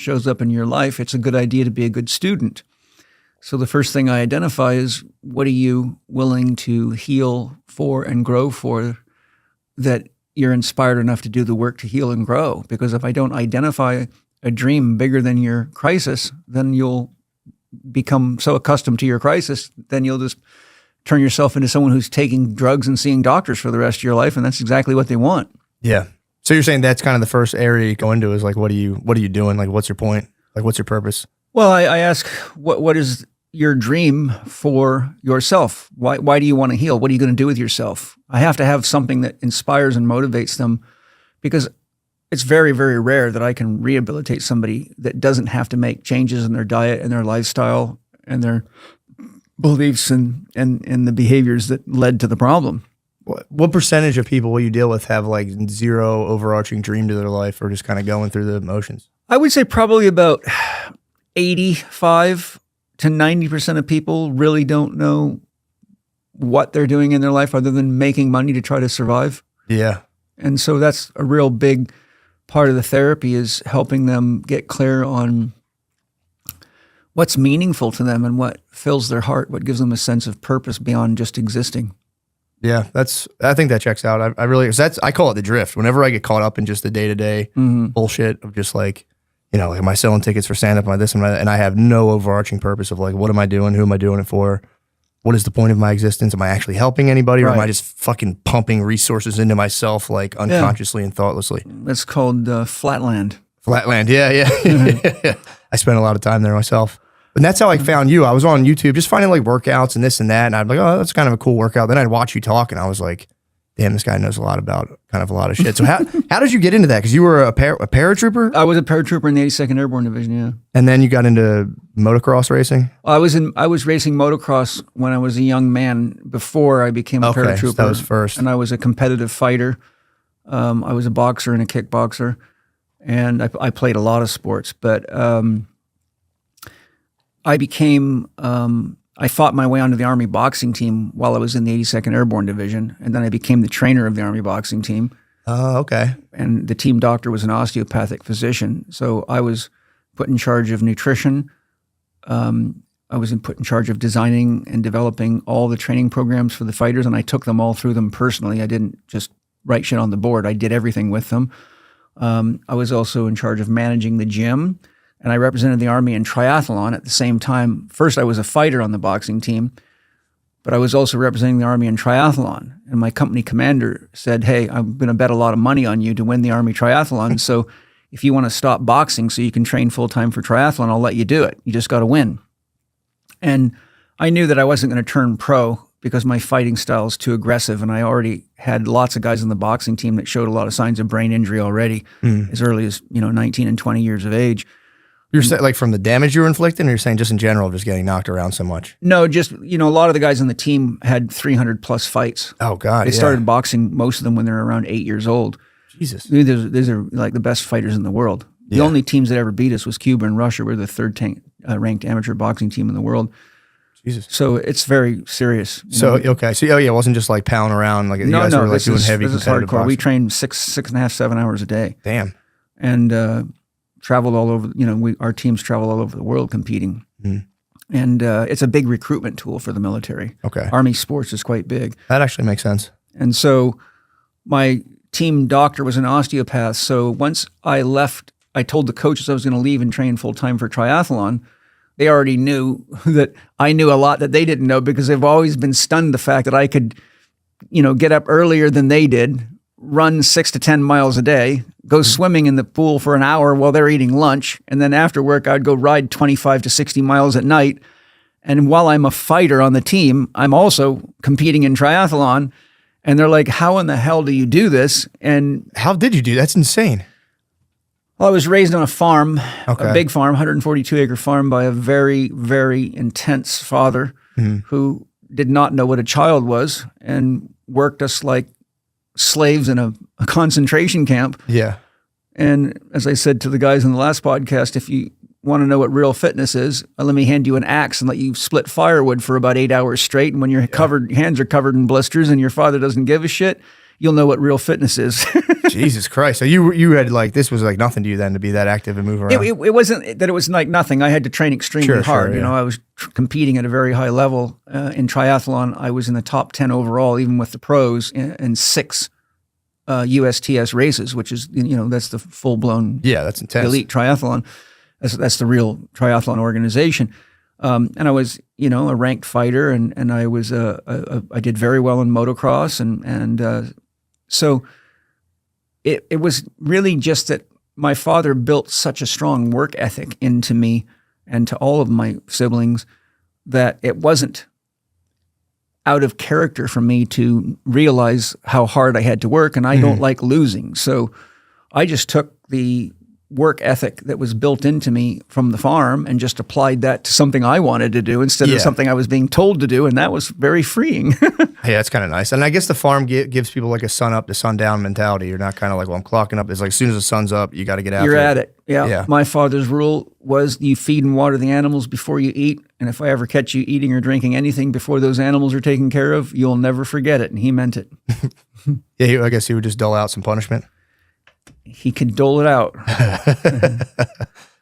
shows up in your life, it's a good idea to be a good student. So the first thing I identify is, what are you willing to heal for and grow for, that you're inspired enough to do the work to heal and grow? Because if I don't identify a dream bigger than your crisis, then you'll become so accustomed to your crisis, then you'll just turn yourself into someone who's taking drugs and seeing doctors for the rest of your life, and that's exactly what they want. Yeah. So you're saying that's kind of the first area you go into is like, what are you doing? Like, what's your point? Like, what's your purpose? Well, I ask, what is your dream for yourself? Why do you want to heal? What are you going to do with yourself? I have to have something that inspires and motivates them, because it's very, very rare that I can rehabilitate somebody that doesn't have to make changes in their diet and their lifestyle and their beliefs and the behaviors that led to the problem. What percentage of people will you deal with have like zero overarching dream to their life, or just kind of going through the motions? I would say probably about 85 to 90% of people really don't know what they're doing in their life other than making money to try to survive. Yeah. And so that's a real big part of the therapy, is helping them get clear on what's meaningful to them and what fills their heart, what gives them a sense of purpose beyond just existing. Yeah, I think that checks out. I really, I call it the drift. Whenever I get caught up in just the day-to-day bullshit of just like, like, am I selling tickets for stand-up, am I this, and I have no overarching purpose of like, what am I doing? Who am I doing it for? What is the point of my existence? Am I actually helping anybody, or am I just fucking pumping resources into myself, like unconsciously and thoughtlessly? It's called flatland. Flatland, yeah. I spent a lot of time there myself. And that's how I found you. I was on YouTube just finding like workouts and this and that. And I'd be like, oh, that's kind of a cool workout. Then I'd watch you talk and I was like, damn, this guy knows a lot about kind of a lot of shit. So how did you get into that? Because you were a paratrooper? I was a paratrooper in the 82nd Airborne Division, yeah. And then you got into motocross racing? I was racing motocross when I was a young man before I became a paratrooper. So that was first. And I was a competitive fighter. I was a boxer and a kickboxer. And I played a lot of sports. But I fought my way onto the Army boxing team while I was in the 82nd Airborne Division, and then I became the trainer of the Army boxing team. Oh, okay. And the team doctor was an osteopathic physician, so I was put in charge of nutrition. I was put in charge of designing and developing all the training programs for the fighters, and I took them all through them personally. I didn't just write shit on the board. I did everything with them. I was also in charge of managing the gym. And I represented the Army in triathlon at the same time. First, I was a fighter on the boxing team, but I was also representing the Army in triathlon. And my company commander said, hey, I'm going to bet a lot of money on you to win the Army triathlon. So if you want to stop boxing so you can train full-time for triathlon, I'll let you do it. You just got to win. And I knew that I wasn't going to turn pro because my fighting style is too aggressive. And I already had lots of guys on the boxing team that showed a lot of signs of brain injury already as early as 19 and 20 years of age. You're saying like from the damage you were inflicting, or you're saying just in general, just getting knocked around so much? No, just, a lot of the guys on the team had 300 plus fights. Oh God. They started boxing, most of them when they were around 8 years old. Jesus. These are like the best fighters in the world. The only teams that ever beat us was Cuba and Russia. We're the third ranked amateur boxing team in the world. Jesus. So it's very serious. So, okay. So, it wasn't just like pounding around. Like you guys were like doing heavy competitive boxing. We trained 6.5, 7 hours a day. Damn. And, traveled all over, our teams travel all over the world competing. And it's a big recruitment tool for the military. Okay. Army sports is quite big. That actually makes sense. And so my team doctor was an osteopath. So once I left, I told the coaches I was going to leave and train full-time for triathlon. They already knew that I knew a lot that they didn't know, because they've always been stunned the fact that I could, get up earlier than they did, run 6 to 10 miles a day, go swimming in the pool for an hour while they're eating lunch. And then after work, I'd go ride 25 to 60 miles at night. And while I'm a fighter on the team, I'm also competing in triathlon. And they're like, how in the hell do you do this? And how did you do that? That's insane. Well, I was raised on a farm, a big farm, 142 acre farm, by a very, very intense father who did not know what a child was and worked us like slaves in a concentration camp. Yeah. And as I said to the guys in the last podcast, if you want to know what real fitness is, let me hand you an axe and let you split firewood for about 8 hours straight. And when your hands are covered in blisters and your father doesn't give a shit, you'll know what real fitness is. Jesus Christ. So you had like, this was like nothing to you then to be that active and move around. It wasn't that it was like nothing. I had to train extremely hard. yeah. You know, I was competing at a very high level in triathlon. I was in the top 10 overall, even with the pros, in 6 USTS races, which is, you know, that's the full blown Yeah, that's intense. elite triathlon. That's the real triathlon organization. And I was, you know, a ranked fighter, and I was I did very well in motocross, and so it was really just that my father built such a strong work ethic into me and to all of my siblings that it wasn't out of character for me to realize how hard I had to work, and I don't like losing. So I just took the work ethic that was built into me from the farm and just applied that to something I wanted to do instead of something I was being told to do, and that was very freeing. Hey, that's kind of nice. And I guess the farm gives people like a sun up to sundown mentality. You're not kind of like, well, I'm clocking up. It's like as soon as the sun's up, you got to get out. You're at it. Yeah. Yeah. My father's rule was you feed and water the animals before you eat, and if I ever catch you eating or drinking anything before those animals are taken care of, you'll never forget it, and he meant it. Yeah, I guess he would just dole out some punishment. He could dole it out.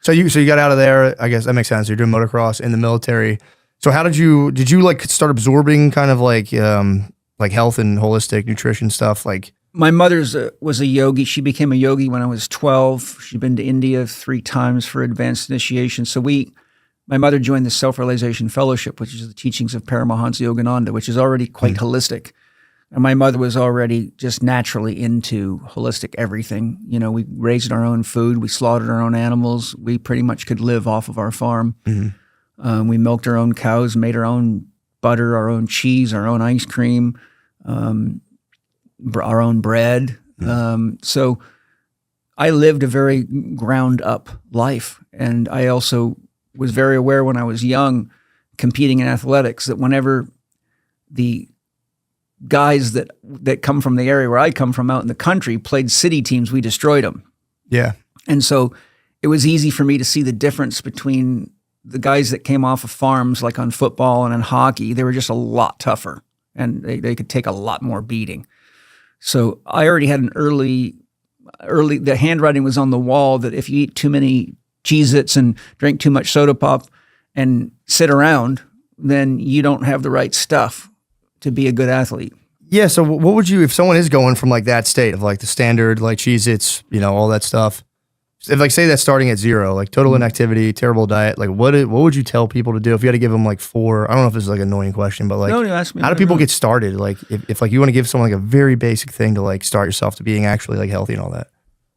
So you got out of there. I guess that makes sense. You're doing motocross in the military. So how did you like start absorbing kind of like health and holistic nutrition stuff? Like My mother's was a yogi. She became a yogi when I was 12. She'd been to India 3 times for advanced initiation. So my mother joined the Self-Realization Fellowship, which is the teachings of Paramahansa Yogananda, which is already quite holistic. And my mother was already just naturally into holistic everything. You know, we raised our own food. We slaughtered our own animals. We pretty much could live off of our farm. We milked our own cows, made our own butter, our own cheese, our own ice cream, our own bread. So I lived a very ground up life. And I also was very aware when I was young, competing in athletics, that whenever the guys that come from the area where I come from out in the country played city teams, we destroyed them. yeah, And so it was easy for me to see the difference between the guys that came off of farms, like on football and in hockey. They were just a lot tougher, and they could take a lot more beating. So I already had an early, the handwriting was on the wall that if you eat too many Cheez-Its and drink too much soda pop and sit around, then you don't have the right stuff to be a good athlete. yeah. So what would you, if someone is going from like that state of like the standard, like Cheez-Its, you know, all that stuff, if like say that's starting at 0, like total inactivity, terrible diet, like what would you tell people to do if you had to give them like 4? I don't know if this is like an annoying question, but like, No, ask me. how do people get started? Like if like you want to give someone like a very basic thing to like start yourself to being actually like healthy and all that.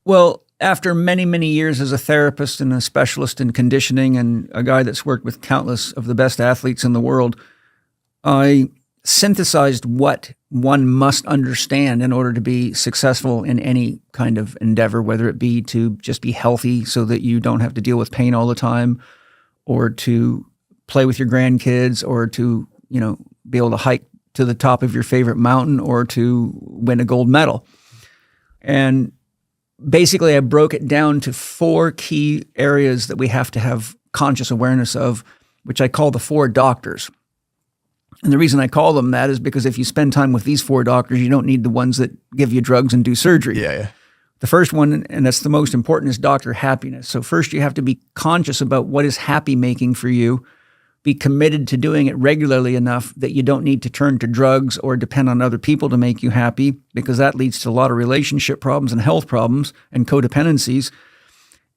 Well, after many, many years as a therapist and a specialist in conditioning and a guy that's worked with countless of the best athletes in the world, I synthesized what one must understand in order to be successful in any kind of endeavor, whether it be to just be healthy so that you don't have to deal with pain all the time, or to play with your grandkids, or to, you know, be able to hike to the top of your favorite mountain, or to win a gold medal. And basically, I broke it down to 4 key areas that we have to have conscious awareness of, which I call the 4 doctors. And the reason I call them that is because if you spend time with these 4 doctors, you don't need the ones that give you drugs and do surgery. Yeah. The first one, and that's the most important, is Dr. Happiness. So first you have to be conscious about what is happy making for you, be committed to doing it regularly enough that you don't need to turn to drugs or depend on other people to make you happy, because that leads to a lot of relationship problems and health problems and codependencies.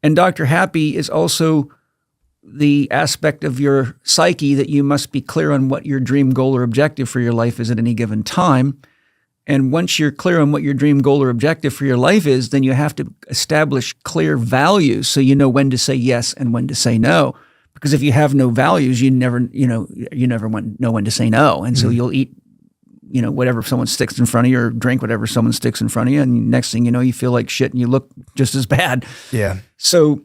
And Dr. Happy is also the aspect of your psyche that you must be clear on what your dream goal or objective for your life is at any given time. And once you're clear on what your dream goal or objective for your life is, then you have to establish clear values so you know when to say yes and when to say no. Because if you have no values, you never know when to say no. And so you'll eat, you know, whatever someone sticks in front of you, or drink whatever someone sticks in front of you. And next thing you know, you feel like shit and you look just as bad. Yeah. So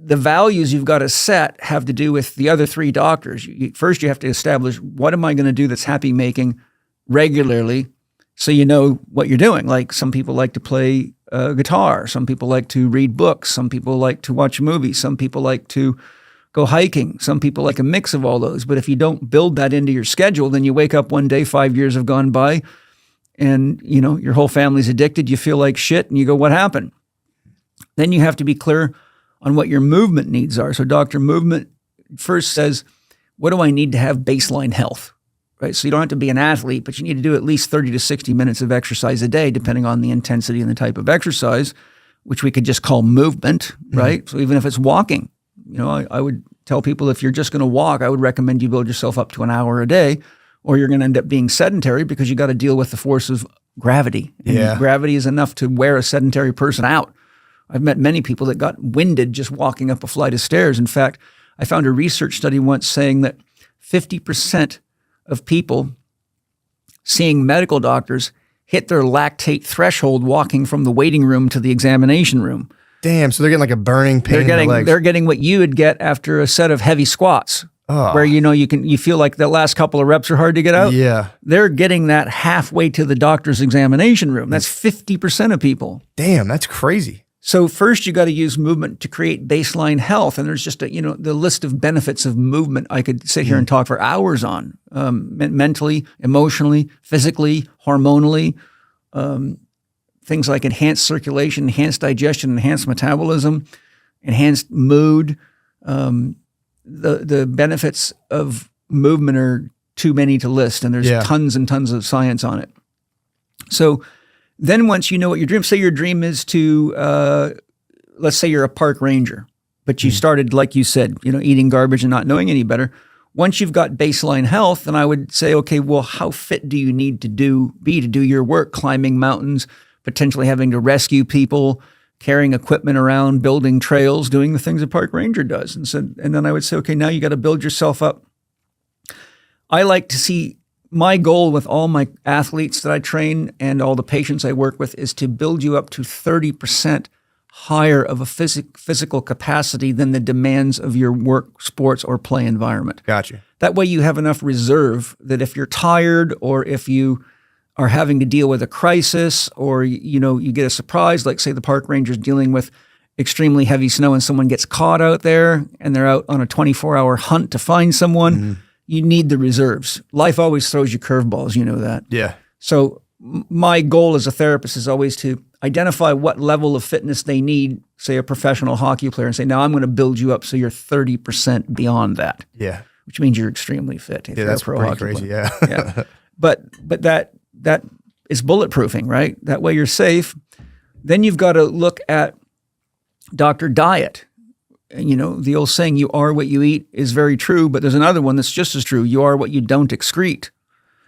the values you've got to set have to do with the other 3 doctors. First, you have to establish, what am I going to do that's happy making regularly, so you know what you're doing. Like, some people like to play guitar. Some people like to read books. Some people like to watch movies. Some people like to go hiking. Some people like a mix of all those. But if you don't build that into your schedule, then you wake up one day, 5 years have gone by, and your whole family's addicted, you feel like shit, and you go, what happened? Then you have to be clear on what your movement needs are. So Dr. Movement first says, what do I need to have baseline health? Right? So you don't have to be an athlete, but you need to do at least 30 to 60 minutes of exercise a day, depending on the intensity and the type of exercise, which we could just call movement, right? So even if it's walking, I would tell people, if you're just going to walk, I would recommend you build yourself up to an hour a day, or you're going to end up being sedentary because you got to deal with the force of gravity. And gravity is enough to wear a sedentary person out. I've met many people that got winded just walking up a flight of stairs. In fact, I found a research study once saying that 50% of people seeing medical doctors hit their lactate threshold walking from the waiting room to the examination room. Damn, so they're getting like a burning pain in their legs. They're getting what you would get after a set of heavy squats, where you feel like the last couple of reps are hard to get out. Yeah. They're getting that halfway to the doctor's examination room. That's 50% of people. Damn, that's crazy. So first you got to use movement to create baseline health. And there's just the list of benefits of movement I could sit here and talk for hours on, mentally, emotionally, physically, hormonally, things like enhanced circulation, enhanced digestion, enhanced metabolism, enhanced mood. The benefits of movement are too many to list, and there's tons and tons of science on it. So then once you know what your dream, say your dream is to, let's say you're a park ranger, but you started, like you said, eating garbage and not knowing any better. Once you've got baseline health, then I would say, okay, well, how fit do you need to be to do your work, climbing mountains, potentially having to rescue people, carrying equipment around, building trails, doing the things a park ranger does. And then I would say, okay, now you got to build yourself up. I like to see, my goal with all my athletes that I train and all the patients I work with is to build you up to 30% higher of a physical capacity than the demands of your work, sports, or play environment. Gotcha. That way you have enough reserve that if you're tired, or if you are having to deal with a crisis, or you get a surprise, like say the park ranger's dealing with extremely heavy snow and someone gets caught out there and they're out on a 24-hour hunt to find someone, you need the reserves. Life always throws you curveballs, you know that. Yeah. So my goal as a therapist is always to identify what level of fitness they need, say a professional hockey player, and say, now I'm going to build you up so you're 30% beyond that. Yeah. Which means you're extremely fit. Yeah, that's pretty crazy. Player. Yeah. Yeah. But that is bulletproofing, right? That way you're safe. Then you've got to look at doctor diet. The old saying, you are what you eat, is very true, but there's another one that's just as true. You are what you don't excrete.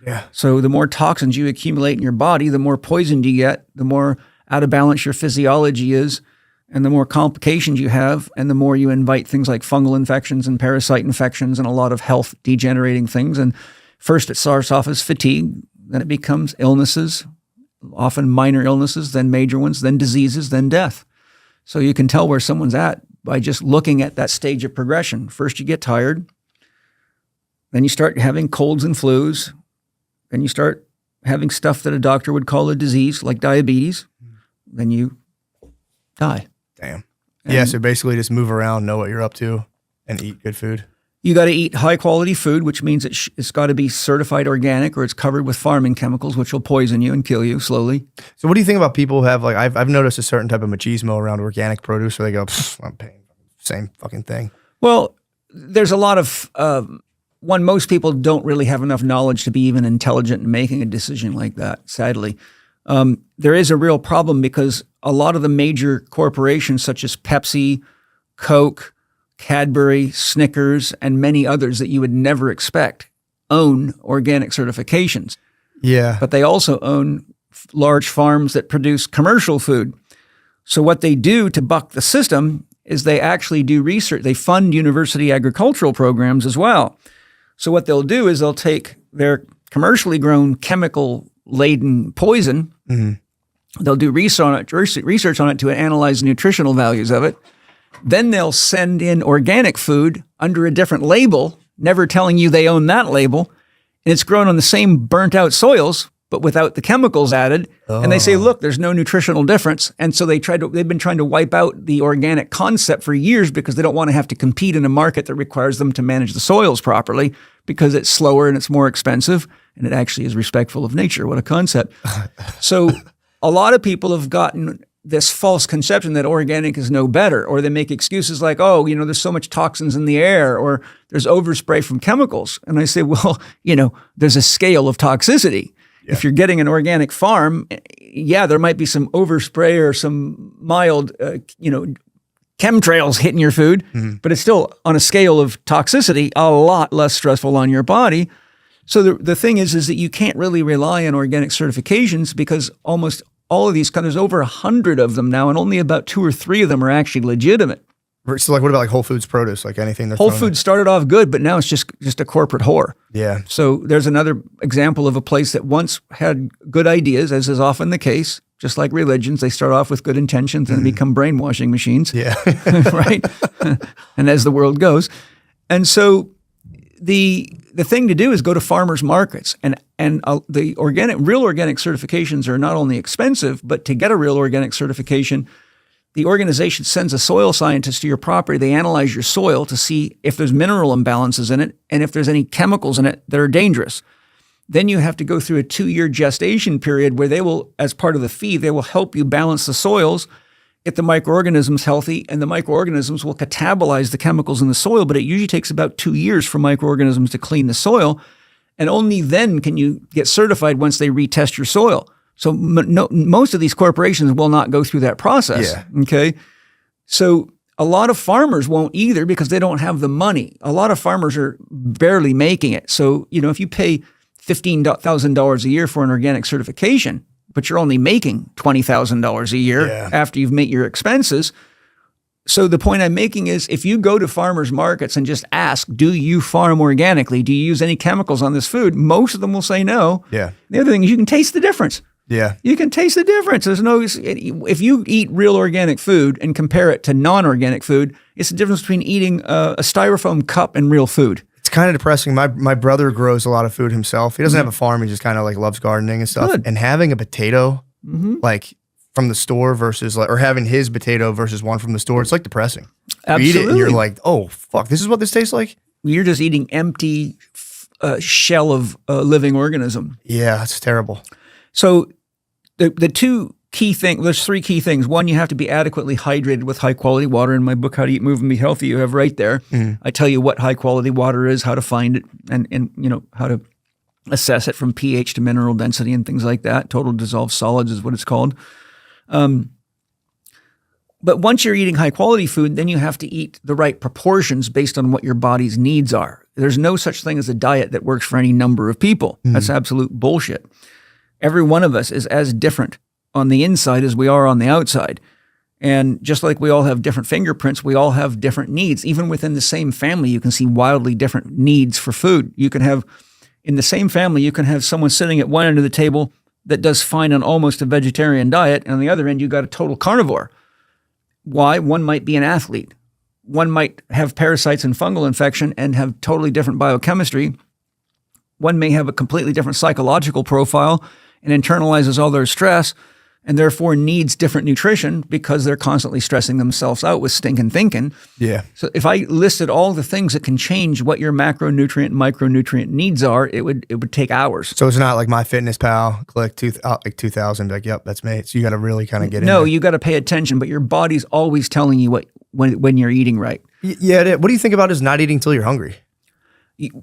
Yeah. So the more toxins you accumulate in your body, the more poisoned you get, the more out of balance your physiology is, and the more complications you have, and the more you invite things like fungal infections and parasite infections and a lot of health degenerating things. And first it starts off as fatigue, then it becomes illnesses, often minor illnesses, then major ones, then diseases, then death. So you can tell where someone's at by just looking at that stage of progression. First you get tired, then you start having colds and flus, then you start having stuff that a doctor would call a disease, like diabetes, then you die. Damn. So basically just move around, know what you're up to, and eat good food. You got to eat high quality food, which means it's got to be certified organic, or it's covered with farming chemicals, which will poison you and kill you slowly. So what do you think about people who have, like, I've noticed a certain type of machismo around organic produce where they go, I'm paying same fucking thing. Well, there's a lot of, most people don't really have enough knowledge to be even intelligent in making a decision like that, sadly. There is a real problem because a lot of the major corporations such as Pepsi, Coke, Cadbury, Snickers, and many others that you would never expect own organic certifications. Yeah. But they also own large farms that produce commercial food. So what they do to buck the system is they actually do research. They fund university agricultural programs as well. So what they'll do is they'll take their commercially grown chemical-laden poison, they'll do research on it to analyze the nutritional values of it. Then they'll send in organic food under a different label, never telling you they own that label. And it's grown on the same burnt out soils, but without the chemicals added. And they say, look, there's no nutritional difference. And so they've been trying to wipe out the organic concept for years because they don't want to have to compete in a market that requires them to manage the soils properly because it's slower and it's more expensive. And it actually is respectful of nature. What a concept. So a lot of people have gotten this false conception that organic is no better, or they make excuses like, oh, there's so much toxins in the air, or there's overspray from chemicals. And I say, well, there's a scale of toxicity. Yeah. If you're getting an organic farm, yeah, there might be some overspray or some mild, chemtrails hitting your food, but it's still on a scale of toxicity, a lot less stressful on your body. So the thing is that you can't really rely on organic certifications because almost all of these, there's over 100 of them now, and only about 2 or 3 of them are actually legitimate. So what about Whole Foods produce, anything? Whole Foods started off good, but now it's just a corporate whore. Yeah. So there's another example of a place that once had good ideas, as is often the case, just like religions. They start off with good intentions and become brainwashing machines. Yeah. Right? And as the world goes. And so the thing to do is go to farmers markets, and the real organic certifications are not only expensive, but to get a real organic certification, the organization sends a soil scientist to your property. They analyze your soil to see if there's mineral imbalances in it and if there's any chemicals in it that are dangerous. Then you have to go through a 2-year gestation period where they will, as part of the fee, they will help you balance the soils, get the microorganisms healthy, and the microorganisms will catabolize the chemicals in the soil. But it usually takes about 2 years for microorganisms to clean the soil. And only then can you get certified once they retest your soil. So most of these corporations will not go through that process. Yeah. Okay. So a lot of farmers won't either because they don't have the money. A lot of farmers are barely making it. So, if you pay $15,000 a year for an organic certification, but you're only making $20,000 a year after you've made your expenses. So the point I'm making is if you go to farmers markets and just ask, do you farm organically? Do you use any chemicals on this food? Most of them will say no. Yeah. The other thing is you can taste the difference. Yeah. You can taste the difference. If you eat real organic food and compare it to non-organic food, it's the difference between eating a styrofoam cup and real food. It's kind of depressing. My brother grows a lot of food himself. He doesn't have a farm. He just kind of loves gardening and stuff. Good. And having a potato from the store versus or having his potato versus one from the store, it's depressing. Absolutely. You eat it and you're like, oh, fuck, this is what this tastes like? You're just eating empty shell of a living organism. Yeah, it's terrible. So the 2 key things, there's 3 key things. One, you have to be adequately hydrated with high quality water. In my book, How to Eat, Move, and Be Healthy, you have right there. I tell you what high quality water is, how to find it, and how to assess it from pH to mineral density and things like that. Total dissolved solids is what it's called. But once you're eating high quality food, then you have to eat the right proportions based on what your body's needs are. There's no such thing as a diet that works for any number of people. That's absolute bullshit. Every one of us is as different on the inside as we are on the outside. And just like we all have different fingerprints, we all have different needs. Even within the same family, you can see wildly different needs for food. You can have, in the same family, you can have someone sitting at one end of the table that does fine on almost a vegetarian diet, and on the other end, you got a total carnivore. Why? One might be an athlete. One might have parasites and fungal infection and have totally different biochemistry. One may have a completely different psychological profile and internalizes all their stress and therefore needs different nutrition because they're constantly stressing themselves out with stinking thinking. Yeah. So if I listed all the things that can change what your macronutrient and micronutrient needs are, it would take hours. So it's not like MyFitnessPal, click 2,000, like, yep, that's me. So you got to really kind of get in No, there. you got to pay attention, but your body's always telling you when you're eating right. Yeah. What do you think about is not eating till you're hungry?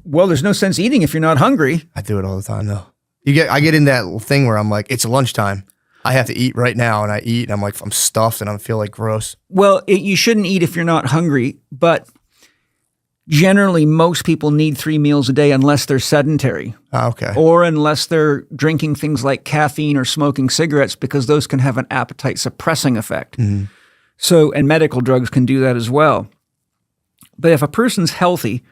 Well, there's no sense eating if you're not hungry. I do it all the time though. I get in that thing where I'm like, it's lunchtime. I have to eat right now, and I eat, and I'm stuffed, and I feel like gross. Well, you shouldn't eat if you're not hungry, but generally most people need 3 meals a day unless they're sedentary. Okay. Or unless they're drinking things like caffeine or smoking cigarettes, because those can have an appetite suppressing effect. So, and medical drugs can do that as well. But if a person's healthy,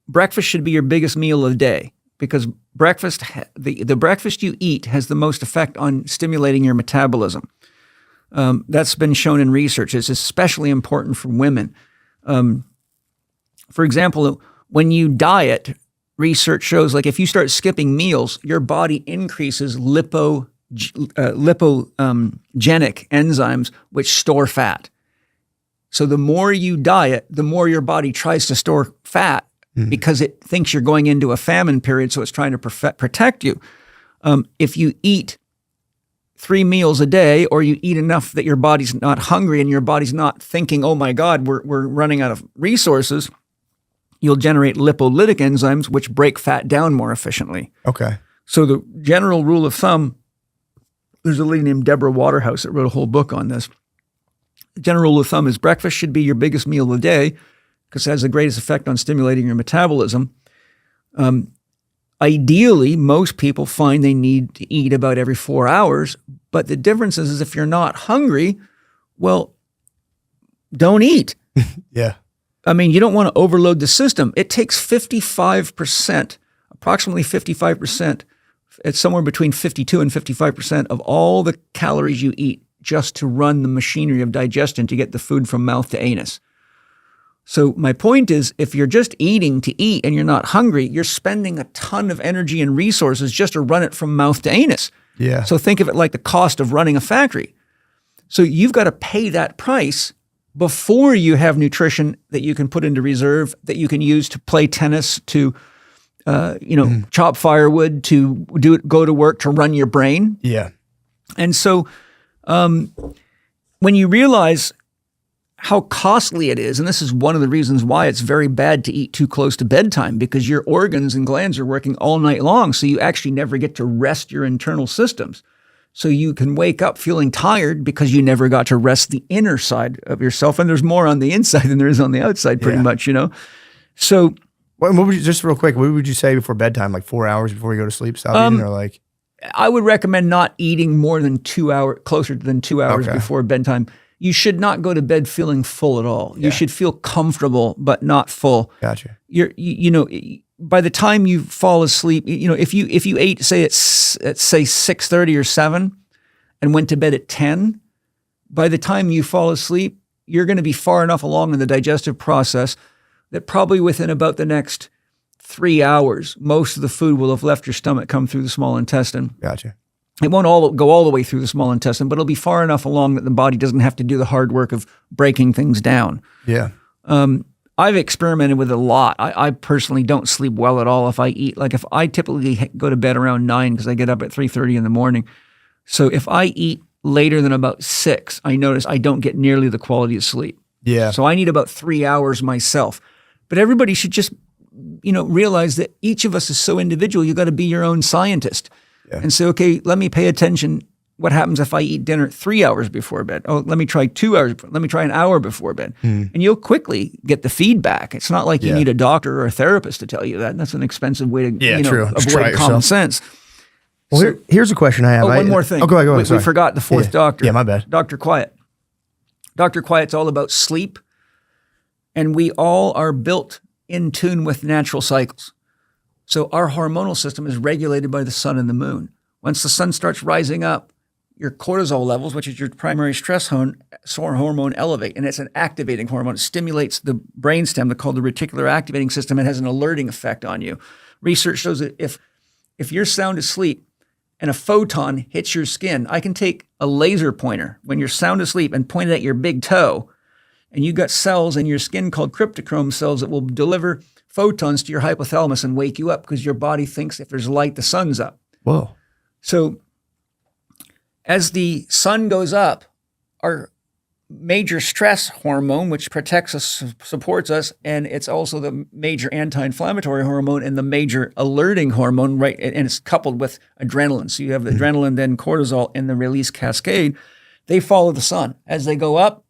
breakfast should be your biggest meal of the day. Because breakfast, the breakfast you eat has the most effect on stimulating your metabolism. That's been shown in research. It's especially important for women. For example, when you diet, research shows like if you start skipping meals, your body increases lipogenic enzymes, which store fat. So the more you diet, the more your body tries to store fat because it thinks you're going into a famine period. So it's trying to protect you. If you eat 3 meals a day, or you eat enough that your body's not hungry and your body's not thinking, oh my God, we're running out of resources, you'll generate lipolytic enzymes, which break fat down more efficiently. Okay. So the general rule of thumb, there's a lady named Deborah Waterhouse that wrote a whole book on this. The general rule of thumb is breakfast should be your biggest meal of the day because it has the greatest effect on stimulating your metabolism. Ideally, most people find they need to eat about every 4 hours, but the difference is if you're not hungry, well, don't eat. Yeah. I mean, you don't want to overload the system. It takes 55%, approximately 55%, it's somewhere between 52 and 55% of all the calories you eat just to run the machinery of digestion to get the food from mouth to anus. So my point is, if you're just eating to eat and you're not hungry, you're spending a ton of energy and resources just to run it from mouth to anus. Yeah. So think of it like the cost of running a factory. So you've got to pay that price before you have nutrition that you can put into reserve, that you can use to play tennis, to chop firewood, to go to work, to run your brain. Yeah. And so when you realize how costly it is, and this is one of the reasons why it's very bad to eat too close to bedtime, because your organs and glands are working all night long, so you actually never get to rest your internal systems. So you can wake up feeling tired because you never got to rest the inner side of yourself, and there's more on the inside than there is on the outside, pretty much, So what would you, just real quick, what would you say before bedtime, like 4 hours before you go to sleep, stop eating, or like? I would recommend not eating more than 2 hours, closer than 2 hours before bedtime. You should not go to bed feeling full at all. You should feel comfortable, but not full. Gotcha. By the time you fall asleep, if you ate, say at 6:30 or 7 and went to bed at 10, by the time you fall asleep, you're going to be far enough along in the digestive process that probably within about the next 3 hours, most of the food will have left your stomach, come through the small intestine. Gotcha. It won't all go all the way through the small intestine, but it'll be far enough along that the body doesn't have to do the hard work of breaking things down. Yeah. I've experimented with it a lot. I personally don't sleep well at all if I eat. Like if I typically go to bed around 9 because I get up at 3:30 in the morning. So if I eat later than about 6, I notice I don't get nearly the quality of sleep. Yeah. So I need about 3 hours myself. But everybody should just, realize that each of us is so individual. You got to be your own scientist. And say, okay, let me pay attention. What happens if I eat dinner 3 hours before bed? Oh, let me try 2 hours. Let me try an hour before bed. And you'll quickly get the feedback. It's not like you need a doctor or a therapist to tell you that. That's an expensive way to true. avoid common sense. Well, here's a question I have. One more thing. Oh, go ahead. We forgot the fourth doctor. Yeah, my bad. Dr. Quiet. Dr. Quiet's all about sleep. And we all are built in tune with natural cycles. So our hormonal system is regulated by the sun and the moon. Once the sun starts rising up, your cortisol levels, which is your primary stress hormone, elevate. And it's an activating hormone. It stimulates the brainstem, called the reticular activating system. It has an alerting effect on you. Research shows that if you're sound asleep and a photon hits your skin, I can take a laser pointer when you're sound asleep and point it at your big toe, and you got cells in your skin called cryptochrome cells that will deliver photons to your hypothalamus and wake you up because your body thinks if there's light, the sun's up. Whoa. So as the sun goes up, our major stress hormone, which protects us, supports us, and it's also the major anti-inflammatory hormone and the major alerting hormone, right? And it's coupled with adrenaline. So you have the adrenaline, then cortisol, and the release cascade. They follow the sun as they go up.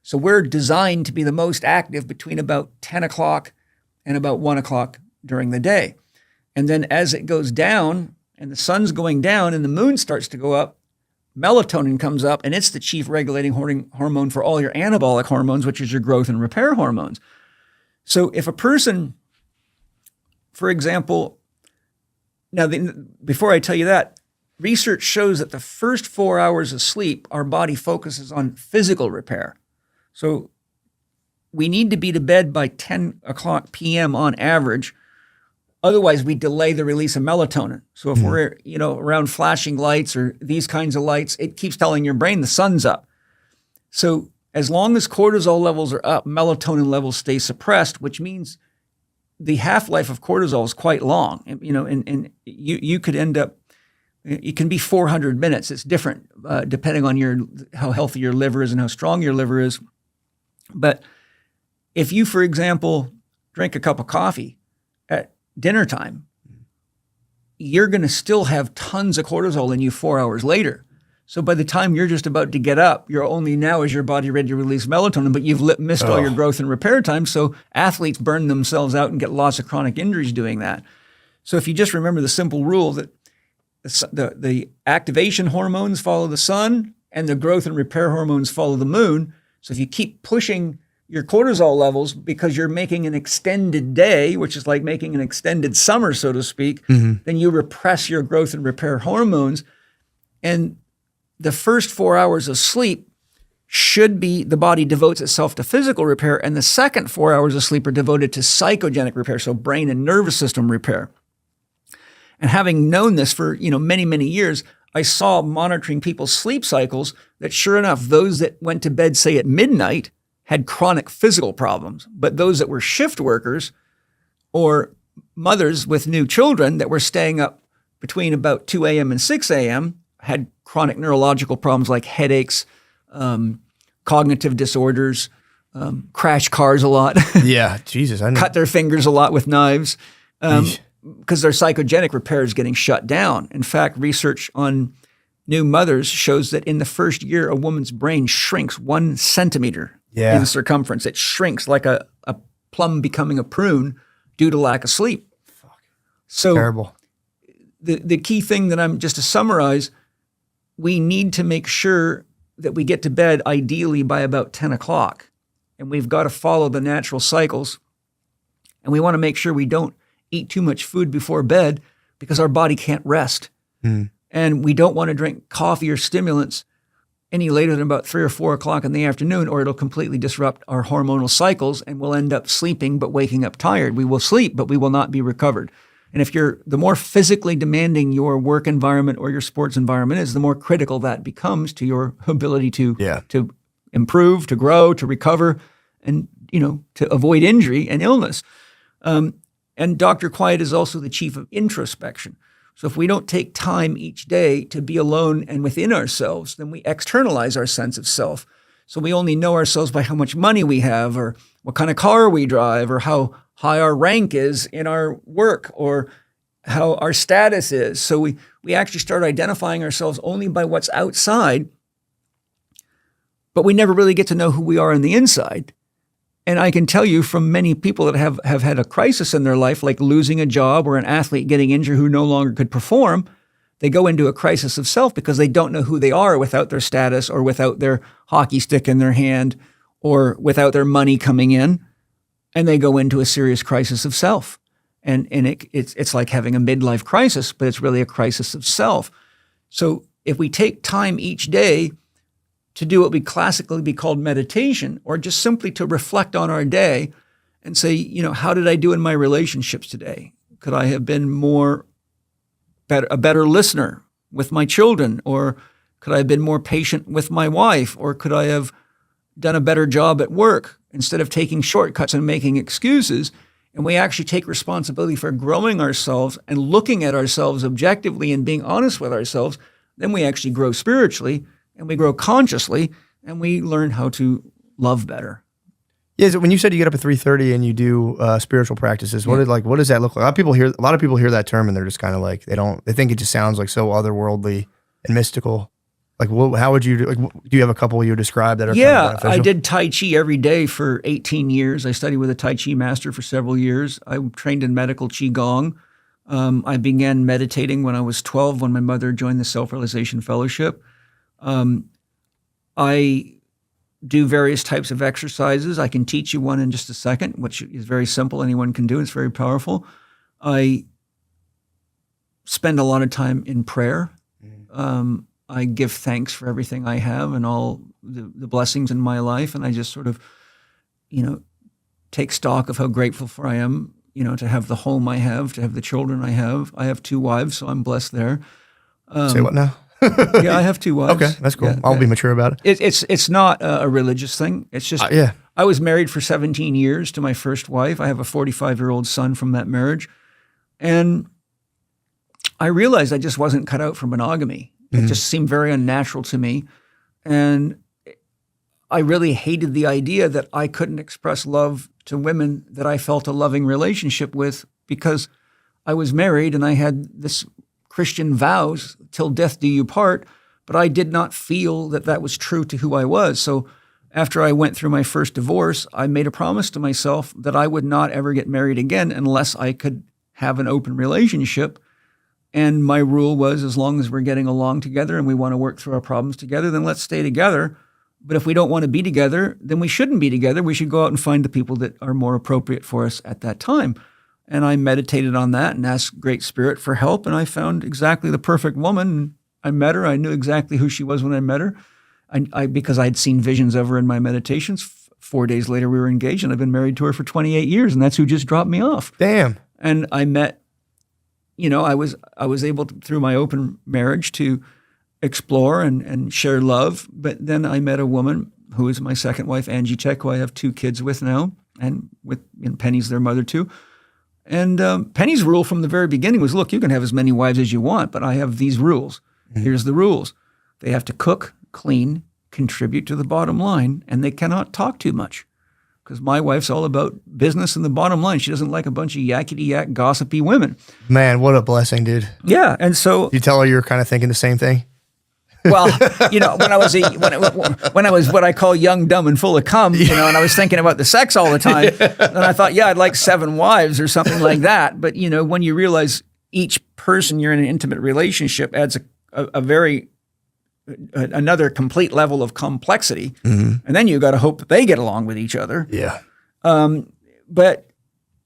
So we're designed to be the most active between about 10 o'clock and about 1 o'clock during the day. And then as it goes down and the sun's going down and the moon starts to go up, melatonin comes up, and it's the chief regulating hormone for all your anabolic hormones, which is your growth and repair hormones. So if a person, for example, before I tell you that, research shows that the first 4 hours of sleep, our body focuses on physical repair. So we need to be to bed by 10 o'clock p.m. on average. Otherwise, we delay the release of melatonin. So if we're, around flashing lights or these kinds of lights, it keeps telling your brain the sun's up. So as long as cortisol levels are up, melatonin levels stay suppressed, which means the half-life of cortisol is quite long. And you could end up, it can be 400 minutes. It's different depending on how healthy your liver is and how strong your liver is. But if you, for example, drink a cup of coffee at dinner time, you're going to still have tons of cortisol in you 4 hours later. So by the time you're just about to get up, you're only now is your body ready to release melatonin, but you've missed all your growth and repair time. So athletes burn themselves out and get lots of chronic injuries doing that. So if you just remember the simple rule that the activation hormones follow the sun and the growth and repair hormones follow the moon. So if you keep pushing your cortisol levels because you're making an extended day, which is like making an extended summer, so to speak, then you repress your growth and repair hormones. And the first 4 hours of sleep should be the body devotes itself to physical repair, and the second 4 hours of sleep are devoted to psychogenic repair, so brain and nervous system repair. And having known this for many, many years, I saw monitoring people's sleep cycles that sure enough, those that went to bed, say at midnight, had chronic physical problems. But those that were shift workers or mothers with new children that were staying up between about 2 a.m. and 6 a.m. had chronic neurological problems like headaches, cognitive disorders, crash cars a lot. Yeah, Jesus. I know. Cut their fingers a lot with knives because their psychogenic repair is getting shut down. In fact, research on new mothers shows that in the first year, a woman's brain shrinks 1 centimeter in circumference. It shrinks like a plum becoming a prune due to lack of sleep. So Terrible. The key thing that just to summarize, we need to make sure that we get to bed ideally by about 10 o'clock. And we've got to follow the natural cycles. And we want to make sure we don't eat too much food before bed because our body can't rest. And we don't want to drink coffee or stimulants any later than about 3 or 4 o'clock in the afternoon, or it'll completely disrupt our hormonal cycles and we'll end up sleeping but waking up tired. We will sleep, but we will not be recovered. And if the more physically demanding your work environment or your sports environment is, the more critical that becomes to your ability to improve, to grow, to recover, and to avoid injury and illness. And Dr. Quiet is also the chief of introspection. So if we don't take time each day to be alone and within ourselves, then we externalize our sense of self. So we only know ourselves by how much money we have, or what kind of car we drive, or how high our rank is in our work, or how our status is. So we actually start identifying ourselves only by what's outside, but we never really get to know who we are on the inside. And I can tell you from many people that have had a crisis in their life, like losing a job or an athlete getting injured who no longer could perform, they go into a crisis of self because they don't know who they are without their status or without their hockey stick in their hand or without their money coming in. And they go into a serious crisis of self. And it's like having a midlife crisis, but it's really a crisis of self. So if we take time each day to do what would classically be called meditation, or just simply to reflect on our day and say, how did I do in my relationships today? Could I have been a better listener with my children? Or could I have been more patient with my wife? Or could I have done a better job at work instead of taking shortcuts and making excuses? And we actually take responsibility for growing ourselves and looking at ourselves objectively and being honest with ourselves. Then we actually grow spiritually and we grow consciously and we learn how to love better. Yeah, so when you said you get up at 3:30 and you do spiritual practices, what does that look like? A lot of people hear that term and they're just kind of like they think it just sounds like so otherworldly and mystical. Like, how would you do you have a couple you describe that are kind of beneficial? I did Tai Chi every day for 18 years. I studied with a Tai Chi master for several years. I trained in medical Qigong. I began meditating when I was 12 when my mother joined the Self-Realization Fellowship. I do various types of exercises. I can teach you one in just a second, which is very simple. Anyone can do. It's very powerful. I spend a lot of time in prayer. I give thanks for everything I have and all the blessings in my life. And I just sort of, take stock of how grateful I am to have the home I have, to have the children I have. I have 2 wives, so I'm blessed there. Say what now? Yeah, I have 2 wives. Okay, that's cool. Yeah, I'll be mature about it. It's not a religious thing. It's just Yeah. I was married for 17 years to my first wife. I have a 45-year-old son from that marriage. And I realized I just wasn't cut out for monogamy. It just seemed very unnatural to me. And I really hated the idea that I couldn't express love to women that I felt a loving relationship with because I was married and I had this Christian vows, till death do you part, but I did not feel that that was true to who I was. So after I went through my first divorce, I made a promise to myself that I would not ever get married again unless I could have an open relationship. And my rule was, as long as we're getting along together and we want to work through our problems together, then let's stay together. But if we don't want to be together, then we shouldn't be together. We should go out and find the people that are more appropriate for us at that time. And I meditated on that and asked Great Spirit for help. And I found exactly the perfect woman. I met her. I knew exactly who she was when I met her. Because I'd seen visions of her in my meditations. 4 days later, we were engaged, and I've been married to her for 28 years, and that's who just dropped me off. Damn. And I met, I was able to, through my open marriage, to explore and share love. But then I met a woman who is my second wife, Angie Check, who I have 2 kids with now, and Penny's their mother too. And Penny's rule from the very beginning was, look, you can have as many wives as you want, but I have these rules. Here's the rules. They have to cook, clean, contribute to the bottom line, and they cannot talk too much. Because my wife's all about business and the bottom line. She doesn't like a bunch of yakety-yak, gossipy women. Man, what a blessing, dude. Yeah, and so You tell her you're kind of thinking the same thing? well, when I was what I call young, dumb, and full of cum, and I was thinking about the sex all the time, and I thought, yeah, I'd like 7 wives or something like that. But when you realize each person you're in an intimate relationship adds another complete level of complexity, and then you got to hope that they get along with each other. Yeah. But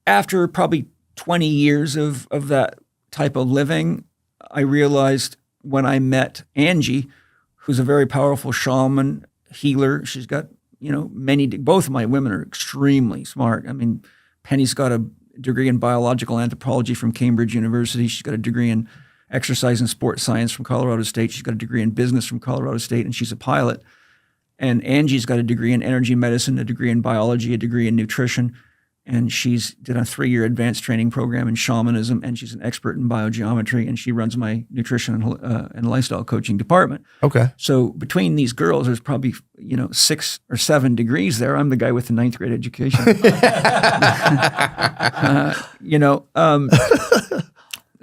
after probably 20 years of that type of living, I realized when I met Angie, who's a very powerful shaman, healer. She's got, both of my women are extremely smart. I mean, Penny's got a degree in biological anthropology from Cambridge University. She's got a degree in exercise and sports science from Colorado State. She's got a degree in business from Colorado State, and she's a pilot. And Angie's got a degree in energy medicine, a degree in biology, a degree in nutrition. And she's did a 3-year advanced training program in shamanism, and she's an expert in biogeometry, and she runs my nutrition and lifestyle coaching department. Okay. So between these girls, there's probably 6 or 7 degrees there. I'm the guy with the 9th grade education.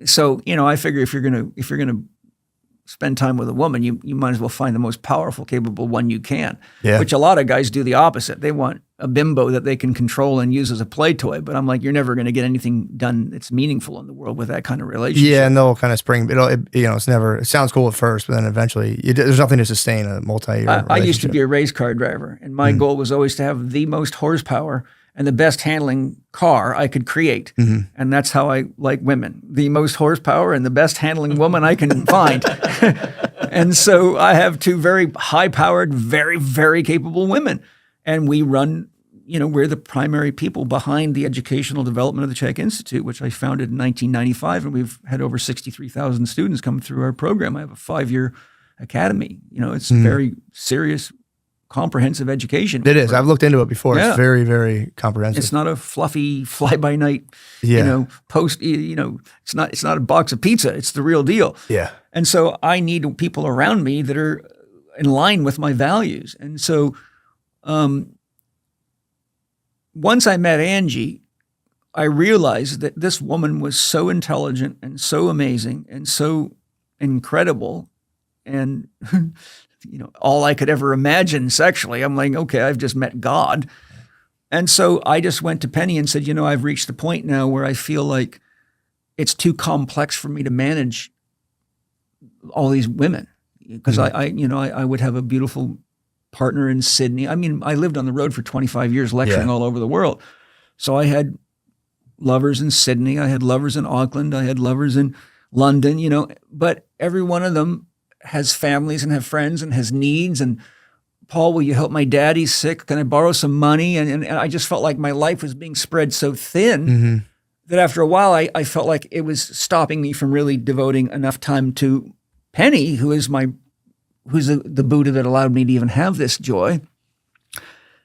So I figure if you're gonna spend time with a woman, you might as well find the most powerful, capable one you can. Yeah. Which a lot of guys do the opposite. They want a bimbo that they can control and use as a play toy. But I'm like, you're never going to get anything done that's meaningful in the world with that kind of relationship. Yeah, and they'll kind of spring. It's never. It sounds cool at first, but then eventually, there's nothing to sustain a multi-year relationship. I used to be a race car driver, and my goal was always to have the most horsepower and the best handling car I could create. And that's how I like women. The most horsepower and the best handling woman I can find. And so I have 2 very high-powered, very, very capable women. And we run, we're the primary people behind the educational development of the Chek Institute, which I founded in 1995. And we've had over 63,000 students come through our program. I have a 5-year academy. It's very serious, comprehensive education. It is. I've looked into it before. Yeah. It's very, very comprehensive. It's not a fluffy fly-by-night, post. It's not a box of pizza. It's the real deal. Yeah. And so I need people around me that are in line with my values. And so once I met Angie, I realized that this woman was so intelligent and so amazing and so incredible and all I could ever imagine sexually. I'm like, okay, I've just met God. And so I just went to Penny and said, I've reached the point now where I feel like it's too complex for me to manage all these women. Because I would have a beautiful partner in Sydney. I mean, I lived on the road for 25 years lecturing all over the world. So I had lovers in Sydney. I had lovers in Auckland. I had lovers in London, but every one of them has families and have friends and has needs. And Paul, will you help my dad? He's sick. Can I borrow some money? And I just felt like my life was being spread so thin that after a while, I felt like it was stopping me from really devoting enough time to Penny, who's the Buddha that allowed me to even have this joy.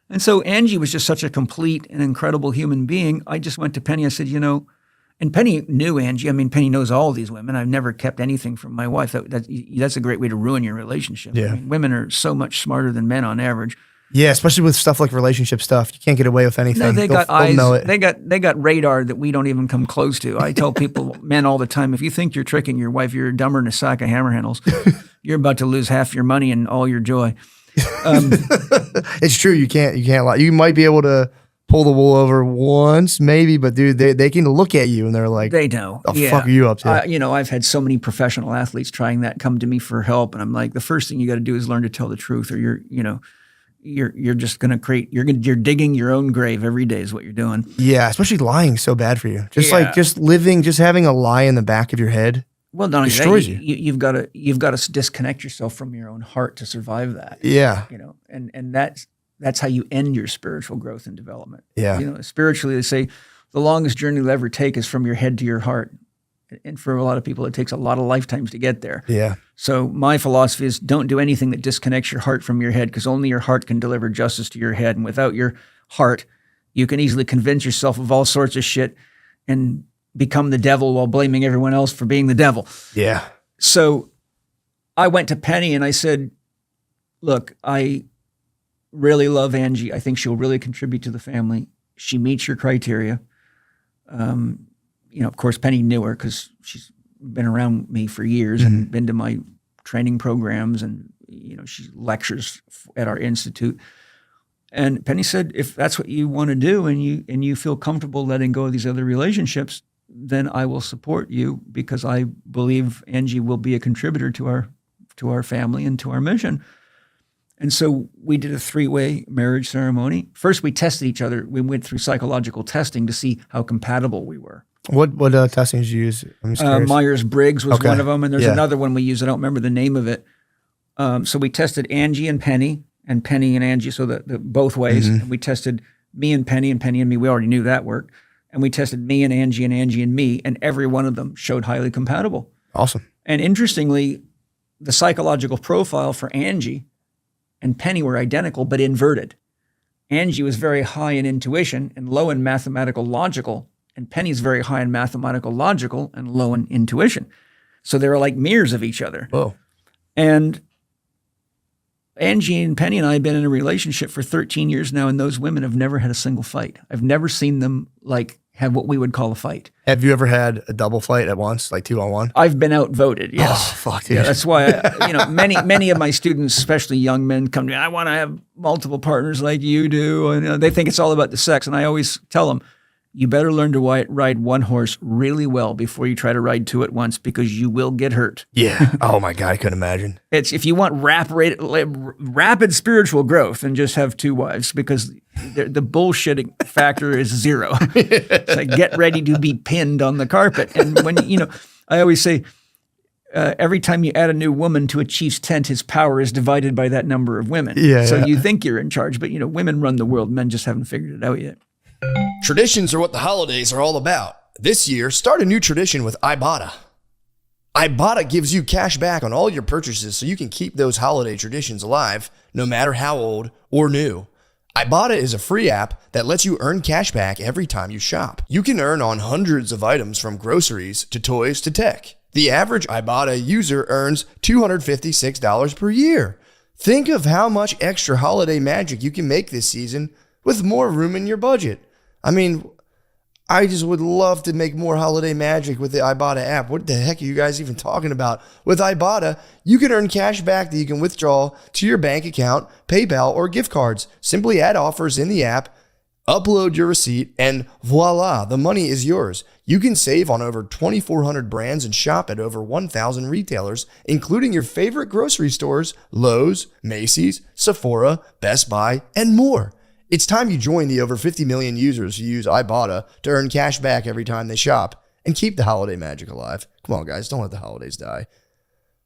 And so Angie was just such a complete and incredible human being. I just went to Penny. I said, and Penny knew Angie. I mean, Penny knows all these women. I've never kept anything from my wife. That's a great way to ruin your relationship. Yeah. I mean, women are so much smarter than men on average. Yeah, especially with stuff like relationship stuff. You can't get away with anything. No, they got They'll eyes. know it. They got radar that we don't even come close to. I tell people, men all the time, if you think you're tricking your wife, you're dumber than a sack of hammer handles. You're about to lose half your money and all your joy. It's true. You can't lie. You might be able to pull the wool over once, maybe, but dude, they can look at you and they're like, They know. the fuck are you up to? I've had so many professional athletes trying that come to me for help, and I'm like, the first thing you got to do is learn to tell the truth, or you're just going to create. You're digging your own grave every day is what you're doing. Yeah, especially lying is so bad for you. Just Yeah. just having a lie in the back of your head. Well, not only that, Destroys you. you've got to disconnect yourself from your own heart to survive that. Yeah. And that's how you end your spiritual growth and development. Yeah. Spiritually, they say the longest journey you'll ever take is from your head to your heart. And for a lot of people, it takes a lot of lifetimes to get there. Yeah. So my philosophy is don't do anything that disconnects your heart from your head, because only your heart can deliver justice to your head. And without your heart, you can easily convince yourself of all sorts of shit and become the devil while blaming everyone else for being the devil. Yeah. So I went to Penny and I said, look, I really love Angie. I think she'll really contribute to the family. She meets your criteria. Of course, Penny knew her because she's been around me for years and been to my training programs, and she lectures at our institute. And Penny said, if that's what you want to do and you feel comfortable letting go of these other relationships, then I will support you, because I believe Angie will be a contributor to our family and to our mission. And so we did a 3-way marriage ceremony. First, we tested each other. We went through psychological testing to see how compatible we were. What testing did you use? I'm just curious. Myers-Briggs was Okay. one of them, and there's Yeah. another one we use. I don't remember the name of it. So we tested Angie and Penny and Angie, so the both ways. And we tested me and Penny and me. We already knew that worked. And we tested me and Angie and me, and every one of them showed highly compatible. Awesome. And interestingly, the psychological profile for Angie and Penny were identical, but inverted. Angie was very high in intuition and low in mathematical logical, and Penny's very high in mathematical logical and low in intuition. So they were like mirrors of each other. Whoa. And Angie and Penny and I have been in a relationship for 13 years now, and those women have never had a single fight. I've never seen them have what we would call a fight. Have you ever had a double fight at once, like 2-on-1? I've been outvoted, yes. Oh, fuck, dude. Yeah, that's why, many of my students, especially young men, come to me, I want to have multiple partners like you do. And they think it's all about the sex. And I always tell them, you better learn to ride one horse really well before you try to ride two at once, because you will get hurt. Yeah. Oh my God, I couldn't imagine. It's if you want rapid spiritual growth, and just have two wives, because the bullshitting factor is zero. It's like, get ready to be pinned on the carpet. And when, I always say, every time you add a new woman to a chief's tent, his power is divided by that number of women. Yeah, so yeah. you think you're in charge, but women run the world. Men just haven't figured it out yet. Traditions are what the holidays are all about. This year, start a new tradition with Ibotta. Ibotta gives you cash back on all your purchases, so you can keep those holiday traditions alive, no matter how old or new. Ibotta is a free app that lets you earn cash back every time you shop. You can earn on hundreds of items, from groceries to toys to tech. The average Ibotta user earns $256 per year. Think of how much extra holiday magic you can make this season with more room in your budget. I mean, I just would love to make more holiday magic with the Ibotta app. What the heck are you guys even talking about? With Ibotta, you can earn cash back that you can withdraw to your bank account, PayPal, or gift cards. Simply add offers in the app, upload your receipt, and voila, the money is yours. You can save on over 2,400 brands and shop at over 1,000 retailers, including your favorite grocery stores, Lowe's, Macy's, Sephora, Best Buy, and more. It's time you join the over 50 million users who use Ibotta to earn cash back every time they shop and keep the holiday magic alive. Come on, guys, don't let the holidays die.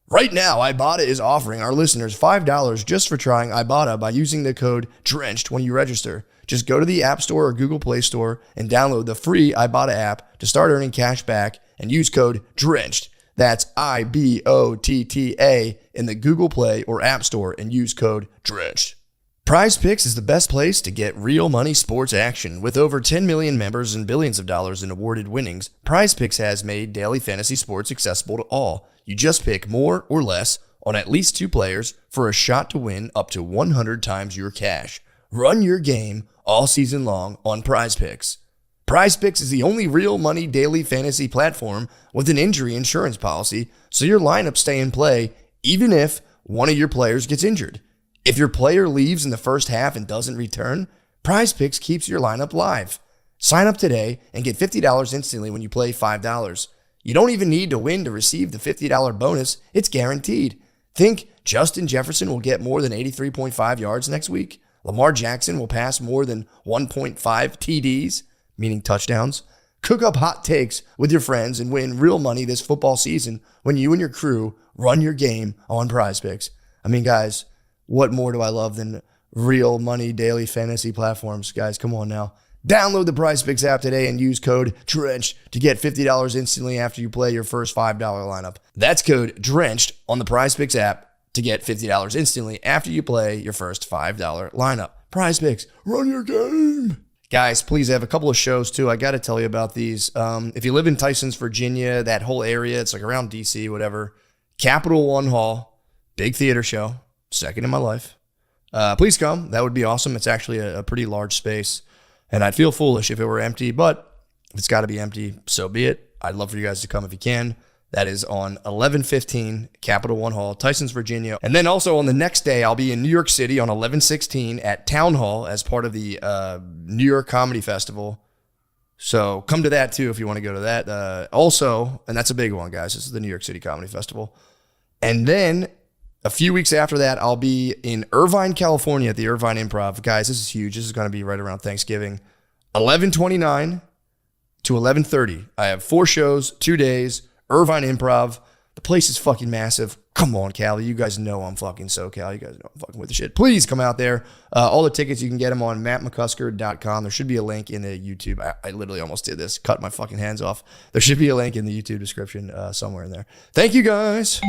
Right now, Ibotta is offering our listeners $5 just for trying Ibotta by using the code DRENCHED when you register. Just go to the App Store or Google Play Store and download the free Ibotta app to start earning cash back and use code DRENCHED. That's IBOTTA in the Google Play or App Store and use code DRENCHED. Prize Picks is the best place to get real money sports action. With over 10 million members and billions of dollars in awarded winnings, Prize Picks has made daily fantasy sports accessible to all. You just pick more or less on at least 2 players for a shot to win up to 100 times your cash. Run your game all season long on Prize Picks. Prize Picks is the only real money daily fantasy platform with an injury insurance policy, so your lineups stay in play even if one of your players gets injured. If your player leaves in the first half and doesn't return, Prize Picks keeps your lineup live. Sign up today and get $50 instantly when you play $5. You don't even need to win to receive the $50 bonus. It's guaranteed. Think Justin Jefferson will get more than 83.5 yards next week. Lamar Jackson will pass more than 1.5 TDs, meaning touchdowns. Cook up hot takes with your friends and win real money this football season when you and your crew run your game on Prize Picks. I mean, guys, what more do I love than real money daily fantasy platforms? Guys, come on now. Download the Prize Picks app today and use code DRENCHED to get $50 instantly after you play your first $5 lineup. That's code DRENCHED on the Prize Picks app to get $50 instantly after you play your first $5 lineup. Prize Picks, run your game. Guys, please, I have a couple of shows too. I got to tell you about these. If you live in Tysons, Virginia, that whole area, it's like around DC, whatever. Capital One Hall, big theater show, second in my life. Please come. That would be awesome. It's actually a pretty large space. And I'd feel foolish if it were empty, but if it's got to be empty, so be it. I'd love for you guys to come if you can. That is on 11/15, Capital One Hall, Tysons, Virginia. And then also on the next day, I'll be in New York City on 11/16 at Town Hall as part of the New York Comedy Festival. So come to that too if you want to go to that. Also, and that's a big one, guys. This is the New York City Comedy Festival. And then a few weeks after that, I'll be in Irvine, California at the Irvine Improv. Guys, this is huge. This is going to be right around Thanksgiving. 11/29 to 11/30. I have 4 shows, 2 days, Irvine Improv. The place is fucking massive. Come on, Cali. You guys know I'm fucking SoCal. You guys know I'm fucking with the shit. Please come out there. All the tickets, you can get them on mattmccusker.com. There should be a link in the YouTube. I literally almost did this. Cut my fucking hands off. There should be a link in the YouTube description somewhere in there. Thank you, guys.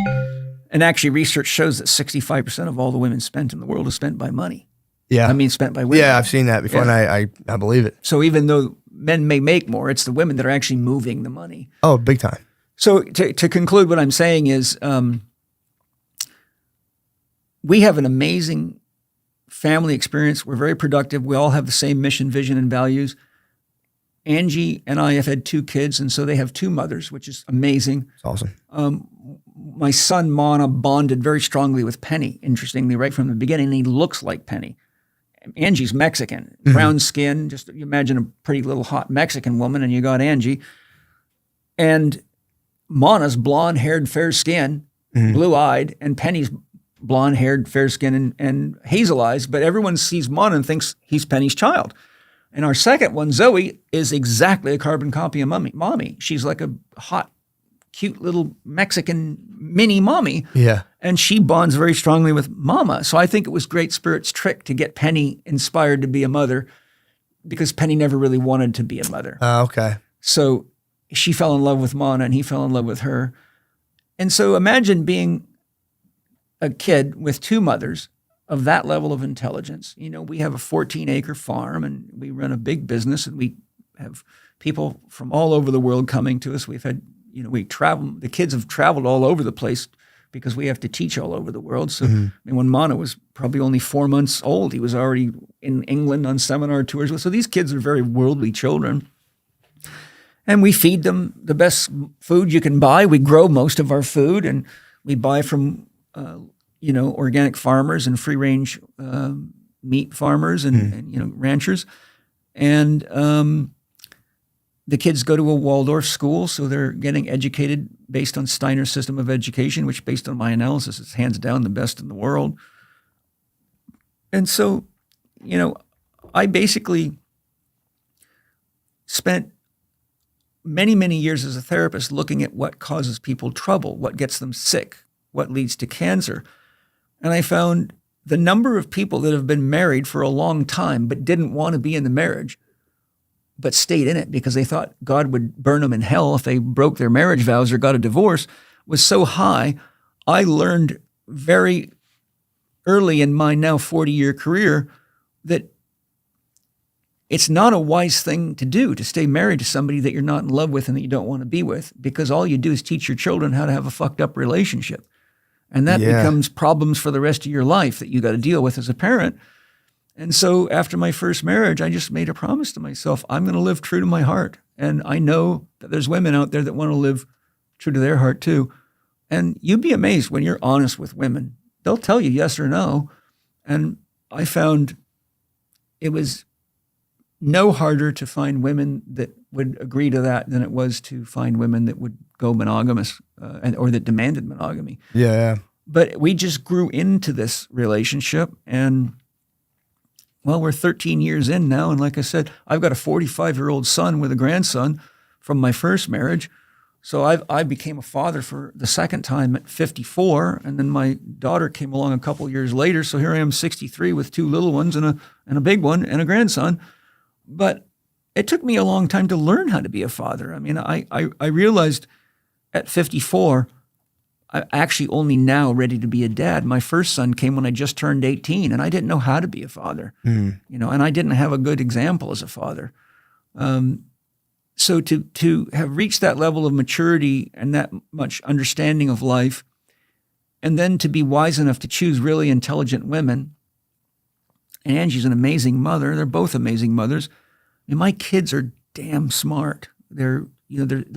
And actually, research shows that 65% of all the women spent in the world is spent by money. Yeah. I mean, spent by women. Yeah, I've seen that before, Yeah. and I believe it. So even though men may make more, it's the women that are actually moving the money. Oh, big time. So to conclude, what I'm saying is we have an amazing family experience. We're very productive. We all have the same mission, vision, and values. Angie and I have had 2 kids, and so they have 2 mothers, which is amazing. It's awesome. My son, Mana, bonded very strongly with Penny, interestingly, right from the beginning. He looks like Penny. Angie's Mexican, brown skin. Just you imagine a pretty little hot Mexican woman, and you got Angie. And Mana's blonde-haired, fair skin, blue-eyed, and Penny's blonde-haired, fair skin, and hazel eyes. But everyone sees Mana and thinks he's Penny's child. And our second one, Zoe, is exactly a carbon copy of mommy. She's like a hot, cute little Mexican mini mommy. Yeah. And she bonds very strongly with Mama. So I think it was Great Spirit's trick to get Penny inspired to be a mother, because Penny never really wanted to be a mother. Okay. So she fell in love with Mana and he fell in love with her. And so imagine being a kid with 2 mothers of that level of intelligence. You know, we have a 14-acre farm and we run a big business, and we have people from all over the world coming to us. We've had, you know, we travel, the kids have traveled all over the place because we have to teach all over the world. So I mean, when Mana was probably only 4 months old, he was already in England on seminar tours. So these kids are very worldly children. And we feed them the best food you can buy. We grow most of our food, and we buy from, organic farmers and free-range meat farmers and ranchers. And the kids go to a Waldorf school, so they're getting educated based on Steiner's system of education, which, based on my analysis, is hands down the best in the world. And so, I basically spent many, many years as a therapist looking at what causes people trouble, what gets them sick, what leads to cancer. And I found the number of people that have been married for a long time but didn't want to be in the marriage, but stayed in it because they thought God would burn them in hell if they broke their marriage vows or got a divorce, was so high. I learned very early in my now 40-year career that it's not a wise thing to do to stay married to somebody that you're not in love with and that you don't want to be with, because all you do is teach your children how to have a fucked up relationship. And that becomes problems for the rest of your life that you got to deal with as a parent. And so after my first marriage, I just made a promise to myself, I'm going to live true to my heart. And I know that there's women out there that want to live true to their heart too. And you'd be amazed when you're honest with women. They'll tell you yes or no. And I found it was no harder to find women that would agree to that than it was to find women that would go monogamous or that demanded monogamy. Yeah. But we just grew into this relationship, and well, we're 13 years in now. And like I said, I've got a 45-year-old son with a grandson from my first marriage. So I became a father for the second time at 54, and then my daughter came along a couple years later. So here I am, 63, with two little ones and a big one and a grandson. But it took me a long time to learn how to be a father. I mean, I realized at 54, I'm actually only now ready to be a dad. My first son came when I just turned 18, and I didn't know how to be a father, you know, and I didn't have a good example as a father. So to have reached that level of maturity and that much understanding of life, and then to be wise enough to choose really intelligent women. And Angie's an amazing mother. They're both amazing mothers. I mean, my kids are damn smart. They're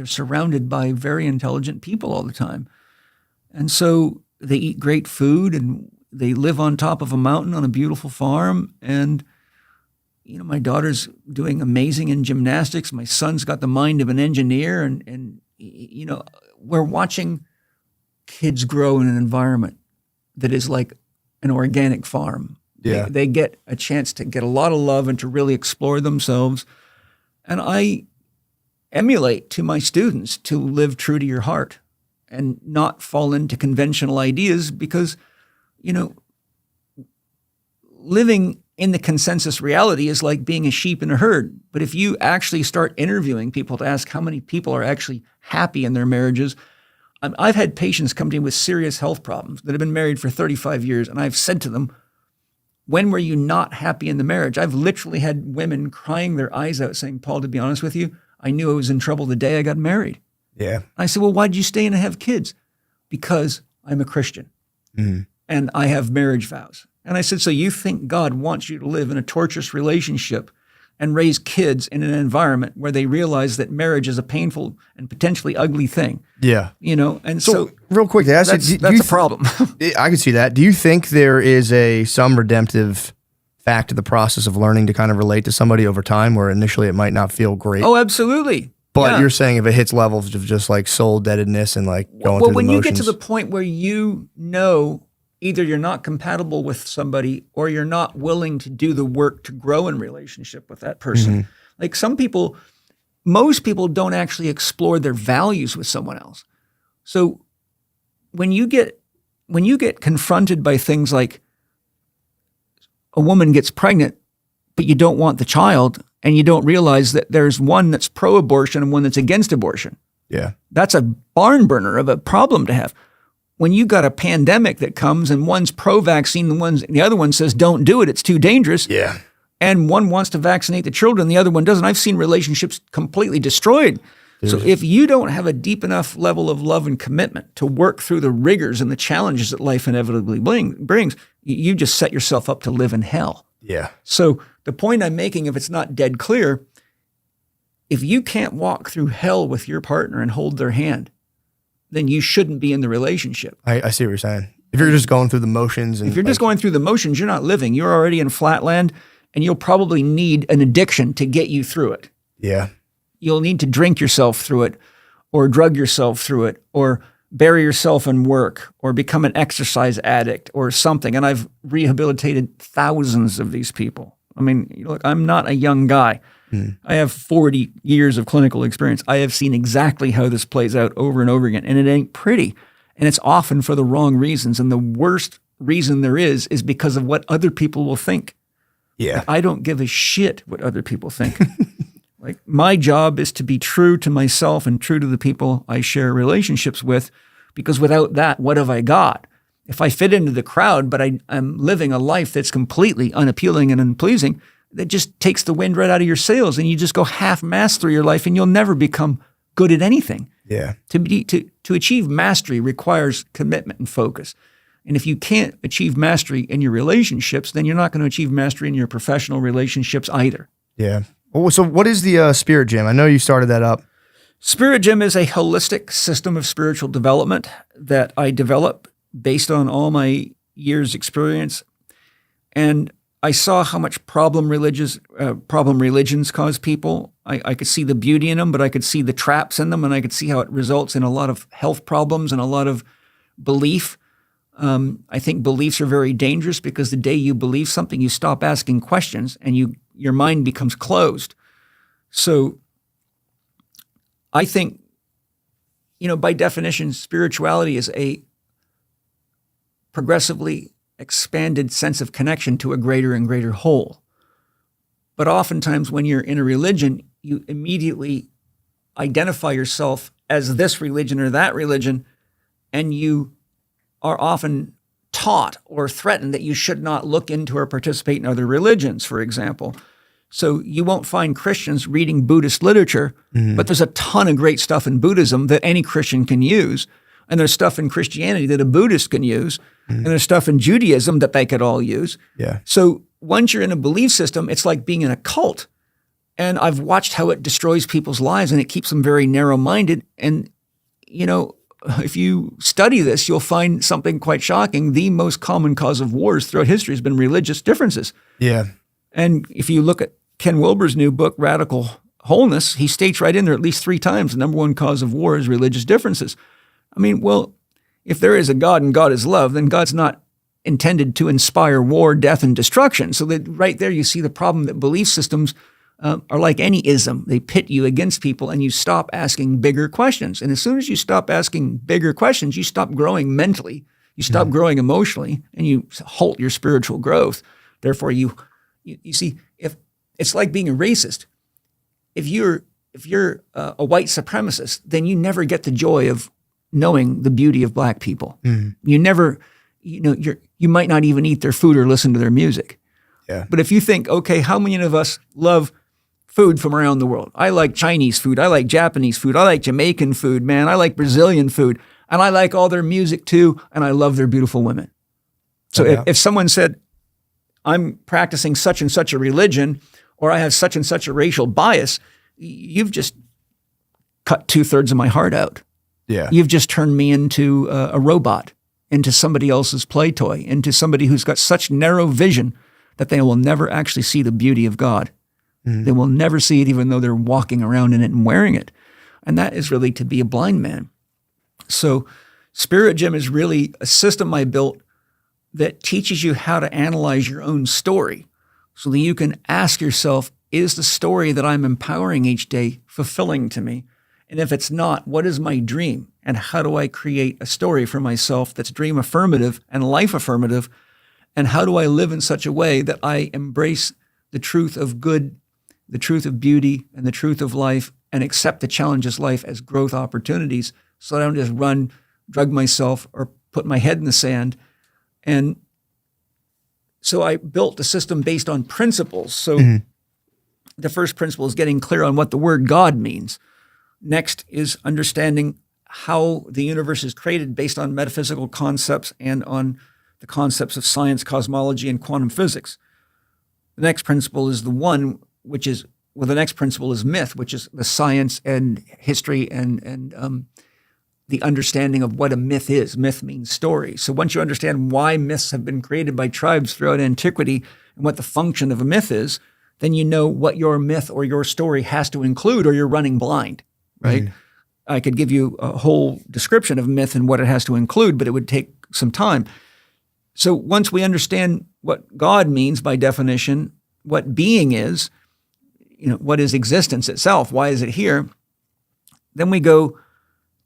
surrounded by very intelligent people all the time. And so they eat great food, and they live on top of a mountain on a beautiful farm. And you know, my daughter's doing amazing in gymnastics. My son's got the mind of an engineer, and you know, we're watching kids grow in an environment that is like an organic farm. Yeah. They get a chance to get a lot of love and to really explore themselves. And I emulate to my students to live true to your heart and not fall into conventional ideas, because, you know, living in the consensus reality is like being a sheep in a herd. But if you actually start interviewing people to ask how many people are actually happy in their marriages, I've had patients come to me with serious health problems that have been married for 35 years. And I've said to them, when were you not happy in the marriage? I've literally had women crying their eyes out saying, Paul, to be honest with you, I knew I was in trouble the day I got married. Yeah. I said, well, why'd you stay and have kids? Because I'm a Christian and I have marriage vows. And I said, so you think God wants you to live in a torturous relationship and raise kids in an environment where they realize that marriage is a painful and potentially ugly thing? Yeah. You know, and so real quick, that's a problem. I can see that. Do you think there is some redemptive fact to the process of learning to kind of relate to somebody over time, where initially it might not feel great? Oh, absolutely. But you're saying if it hits levels of just like soul deadedness and like going through the motions. Well, when you get to the point where you know either you're not compatible with somebody or you're not willing to do the work to grow in relationship with that person. Like most people don't actually explore their values with someone else. So when you get confronted by things like a woman gets pregnant, but you don't want the child, and you don't realize that there's one that's pro-abortion and one that's against abortion. Yeah. That's a barn burner of a problem to have. When you got a pandemic that comes and one's pro-vaccine and the other one says, don't do it, it's too dangerous. Yeah. And one wants to vaccinate the children, the other one doesn't. I've seen relationships completely destroyed. So if you don't have a deep enough level of love and commitment to work through the rigors and the challenges that life inevitably brings, you just set yourself up to live in hell. Yeah. So the point I'm making, if it's not dead clear, if you can't walk through hell with your partner and hold their hand, then you shouldn't be in the relationship. I see what you're saying. If you're just going through the motions. If you're just going through the motions, you're not living. You're already in flatland, and you'll probably need an addiction to get you through it. Yeah. You'll need to drink yourself through it, or drug yourself through it, or bury yourself in work, or become an exercise addict or something. And I've rehabilitated thousands of these people. I mean, look, I'm not a young guy. I have 40 years of clinical experience. I have seen exactly how this plays out over and over again, and it ain't pretty. And it's often for the wrong reasons. And the worst reason there is because of what other people will think. Yeah. I don't give a shit what other people think. Like, my job is to be true to myself and true to the people I share relationships with, because without that, what have I got? If I fit into the crowd, but I'm living a life that's completely unappealing and unpleasing, that just takes the wind right out of your sails, and you just go half-mast through your life, and you'll never become good at anything. Yeah. To achieve mastery requires commitment and focus. And if you can't achieve mastery in your relationships, then you're not going to achieve mastery in your professional relationships either. Yeah. Oh, so what is the Spirit Gym? I know you started that up. Spirit Gym is a holistic system of spiritual development that I develop based on all my years' experience. And I saw how much problem religions cause people. I could see the beauty in them, but I could see the traps in them, and I could see how it results in a lot of health problems and a lot of belief. I think beliefs are very dangerous, because the day you believe something, you stop asking questions, and your mind becomes closed. So I think, by definition, spirituality is a progressively expanded sense of connection to a greater and greater whole. But oftentimes when you're in a religion, you immediately identify yourself as this religion or that religion, and you are often taught or threatened that you should not look into or participate in other religions, for example. So you won't find Christians reading Buddhist literature, but there's a ton of great stuff in Buddhism that any Christian can use. And there's stuff in Christianity that a Buddhist can use. And there's stuff in Judaism that they could all use. Yeah. So once you're in a belief system, it's like being in a cult. And I've watched how it destroys people's lives, and it keeps them very narrow-minded. And, if you study this, you'll find something quite shocking. The most common cause of wars throughout history has been religious differences. Yeah. And if you look at Ken Wilber's new book, Radical Wholeness, he states right in there at least 3 times the number one cause of war is religious differences. I mean, well, if there is a God and God is love, then God's not intended to inspire war, death, and destruction. So that right there you see the problem that belief systems are like any ism. They pit you against people, and you stop asking bigger questions. And as soon as you stop asking bigger questions, you stop growing mentally, you stop growing emotionally, and you halt your spiritual growth. Therefore, you see, if it's like being a racist. If you're a white supremacist, then you never get the joy of knowing the beauty of black people. You never, you might not even eat their food or listen to their music. Yeah. But if you think, okay, how many of us love food from around the world? I like Chinese food. I like Japanese food. I like Jamaican food, man. I like Brazilian food. And I like all their music too. And I love their beautiful women. So if someone said, I'm practicing such and such a religion, or I have such and such a racial bias, you've just cut 2/3 of my heart out. Yeah. You've just turned me into a robot, into somebody else's play toy, into somebody who's got such narrow vision that they will never actually see the beauty of God. They will never see it, even though they're walking around in it and wearing it. And that is really to be a blind man. So Spirit Gym is really a system I built that teaches you how to analyze your own story, so that you can ask yourself, is the story that I'm empowering each day fulfilling to me? And if it's not, what is my dream? And how do I create a story for myself that's dream affirmative and life affirmative? And how do I live in such a way that I embrace the truth of good, the truth of beauty, and the truth of life, and accept the challenges of life as growth opportunities, so that I don't just drug myself, or put my head in the sand. And so I built a system based on principles. So the first principle is getting clear on what the word God means. Next is understanding how the universe is created based on metaphysical concepts and on the concepts of science, cosmology, and quantum physics. The next principle is the next principle is myth, which is the science and history and the understanding of what a myth is. Myth means story. So once you understand why myths have been created by tribes throughout antiquity and what the function of a myth is, then you know what your myth or your story has to include, or you're running blind, right? I could give you a whole description of myth and what it has to include, but it would take some time. So once we understand what God means by definition, what being is, what is existence itself, why is it here, then we go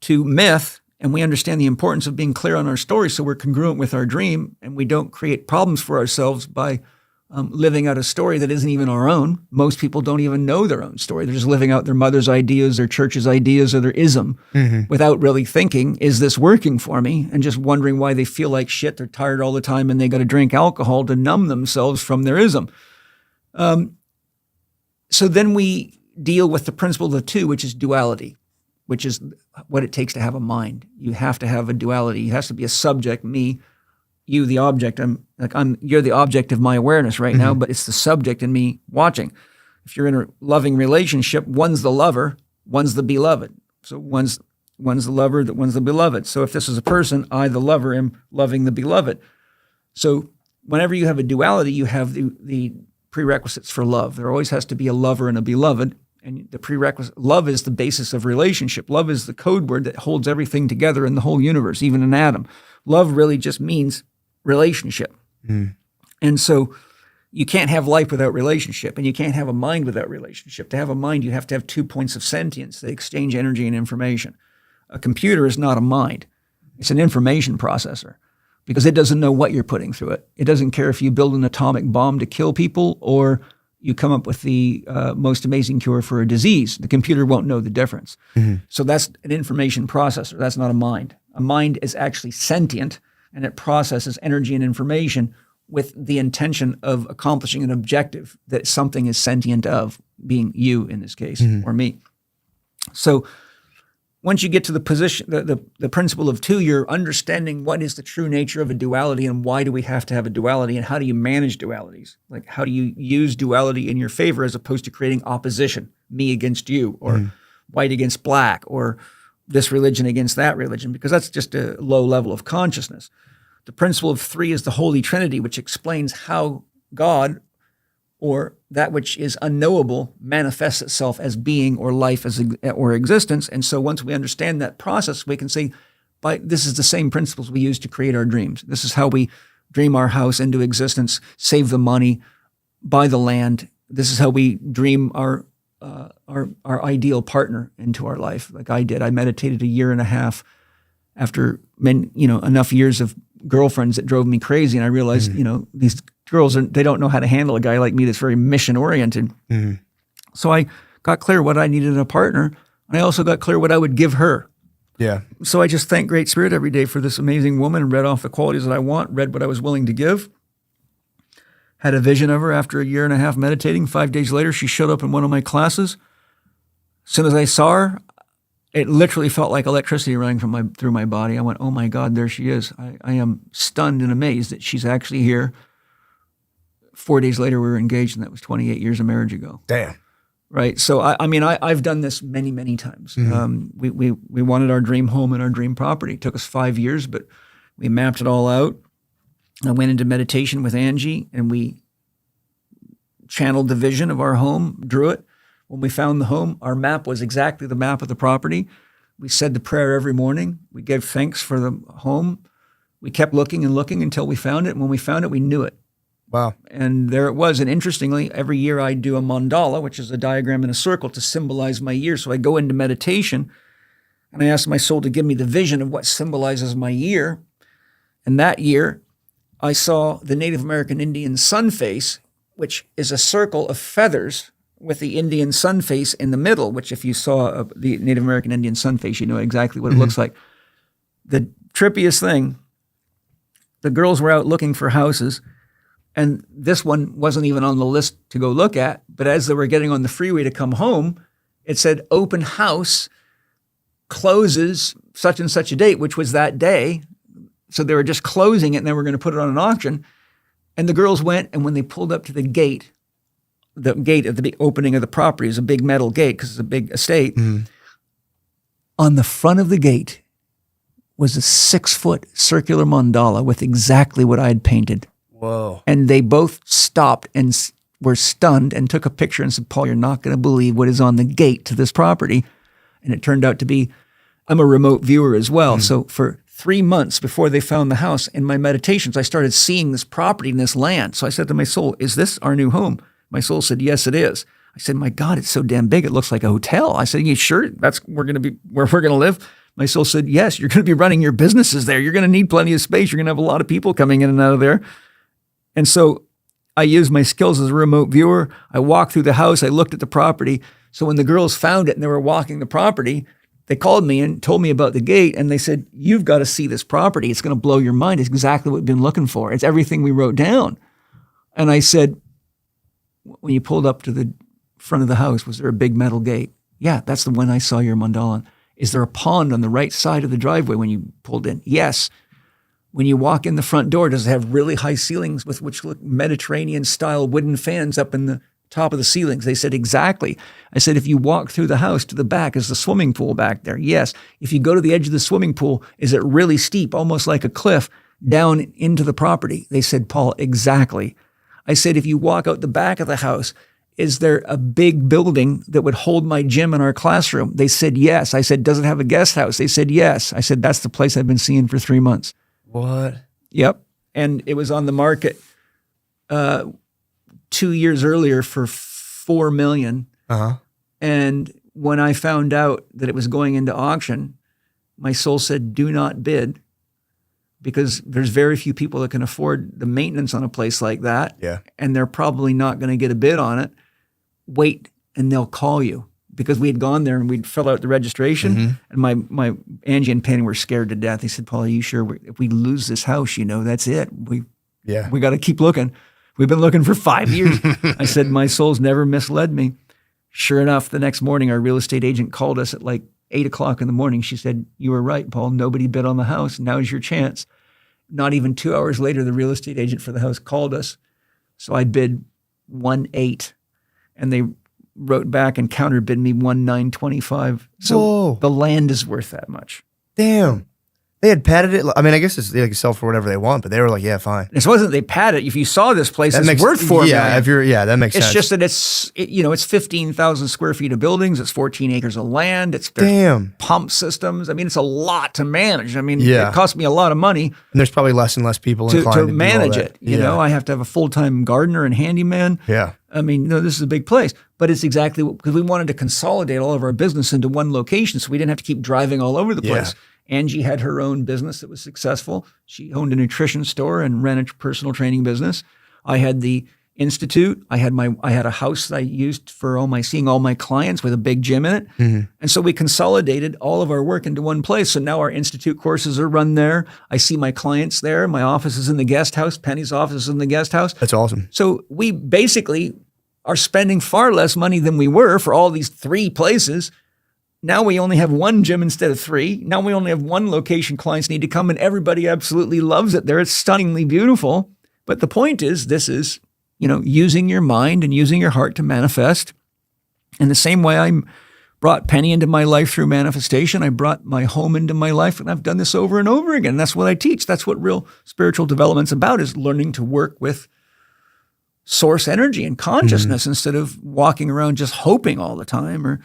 to myth and we understand the importance of being clear on our story so we're congruent with our dream and we don't create problems for ourselves by living out a story that isn't even our own. Most people don't even know their own story. They're just living out their mother's ideas, their church's ideas, or their ism without really thinking, is this working for me? And just wondering why they feel like shit, they're tired all the time, and they got to drink alcohol to numb themselves from their ism. So then we deal with the principle of the two, which is duality, which is what it takes to have a mind. You have to have a duality. It has to be a subject, me, you, the object. You're the object of my awareness right now, but it's the subject in me watching. If you're in a loving relationship, one's the lover, one's the beloved. So one's the lover, one's the beloved. So if this is a person, I, the lover, am loving the beloved. So whenever you have a duality, you have the prerequisites for love. There always has to be a lover and a beloved. And the prerequisite, love is the basis of relationship. Love is the code word that holds everything together in the whole universe, even an atom. Love really just means relationship. And so you can't have life without relationship, and you can't have a mind without relationship. To have a mind, you have to have 2 points of sentience. They exchange energy and information. A computer is not a mind. It's an information processor because it doesn't know what you're putting through it. It doesn't care if you build an atomic bomb to kill people or you come up with the most amazing cure for a disease. The computer won't know the difference. So that's an information processor. That's not a mind. A mind is actually sentient, and it processes energy and information with the intention of accomplishing an objective that something is sentient of, being you in this case, or me. So once you get to the position, the principle of two, you're understanding what is the true nature of a duality and why do we have to have a duality and how do you manage dualities? Like how do you use duality in your favor as opposed to creating opposition, me against you, or white against black, or this religion against that religion, because that's just a low level of consciousness. The principle of three is the Holy Trinity, which explains how God, or that which is unknowable, manifests itself as being or life or existence. And so once we understand that process, we can say, this is the same principles we use to create our dreams. This is how we dream our house into existence, save the money, buy the land. This is how we dream our ideal partner into our life, like I did. I meditated 1.5 years after enough years of girlfriends that drove me crazy, and I realized, these girls they don't know how to handle a guy like me that's very mission oriented. So I got clear what I needed in a partner, and I also got clear what I would give her. Yeah. So I just thank Great Spirit every day for this amazing woman, and read off the qualities that I want, read what I was willing to give. Had a vision of her after 1.5 years meditating. 5 days later, she showed up in one of my classes. As soon as I saw her, it literally felt like electricity running through my body. I went, oh my God, there she is. I am stunned and amazed that she's actually here. 4 days later, we were engaged, and that was 28 years of marriage ago. Damn. Right. So I've done this many, many times. We wanted our dream home and our dream property. It took us 5 years, but we mapped it all out. I went into meditation with Angie, and we channeled the vision of our home, drew it. When we found the home, our map was exactly the map of the property. We said the prayer every morning. We gave thanks for the home. We kept looking and looking until we found it. And when we found it, we knew it. Wow. And there it was. And interestingly, every year I do a mandala, which is a diagram in a circle to symbolize my year. So I go into meditation and I ask my soul to give me the vision of what symbolizes my year. And that year, I saw the Native American Indian sun face, which is a circle of feathers with the Indian sun face in the middle, which if you saw the Native American Indian sun face, you know exactly what it looks like. The trippiest thing, the girls were out looking for houses, and this one wasn't even on the list to go look at, but as they were getting on the freeway to come home, it said open house, closes such and such a date, which was that day. So they were just closing it, and they were going to put it on an auction. And the girls went, and when they pulled up to the gate at the big opening of the property is a big metal gate because it's a big estate. On the front of the gate was a 6-foot circular mandala with exactly what I had painted. Whoa. And they both stopped and were stunned and took a picture and said, Paul, you're not going to believe what is on the gate to this property. And it turned out to be, I'm a remote viewer as well. So for 3 months before they found the house, in my meditations, I started seeing this property and this land. So I said to my soul, is this our new home? My soul said, yes, it is. I said, my God, it's so damn big. It looks like a hotel. I said, you sure that's where we're going to live? My soul said, yes, you're going to be running your businesses there. You're going to need plenty of space. You're going to have a lot of people coming in and out of there. And so I used my skills as a remote viewer. I walked through the house. I looked at the property. So when the girls found it and they were walking the property, they called me and told me about the gate. And they said, you've got to see this property. It's going to blow your mind. It's exactly what we've been looking for. It's everything we wrote down. And I said, when you pulled up to the front of the house, was there a big metal gate? Yeah, that's the one I saw your mandala on. Is there a pond on the right side of the driveway when you pulled in? Yes. When you walk in the front door, does it have really high ceilings with which look Mediterranean-style wooden fans up in the top of the ceilings? They said, exactly. I said, if you walk through the house to the back, is the swimming pool back there? Yes. If you go to the edge of the swimming pool, is it really steep, almost like a cliff, down into the property? They said, Paul, exactly. I said, if you walk out the back of the house, is there a big building that would hold my gym and our classroom? They said, yes. I said, does it have a guest house? They said, yes. I said, that's the place I've been seeing for 3 months. What? Yep. And it was on the market 2 years earlier for $4 million. Uh-huh. And when I found out that it was going into auction, my soul said, do not bid, because there's very few people that can afford the maintenance on a place like that. Yeah. And they're probably not going to get a bid on it. Wait, and they'll call you. Because we had gone there and we'd fill out the registration, and my Angie and Penny were scared to death. They said, Paul, are you sure if we lose this house, that's it. We got to keep looking. We've been looking for 5 years. I said, my soul's never misled me. Sure enough, the next morning, our real estate agent called us at like 8 o'clock in the morning. She said, you were right, Paul. Nobody bid on the house. Now's your chance. Not even 2 hours later, the real estate agent for the house called us. So I bid 1.8, and they wrote back and counterbid me 1.925. So Whoa. The land is worth that much. Damn. They had padded it. I mean, I guess they can sell for whatever they want, but they were like, yeah, fine. It wasn't they padded it. If you saw this place, it's worth $4 million. That makes sense. It's just that it's 15,000 square feet of buildings. It's 14 acres of land. There's Damn. pump systems. I mean, it's a lot to manage. I mean, Yeah. it cost me a lot of money And there's probably less and less people to inclined to manage do all that. it. You know, I have to have a full-time gardener and handyman. Yeah. I mean, this is a big place, but it's exactly because we wanted to consolidate all of our business into one location, so we didn't have to keep driving all over the place. Angie had her own business that was successful. She owned a nutrition store and ran a personal training business. I had the institute. I had a house that I used for seeing all my clients with a big gym in it. And so we consolidated all of our work into one place. So now our institute courses are run there. I see my clients there. My office is in the guest house. Penny's office is in the guest house. That's awesome. So we basically are spending far less money than we were for all these 3 places. Now we only have 1 gym instead of 3. Now we only have 1 location clients need to come, and everybody absolutely loves it there. It's stunningly beautiful. But the point is, this is, using your mind and using your heart to manifest. In the same way I brought Penny into my life through manifestation, I brought my home into my life, and I've done this over and over again. That's what I teach. That's what real spiritual development's about, is learning to work with source energy and consciousness instead of walking around just hoping all the time.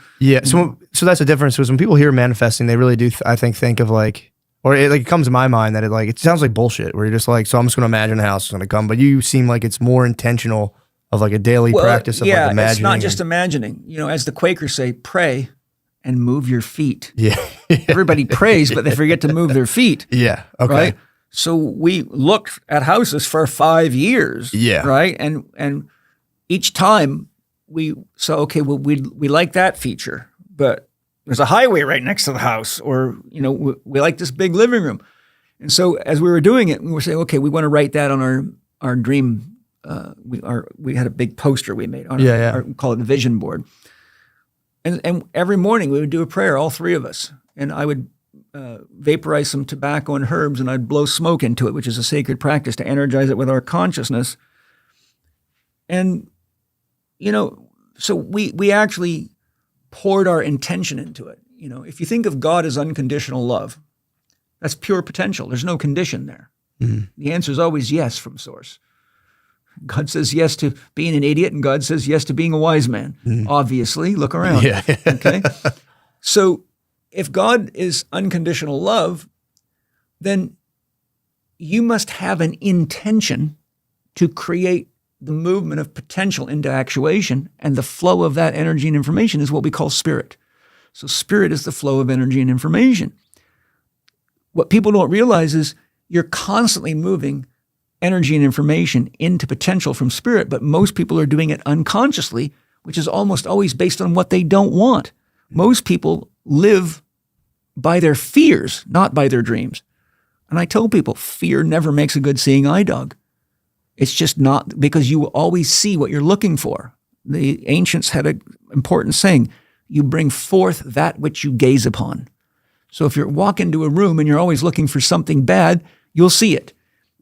So that's the difference. Because when people hear manifesting, they really do, I think of like, or it comes to my mind that it sounds like bullshit, where you're just like, so I'm just going to imagine a house is going to come. But you seem like it's more intentional of like a daily practice of like imagining. It's not just imagining. As the Quakers say, pray and move your feet. Yeah. Everybody prays, but they forget to move their feet. Yeah. Okay. Right? So we looked at houses for 5 years. Yeah. Right. And each time we like that feature, but there's a highway right next to the house, or, we like this big living room. And so as we were doing it, we were saying, okay, we want to write that on our dream. We had a big poster we made on we call it the vision board. And every morning we would do a prayer, all 3 of us. And I would vaporize some tobacco and herbs, and I'd blow smoke into it, which is a sacred practice to energize it with our consciousness. And, so we actually poured our intention into it. If you think of God as unconditional love, that's pure potential. There's no condition there. The answer is always yes from source. God says yes to being an idiot, and God says yes to being a wise man. Obviously, look around. Yeah. Okay? So if God is unconditional love, then you must have an intention to create the movement of potential into actuation, and the flow of that energy and information is what we call spirit. So spirit is the flow of energy and information. what people don't realize is you're constantly moving energy and information into potential from spirit, but most people are doing it unconsciously, which is almost always based on what they don't want. Most people live by their fears, not by their dreams. And I tell people, fear never makes a good seeing eye dog. It's just not, because you will always see what you're looking for. The ancients had an important saying, you bring forth that which you gaze upon. So if you walk into a room and you're always looking for something bad, you'll see it.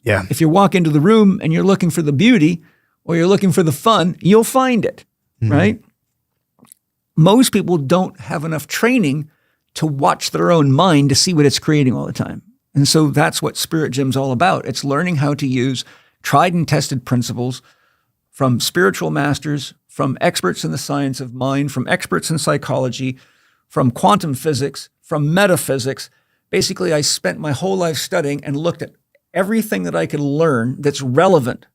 Yeah. If you walk into the room and you're looking for the beauty or you're looking for the fun, you'll find it, right? Most people don't have enough training to watch their own mind to see what it's creating all the time. And so that's what Spirit Gym's all about. It's learning how to use tried and tested principles from spiritual masters, from experts in the science of mind, from experts in psychology, from quantum physics, from metaphysics. Basically, I spent my whole life studying and looked at everything that I could learn that's relevant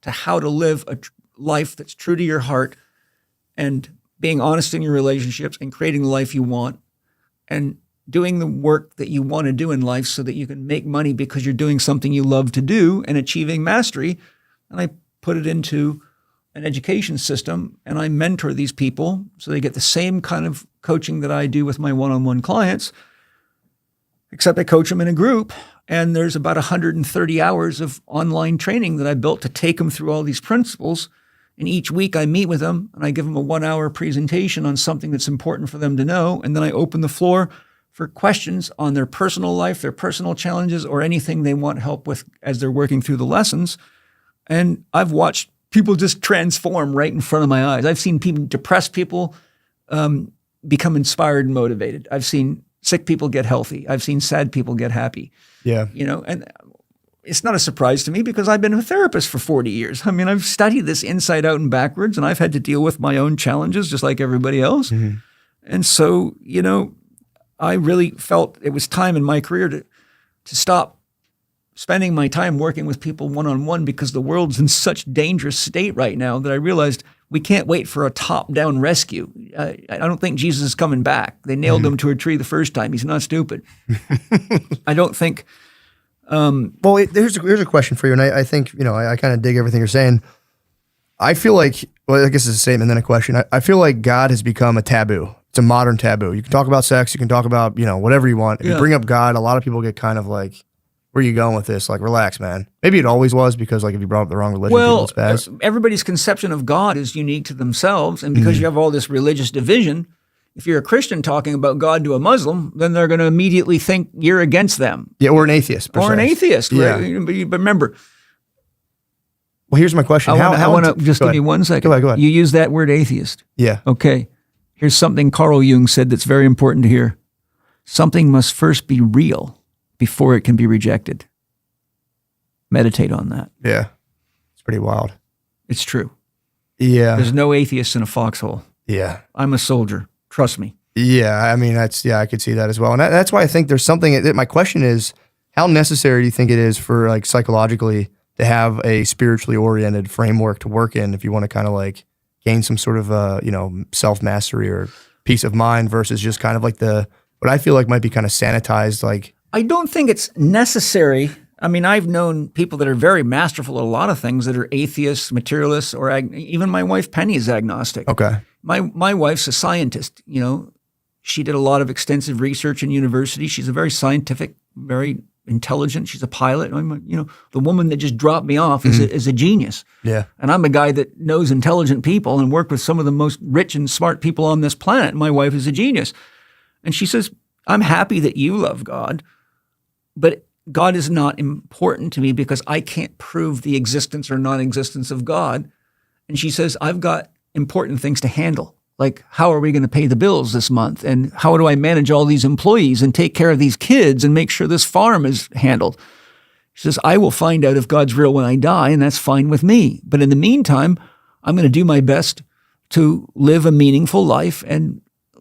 to how to live a life that's true to your heart and being honest in your relationships and creating the life you want and doing the work that you want to do in life so that you can make money because you're doing something you love to do and achieving mastery. And I put it into an education system and I mentor these people so they get the same kind of coaching that I do with my one-on-one clients, except I coach them in a group. And there's about 130 hours of online training that I built to take them through all these principles. And each week I meet with them and I give them a 1-hour presentation on something that's important for them to know. And then I open the floor for questions on their personal life, their personal challenges, or anything they want help with as they're working through the lessons. And I've watched people just transform right in front of my eyes. I've seen people, depressed people, become inspired and motivated. I've seen sick people get healthy. I've seen sad people get happy. Yeah. You know, and it's not a surprise to me because I've been a therapist for 40 years. I mean, I've studied this inside out and backwards, and I've had to deal with my own challenges just like everybody else. Mm-hmm. And so, you know, I really felt it was time in my career to stop spending my time working with people one-on-one because the world's in such dangerous state right now that I realized we can't wait for a top-down rescue. I don't think Jesus is coming back. They nailed him to a tree the first time. He's not stupid. I don't think... Well, here's a question for you, and I think, you know, I kind of dig everything you're saying. I feel like, well, I guess it's a statement, then a question. I feel like God has become a taboo. It's a modern taboo. You can talk about sex, you can talk about, you know, whatever you want. If you bring up God, a lot of people get kind of like, where are you going with this? Like, relax, man. Maybe it always was because, like, if you brought up the wrong religion, well, people spaz. Everybody's conception of God is unique to themselves, and because you have all this religious division, if you're a Christian talking about God to a Muslim, then they're going to immediately think you're against them. Yeah, or an atheist. Per Or an se. atheist, Yeah. right? But remember, Well, here's my question. I want to just go give me ahead. 1 second. Go ahead. You use that word atheist. Yeah. Okay. Here's something Carl Jung said that's very important to hear. Something must first be real before it can be rejected. Meditate on that. Yeah. It's pretty wild. It's true. Yeah. There's no atheists in a foxhole. Yeah. I'm a soldier. Trust me. Yeah, I mean, I could see that as well. And that's why I think there's something, my question is, how necessary do you think it is for, like, psychologically to have a spiritually oriented framework to work in if you want to kind of like gain some sort of, you know, self-mastery or peace of mind versus just kind of like what I feel like might be kind of sanitized, like. I don't think it's necessary. I mean, I've known people that are very masterful at a lot of things that are atheists, materialists, or even my wife Penny is agnostic. Okay. My wife's a scientist, you know. She did a lot of extensive research in university. She's a very scientific, very intelligent. She's a pilot. You know, the woman that just dropped me off is a genius. Yeah. And I'm a guy that knows intelligent people and worked with some of the most rich and smart people on this planet. My wife is a genius. And she says, I'm happy that you love God, but God is not important to me because I can't prove the existence or non-existence of God. And she says, I've got important things to handle. Like, how are we going to pay the bills this month? And how do I manage all these employees and take care of these kids and make sure this farm is handled? She says, I will find out if God's real when I die, and that's fine with me. But in the meantime, I'm going to do my best to live a meaningful life and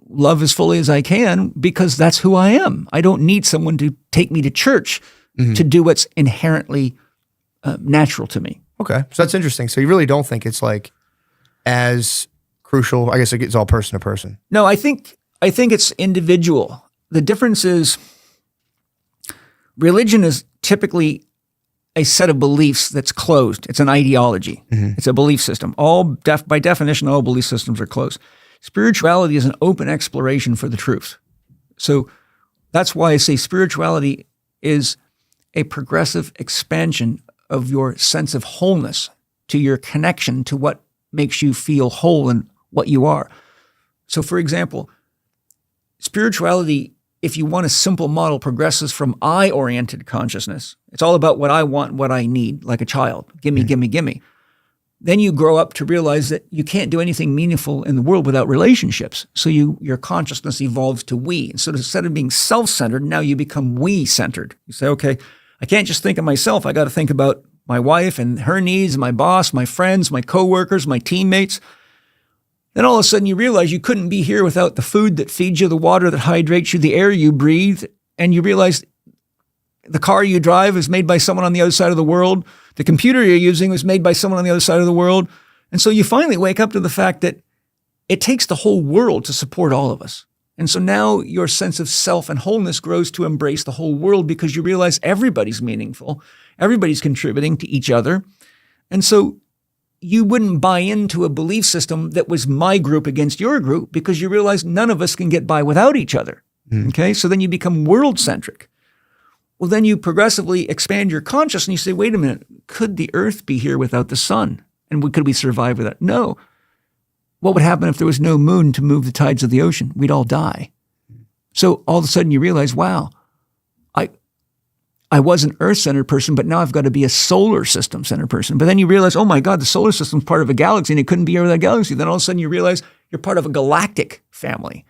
love as fully as I can because that's who I am. I don't need someone to take me to church to do what's inherently natural to me. Okay. So that's interesting. So you really don't think it's like as crucial. I guess it's all person to person. No, I think it's individual. The difference is Religion is typically a set of beliefs that's closed. It's an ideology. It's a belief system. By definition, all belief systems are closed. Spirituality is an open exploration for the truth. So that's why I say spirituality is a progressive expansion of your sense of wholeness, to your connection to what makes you feel whole and what you are. So for example, spirituality, if you want a simple model, progresses from I-oriented consciousness. It's all about what I want, what I need, like a child. Gimme, gimme, gimme. Then you grow up to realize that you can't do anything meaningful in the world without relationships. So your consciousness evolves to we. And so instead of being self-centered, now you become we-centered. You say, okay, I can't just think of myself. I got to think about my wife and her needs, my boss, my friends, my coworkers, my teammates. Then all of a sudden you realize you couldn't be here without the food that feeds you, the water that hydrates you, the air you breathe. And you realize the car you drive is made by someone on the other side of the world. The computer you're using was made by someone on the other side of the world. And so you finally wake up to the fact that it takes the whole world to support all of us. And so now your sense of self and wholeness grows to embrace the whole world because you realize everybody's meaningful. Everybody's contributing to each other. And so you wouldn't buy into a belief system that was my group against your group because you realize none of us can get by without each other. Okay? So then you become world-centric. Well, then you progressively expand your consciousness and you say, wait a minute, could the earth be here without the sun? And could we survive without? No. What would happen if there was no moon to move the tides of the ocean? We'd all die. So all of a sudden you realize, wow, I was an earth-centered person, but now I've got to be a solar system-centered person. But then you realize, oh my God, the solar system's part of a galaxy and it couldn't be here without a galaxy. Then all of a sudden you realize you're part of a galactic family.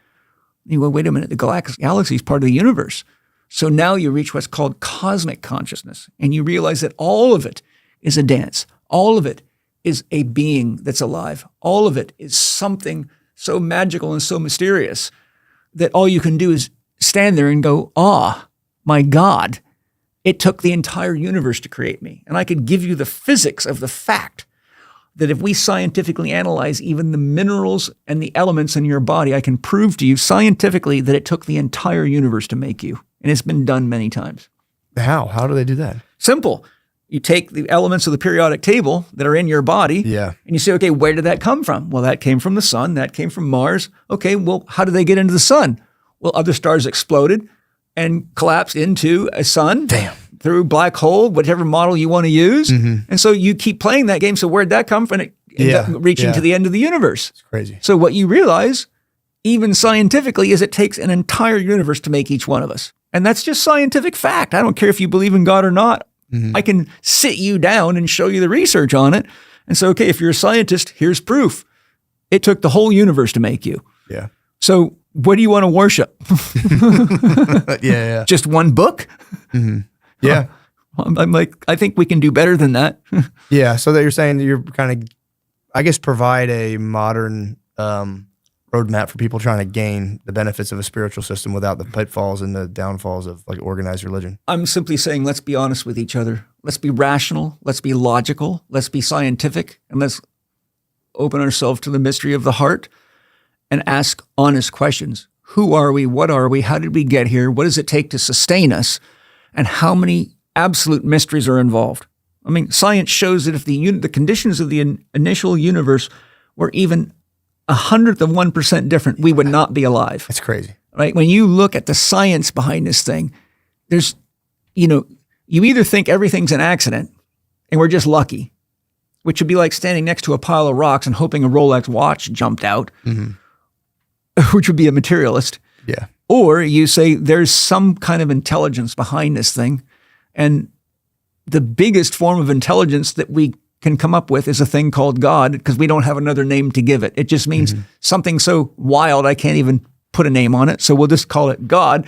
And you go, wait a minute, the galaxy is part of the universe. So now you reach what's called cosmic consciousness, and you realize that all of it is a dance. All of it is a being that's alive. All of it is something so magical and so mysterious that all you can do is stand there and go, my God, it took the entire universe to create me. And I could give you the physics of the fact that if we scientifically analyze even the minerals and the elements in your body, I can prove to you scientifically that it took the entire universe to make you. And it's been done many times. How? How do they do that? Simple. You take the elements of the periodic table that are in your body, and you say, okay, where did that come from? Well, that came from the sun. That came from Mars. Okay, well, how did they get into the sun? Well, other stars exploded and collapsed into a sun. Damn. Through black hole, whatever model you want to use. And so you keep playing that game. So where'd that come from? It ends up reaching to the end of the universe. It's crazy. So what you realize, even scientifically, is it takes an entire universe to make each one of us. And that's just scientific fact. I don't care if you believe in God or not. I can sit you down and show you the research on it. And so, okay, if you're a scientist, here's proof. It took the whole universe to make you. Yeah. So what do you want to worship? Yeah. Just one book? Yeah. I'm like, I think we can do better than that. Yeah. So that you're saying that you're kind of, I guess, provide a modern roadmap for people trying to gain the benefits of a spiritual system without the pitfalls and the downfalls of like organized religion. I'm simply saying, let's be honest with each other. Let's be rational. Let's be logical. Let's be scientific. And let's open ourselves to the mystery of the heart and ask honest questions. Who are we? What are we? How did we get here? What does it take to sustain us? And how many absolute mysteries are involved? I mean, science shows that if the conditions of the initial universe were even 100% different, we would not be alive. It's crazy. Right? When you look at the science behind this thing, there's, you either think everything's an accident and we're just lucky, which would be like standing next to a pile of rocks and hoping a Rolex watch jumped out, which would be a materialist. Yeah. Or you say there's some kind of intelligence behind this thing. And the biggest form of intelligence that we can come up with is a thing called God, because we don't have another name to give it. It just means something so wild I can't even put a name on it. So we'll just call it God.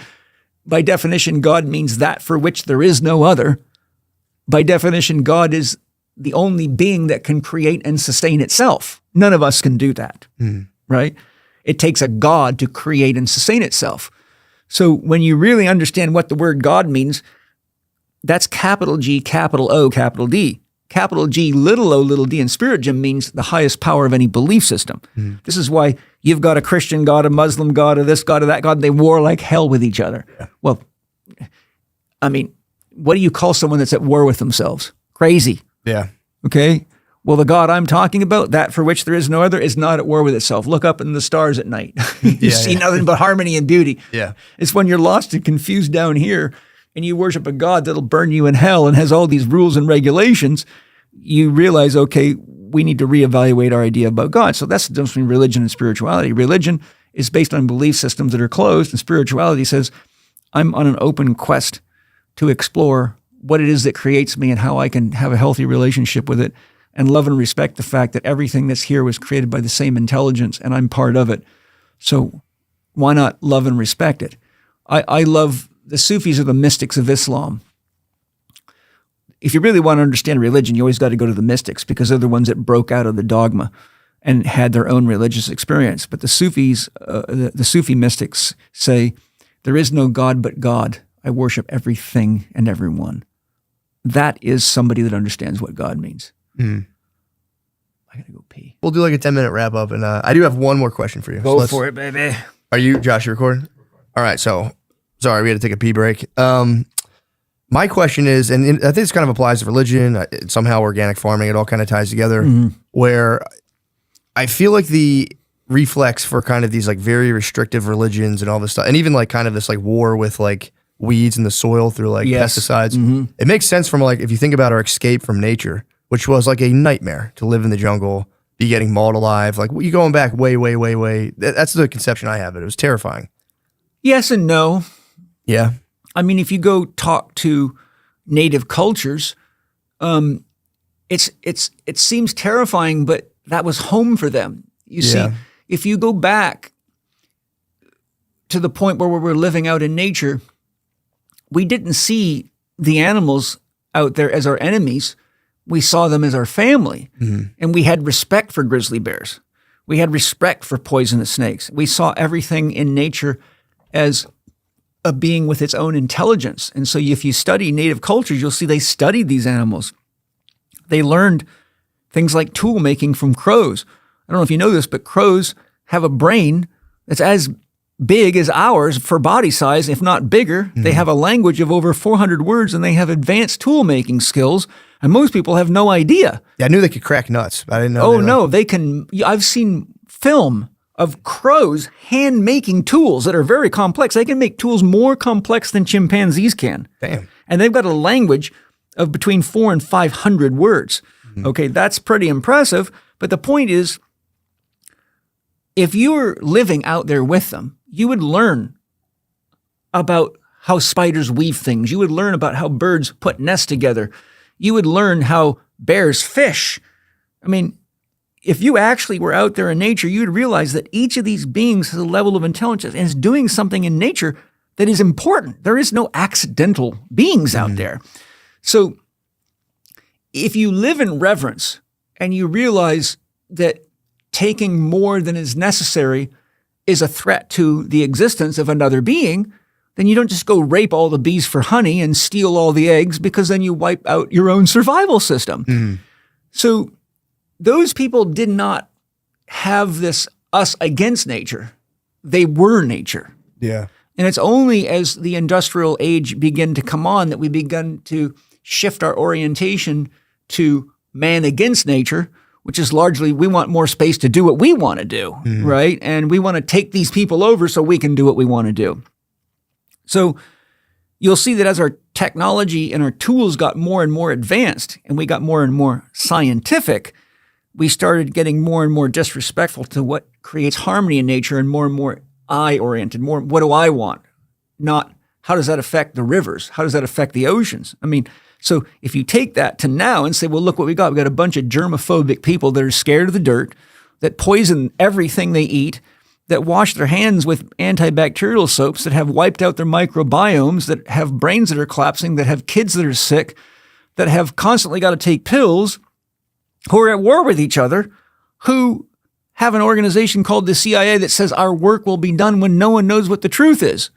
By definition, God means that for which there is no other. By definition, God is the only being that can create and sustain itself. None of us can do that, right? It takes a God to create and sustain itself. So when you really understand what the word God means, that's capital G, capital O, capital D. Capital G, little o, little d in Spiritism means the highest power of any belief system. This is why you've got a Christian God, a Muslim God, or this God, or that God, and they war like hell with each other. Yeah. Well, I mean, what do you call someone that's at war with themselves? Crazy. Yeah. Okay. Well, the God I'm talking about, that for which there is no other, is not at war with itself. Look up in the stars at night. You see nothing but harmony and beauty. Yeah. It's when you're lost and confused down here and you worship a God that'll burn you in hell and has all these rules and regulations, you realize, okay, we need to reevaluate our idea about God. So that's the difference between religion and spirituality. Religion is based on belief systems that are closed, and spirituality says, I'm on an open quest to explore what it is that creates me and how I can have a healthy relationship with it and love and respect the fact that everything that's here was created by the same intelligence and I'm part of it. So why not love and respect it? I love the Sufis are the mystics of Islam. If you really want to understand religion, you always got to go to the mystics because they're the ones that broke out of the dogma and had their own religious experience. But the Sufis, the Sufi mystics say, there is no God but God. I worship everything and everyone. That is somebody that understands what God means. I gotta go pee. We'll do like a 10-minute wrap up, and I do have one more question for you. Go for it, baby. Are you, Josh, you recording? All right, so sorry, we had to take a pee break. My question is, and I think this kind of applies to religion, somehow organic farming, it all kind of ties together, where I feel like the reflex for kind of these like very restrictive religions and all this stuff, and even like kind of this like war with like weeds in the soil through like pesticides, it makes sense from like, if you think about our escape from nature, which was like a nightmare to live in the jungle, be getting mauled alive. Like you going back way. That's the conception I have of it. It was terrifying. Yes and no. Yeah. I mean, if you go talk to native cultures, it seems terrifying, but that was home for them. You see, if you go back to the point where we were living out in nature, we didn't see the animals out there as our enemies. We saw them as our family, and we had respect for grizzly bears. We had respect for poisonous snakes. We saw everything in nature as a being with its own intelligence. And so if you study native cultures, you'll see they studied these animals. They learned things like tool making from crows. I don't know if you know this, but crows have a brain that's as big as ours for body size, if not bigger. They have a language of over 400 words, and they have advanced tool making skills. And most people have no idea. Yeah, I knew they could crack nuts, but I didn't know. Oh, no, they can. I've seen film of crows hand making tools that are very complex. They can make tools more complex than chimpanzees can. Damn. And they've got a language of between 400 and 500 words. Okay, that's pretty impressive. But the point is, if you were living out there with them, you would learn about how spiders weave things. You would learn about how birds put nests together. You would learn how bears fish. I mean, if you actually were out there in nature, you'd realize that each of these beings has a level of intelligence and is doing something in nature that is important. There is no accidental beings out there. So if you live in reverence and you realize that taking more than is necessary is a threat to the existence of another being, then you don't just go rape all the bees for honey and steal all the eggs, because then you wipe out your own survival system. So those people did not have this us against nature. They were nature. Yeah. And it's only as the industrial age began to come on that we begun to shift our orientation to man against nature, which is largely we want more space to do what we want to do, right? And we want to take these people over so we can do what we want to do. So you'll see that as our technology and our tools got more and more advanced and we got more and more scientific, we started getting more and more disrespectful to what creates harmony in nature and more I-oriented, more what do I want? Not how does that affect the rivers? How does that affect the oceans? I mean, so if you take that to now and say, well, look what we got. We got a bunch of germophobic people that are scared of the dirt, that poison everything they eat, that wash their hands with antibacterial soaps, that have wiped out their microbiomes, that have brains that are collapsing, that have kids that are sick, that have constantly got to take pills, who are at war with each other, who have an organization called the CIA that says our work will be done when no one knows what the truth is.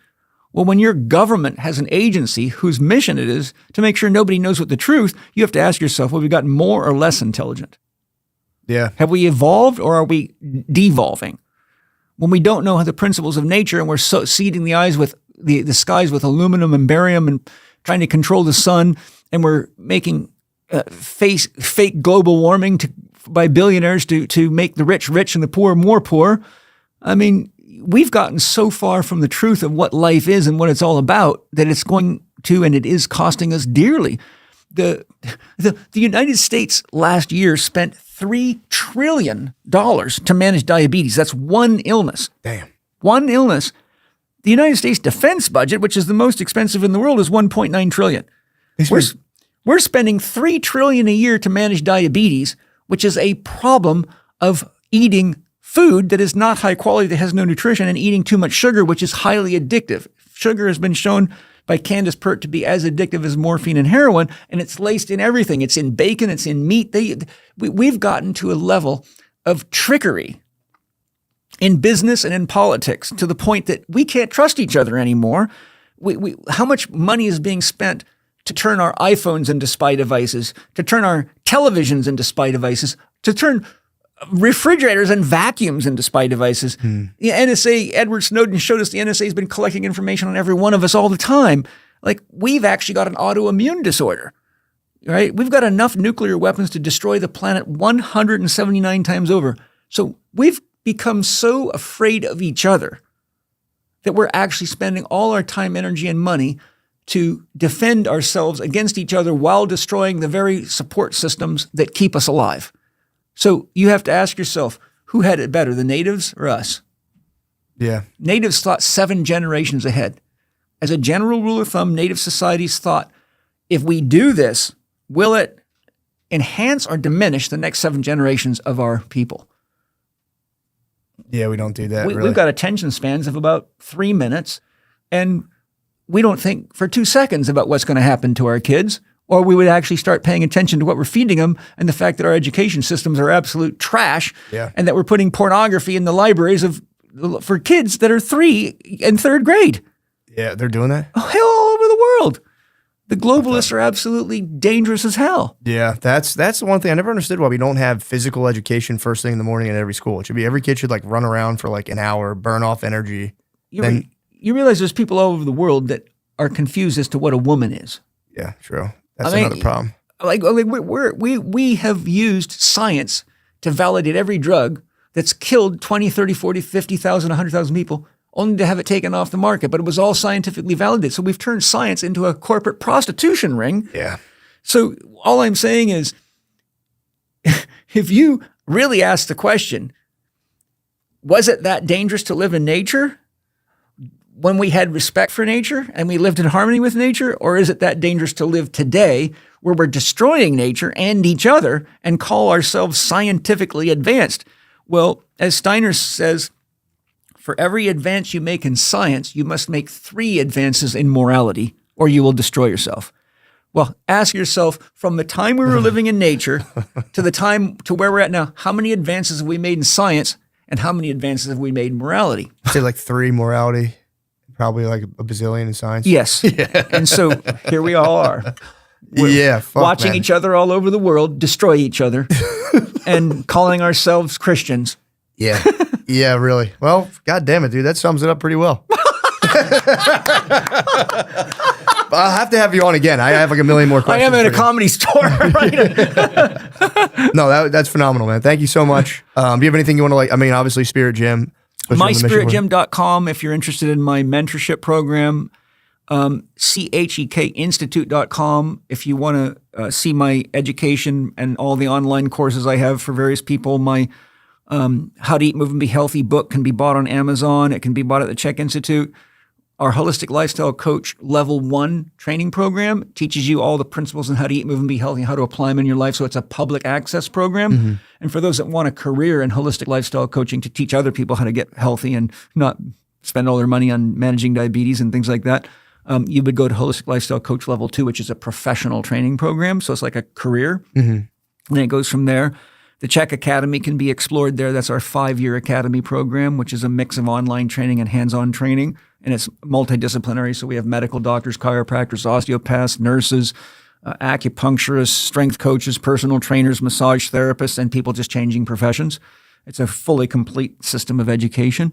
Well, when your government has an agency whose mission it is to make sure nobody knows what the truth, you have to ask yourself, well, have we gotten more or less intelligent? Yeah. Have we evolved or are we devolving? When we don't know the principles of nature and we're so seeding the skies with aluminum and barium trying to control the sun, and we're making fake global warming by billionaires to make the rich rich and the poor more poor. I mean, we've gotten so far from the truth of what life is and what it's all about that it's going to, and it is costing us dearly. The United States last year spent $3 trillion to manage diabetes. That's one illness. Damn. One illness. The United States defense budget, which is the most expensive in the world, is $1.9 trillion. We're spending $3 trillion a year to manage diabetes, which is a problem of eating food that is not high quality, that has no nutrition, and eating too much sugar, which is highly addictive. Sugar has been shown by Candace Pert to be as addictive as morphine and heroin, and it's laced in everything. It's in bacon, it's in meat. We've gotten to a level of trickery in business and in politics to the point that we can't trust each other anymore. How much money is being spent to turn our iPhones into spy devices, to turn our televisions into spy devices, to turn refrigerators and vacuums into spy devices. The NSA, Edward Snowden showed us the NSA has been collecting information on every one of us all the time. Like, we've actually got an autoimmune disorder, right? We've got enough nuclear weapons to destroy the planet 179 times over. So we've become so afraid of each other that we're actually spending all our time, energy, and money to defend ourselves against each other while destroying the very support systems that keep us alive. So you have to ask yourself, who had it better, the natives or us? Yeah. Natives thought 7 generations ahead. As a general rule of thumb, native societies thought, if we do this, will it enhance or diminish the next 7 generations of our people? Yeah, we don't do that. We've got attention spans of about 3 minutes, and we don't think for 2 seconds about what's going to happen to our kids, or we would actually start paying attention to what we're feeding them and the fact that our education systems are absolute trash, and that we're putting pornography in the libraries for kids that are 3 and 3rd grade. Yeah, they're doing that? Oh, hell, all over the world. The globalists are absolutely dangerous as hell. Yeah, that's the one thing I never understood, why we don't have physical education first thing in the morning at every school. It should be every kid should like run around for like an hour, burn off energy. You realize there's people all over the world that are confused as to what a woman is. Yeah, true. That's another problem. We have used science to validate every drug that's killed 20, 30, 40, 50,000, 100,000 people, only to have it taken off the market. But it was all scientifically validated. So we've turned science into a corporate prostitution ring. Yeah. So all I'm saying is, if you really ask the question, was it that dangerous to live in nature when we had respect for nature and we lived in harmony with nature? Or is it that dangerous to live today where we're destroying nature and each other and call ourselves scientifically advanced? Well, as Steiner says, for every advance you make in science, you must make 3 advances in morality, or you will destroy yourself. Well, ask yourself, from the time we were living in nature to the time to where we're at now, how many advances have we made in science and how many advances have we made in morality? I'd say like 3 morality. Probably like a bazillion in science. Yes. And so here we all are. We're watching each other all over the world, destroy each other, and calling ourselves Christians. Yeah. Yeah, really. Well, God damn it, dude. That sums it up pretty well. I'll have to have you on again. I have like a million more questions. I am at a comedy store. Right? No, that's phenomenal, man. Thank you so much. Do you have anything you want to like? I mean, obviously Spirit Gym. MySpiritGym.com if you're interested in my mentorship program. CHEKinstitute.com if you want to see my education and all the online courses I have for various people. My How to Eat, Move, and Be Healthy book can be bought on Amazon. It can be bought at the CHEK Institute. Our Holistic Lifestyle Coach Level 1 training program teaches you all the principles on how to eat, move, and be healthy and how to apply them in your life. So it's a public access program. Mm-hmm. And for those that want a career in holistic lifestyle coaching to teach other people how to get healthy and not spend all their money on managing diabetes and things like that, you would go to Holistic Lifestyle Coach Level 2, which is a professional training program. So it's like a career. Mm-hmm. And it goes from there. The CHEK Academy can be explored there. That's our 5-year academy program, which is a mix of online training and hands-on training. And it's multidisciplinary. So we have medical doctors, chiropractors, osteopaths, nurses, acupuncturists, strength coaches, personal trainers, massage therapists, and people just changing professions. It's a fully complete system of education.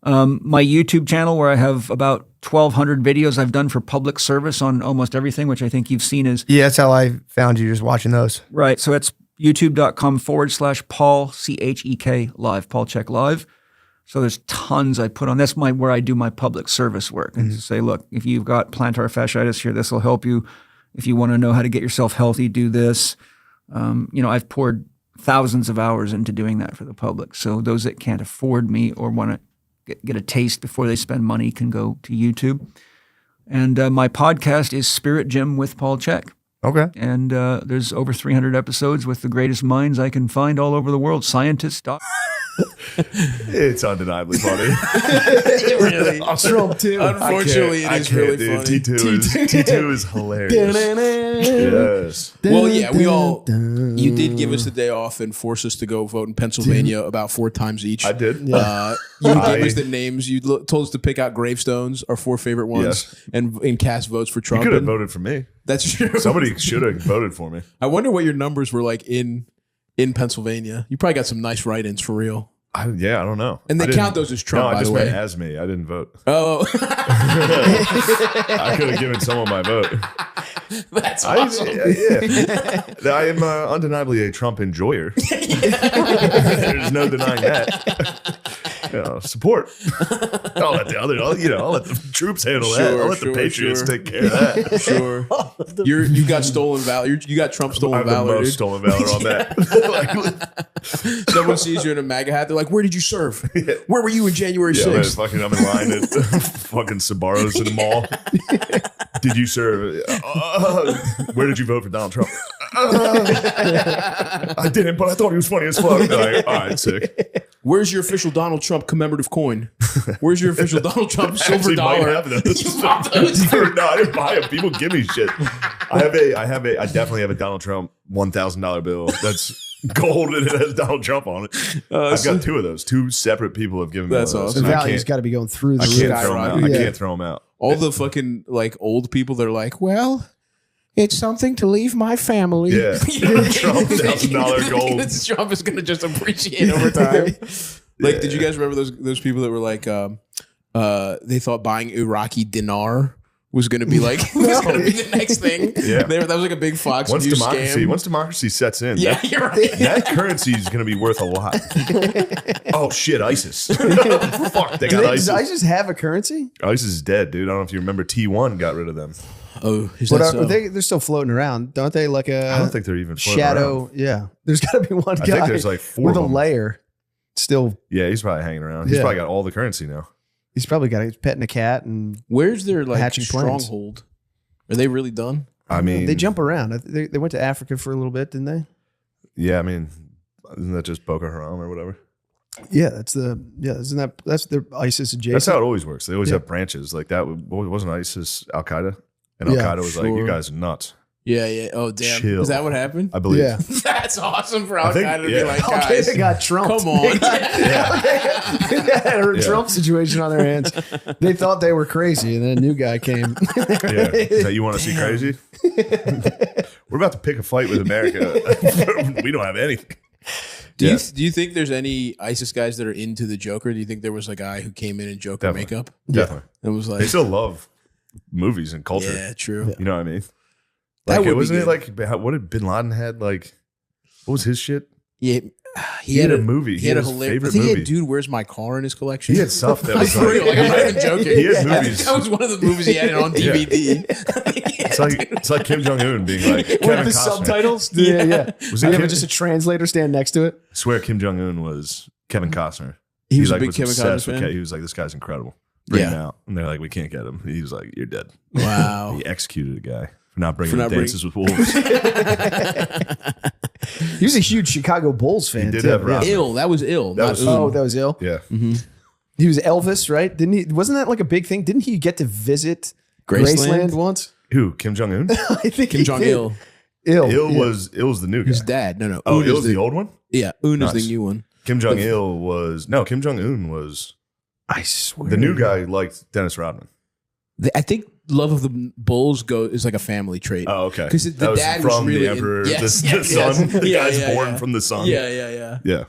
My YouTube channel, where I have about 1,200 videos I've done for public service on almost everything, which I think you've seen is Yeah, that's how I found you, just watching those. right. So it's youtube.com/Paul CHEK live, Paul Check live. So there's tons I put on. That's where I do my public service work and say, look, if you've got plantar fasciitis here, this will help you. If you want to know how to get yourself healthy, do this. I've poured thousands of hours into doing that for the public. So those that can't afford me or want to get a taste before they spend money can go to YouTube. And my podcast is Spirit Gym with Paul Check. Okay. And there's over 300 episodes with the greatest minds I can find all over the world. Scientists. It's undeniably funny. Really? Trump too. Unfortunately, it is really funny. T2 is hilarious. Yes. Well, yeah, you did give us the day off and force us to go vote in Pennsylvania about 4 times each. I did. You gave us the names. You told us to pick out gravestones, our 4 favorite ones, Yes. and cast votes for You Trump. could have And voted for me. that's true. Somebody should have voted for me. I wonder what your numbers were like in Pennsylvania. You probably got some nice write-ins for real. I don't know. And they I didn't- count those as Trump, No, I by just the went way. as me. I didn't vote. Oh, I could have given someone my vote. that's awesome. I am undeniably a Trump enjoyer. There's no denying that. Support. I'll let the troops handle that. I'll let the Patriots take care of that. Sure. You got stolen valor. You got Trump I stolen have the valor. most Dude. stolen valor on that. Someone sees you in a MAGA hat. They're like, "Where did you serve? Where were you in January Yeah, man, 6th?" I'm in line at fucking Sbarro's in the mall. Did you serve? Where did you vote for Donald Trump? I didn't, but I thought he was funny as fuck. Like, all right, sick. Where's your official Donald Trump commemorative coin? Where's your official Donald Trump silver Actually, might dollar? have those. You bought those? No, I didn't buy them. People give me shit. I definitely have a Donald Trump $1,000 bill that's gold and it has Donald Trump on it. I've got 2 of those. 2 separate people have given me That's one of those. awesome. The and I value's can't- got to be going through the I roof. can't throw them out. I Yeah. can't throw them out. All the fucking like old people that are like, well, it's something to leave my family. Yeah. Trump $1,000 gold. This Trump is going to just appreciate over time. Like, did you guys remember those people that were like, they thought buying Iraqi dinar was going to be like was going to be the next thing? Yeah. That was like a big Fox Once News democracy, scam. once democracy sets in, Yeah, you're right. that currency is going to be worth a lot. Oh shit, ISIS! Fuck, they got Does ISIS. ISIS have a currency? ISIS is dead, dude. I don't know if you remember. T1 got rid of them. Oh, is But that so? they're still floating around, don't they? Like a I don't think they're even floating shadow. around. Yeah, there's got to be one I guy think there's like 4 with a of them. layer. Still, Yeah, he's probably hanging around. He's Yeah. probably got all the currency now. he's probably got he's petting a cat, and Where's their like Hatching planes. stronghold? Are they really done? I mean, they jump around. They went to Africa for a little bit, didn't they? Yeah, I mean, isn't that just Boko Haram or whatever? Yeah, that's their ISIS adjacent. That's how it always works. They always Yeah. have branches like that. Wasn't ISIS Al Qaeda? And Al Yeah, Qaeda was like, sure. "You guys are nuts." Yeah, yeah. Oh, damn. Chill. Is that what happened? I believe. Yeah. That's awesome for Al think- Qaeda to be yeah. like, Al guys, Qaeda got Trump. come on. They had a Yeah. Trump situation on their hands. They thought they were crazy, and then a new guy came. Yeah. Is that you want to see crazy? We're about to pick a fight with America. We don't have anything. Do Yeah. you think there's any ISIS guys that are into the Joker? Do you think there was a guy who came in Joker Definitely. makeup Definitely. and was like, They still love movies and culture. yeah, true. You know what I mean? That Like, would be wasn't it good. like what did Bin Laden had? Like, what was his shit? Yeah, He had a movie. He had a his hilarious. I favorite think he movie. had "Dude, Where's My Car" in his collection. He had stuff that was For real, like, I'm not even like, joking. he had I think movies. that was one of the movies he had it on Yeah. DVD. It's like Kim Jong Un being like Kevin the Costner. subtitles. Yeah. Was You it have Kim? just a translator stand next to it. I swear Kim Jong Un was Kevin Costner. He was a like, big Kevin obsessed Costner with fan? Ke- He was like, this guy's incredible. Bring him Yeah. out. And they're like, we can't get him. He was like, you're dead. Wow. He executed a guy for not bringing For him not Dances with Wolves. He was a huge Chicago Bulls fan. He did too. have Rob. Ill. That was ill. That not was- Un. Oh, that was ill. Yeah. He was Elvis, right? Didn't he? Wasn't that like a big thing? Didn't he get to visit Graceland? Graceland once? Who? Kim Jong Un? I think Kim he Jong did. Il. Il Il yeah. was the new guy. His dad. No. Oh, Un Il is was the old one? Yeah, Un is Nice. the new one. Kim Jong Il was Kim Jong Un was I swear. the new guy liked Dennis Rodman. I think love of the Bulls is like a family trait. Oh, okay. 'Cause the That was dad was from really the in- emperor, Yes, the yes, son. yes. The Yeah, guy's yeah, born yeah. from the sun. Yeah. Yeah.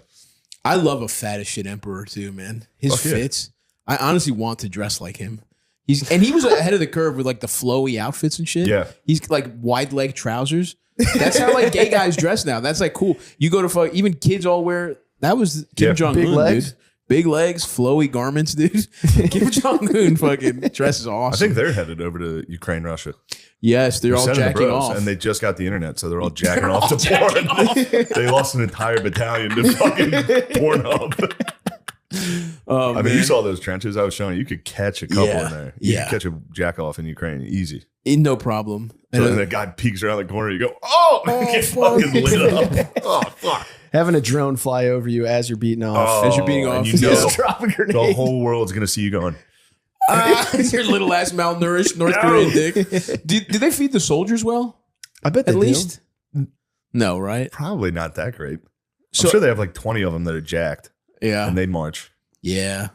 I love a fat as shit emperor too, man. His Fuck yeah. fits. I honestly want to dress like him. He was ahead of the curve with like the flowy outfits and shit. Yeah. He's like wide leg trousers. That's how like gay guys dress now. That's like cool. You go to even kids all wear. That was Kim Jong Big Un, legs? dude. Big legs, flowy garments, dude. Kim Jong Un fucking dresses awesome. I think they're headed over to Ukraine, Russia. yes, they're all Sending the jacking bros, off. and they just got the internet, so they're all jacking off to porn. They lost an entire battalion to fucking Pornhub. Oh, I mean, man. you saw those trenches I was showing you. You could catch a couple Yeah. in there. You Yeah. could catch a jack off in Ukraine, easy. No problem. So And, then the guy peeks around the corner. You go, oh, get fucking lit up. Oh, fuck. Having a drone fly over you as you're beating off. As you're beating and off, you know, Just drop a grenade. the whole world's gonna see you going. your little ass malnourished North Korean dick. Do they feed the soldiers well? I bet they At do. least? No, right? Probably not that great. So- I'm sure they have like 20 of them that are jacked, Yeah. and they march. Yeah.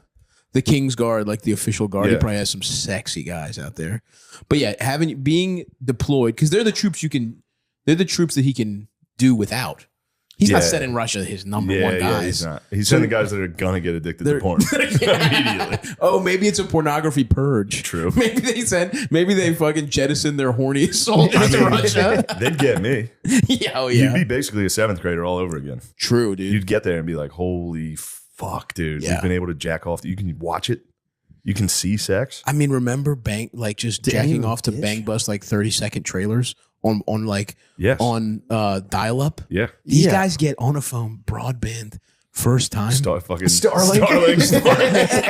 The King's Guard, like the official guard, he Yeah. probably has some sexy guys out there. But yeah, being deployed, because they're the troops that he can do without. He's not Yeah. sending Russia his number one Yeah, guys. he's not. He's sending guys that are gonna get addicted They're- to porn immediately. Oh, maybe it's a pornography purge. True. Maybe they fucking jettison their horny soldiers to Russia. They'd get me. Yeah, oh You'd yeah. be basically a 7th grader all over again. True, dude. You'd get there and be like, holy fuck, dude. Yeah. We've been able to jack off. You can watch it. You can see sex. I mean, remember just jacking off to bitch. bang bust like 30-second trailers on Yes. dial up. Yeah. These Yeah. guys get on a phone broadband first time. Fucking Starlink.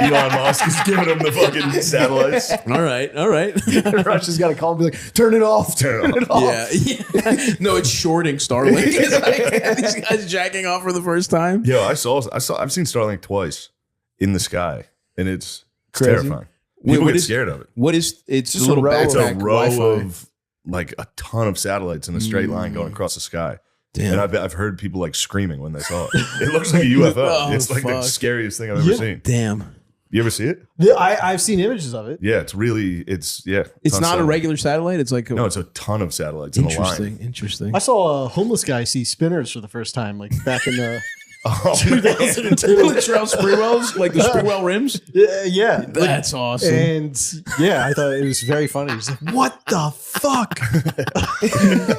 Elon Musk is giving them the fucking satellites. All right. Russia's got to call and be like, turn it off. Turn it off. Yeah. No, it's shorting Starlink. It's like, these guys jacking off for the first time. Yo, I've seen Starlink twice in the sky, and it's Crazy. terrifying. Wait, People what get is- scared of it. What is it's Just a little a row It's a backpack row Wi-Fi. of like a ton of satellites in a straight line going across the sky. Damn. And I've heard people like screaming when they saw it. It looks like a UFO. Oh, it's like the fuck. scariest thing I've ever seen. Damn. You ever see it? Yeah, I've seen images of it. Yeah, it's It's on not a satellite. regular satellite. It's like No, it's a ton of satellites in a line. Interesting. I saw a homeless guy see spinners for the first time, like back in the Oh, 2002. Latrell Sprewell's, like the Sprewell rims. Yeah. That's awesome. And yeah, I thought it was very funny. He's like, what the fuck?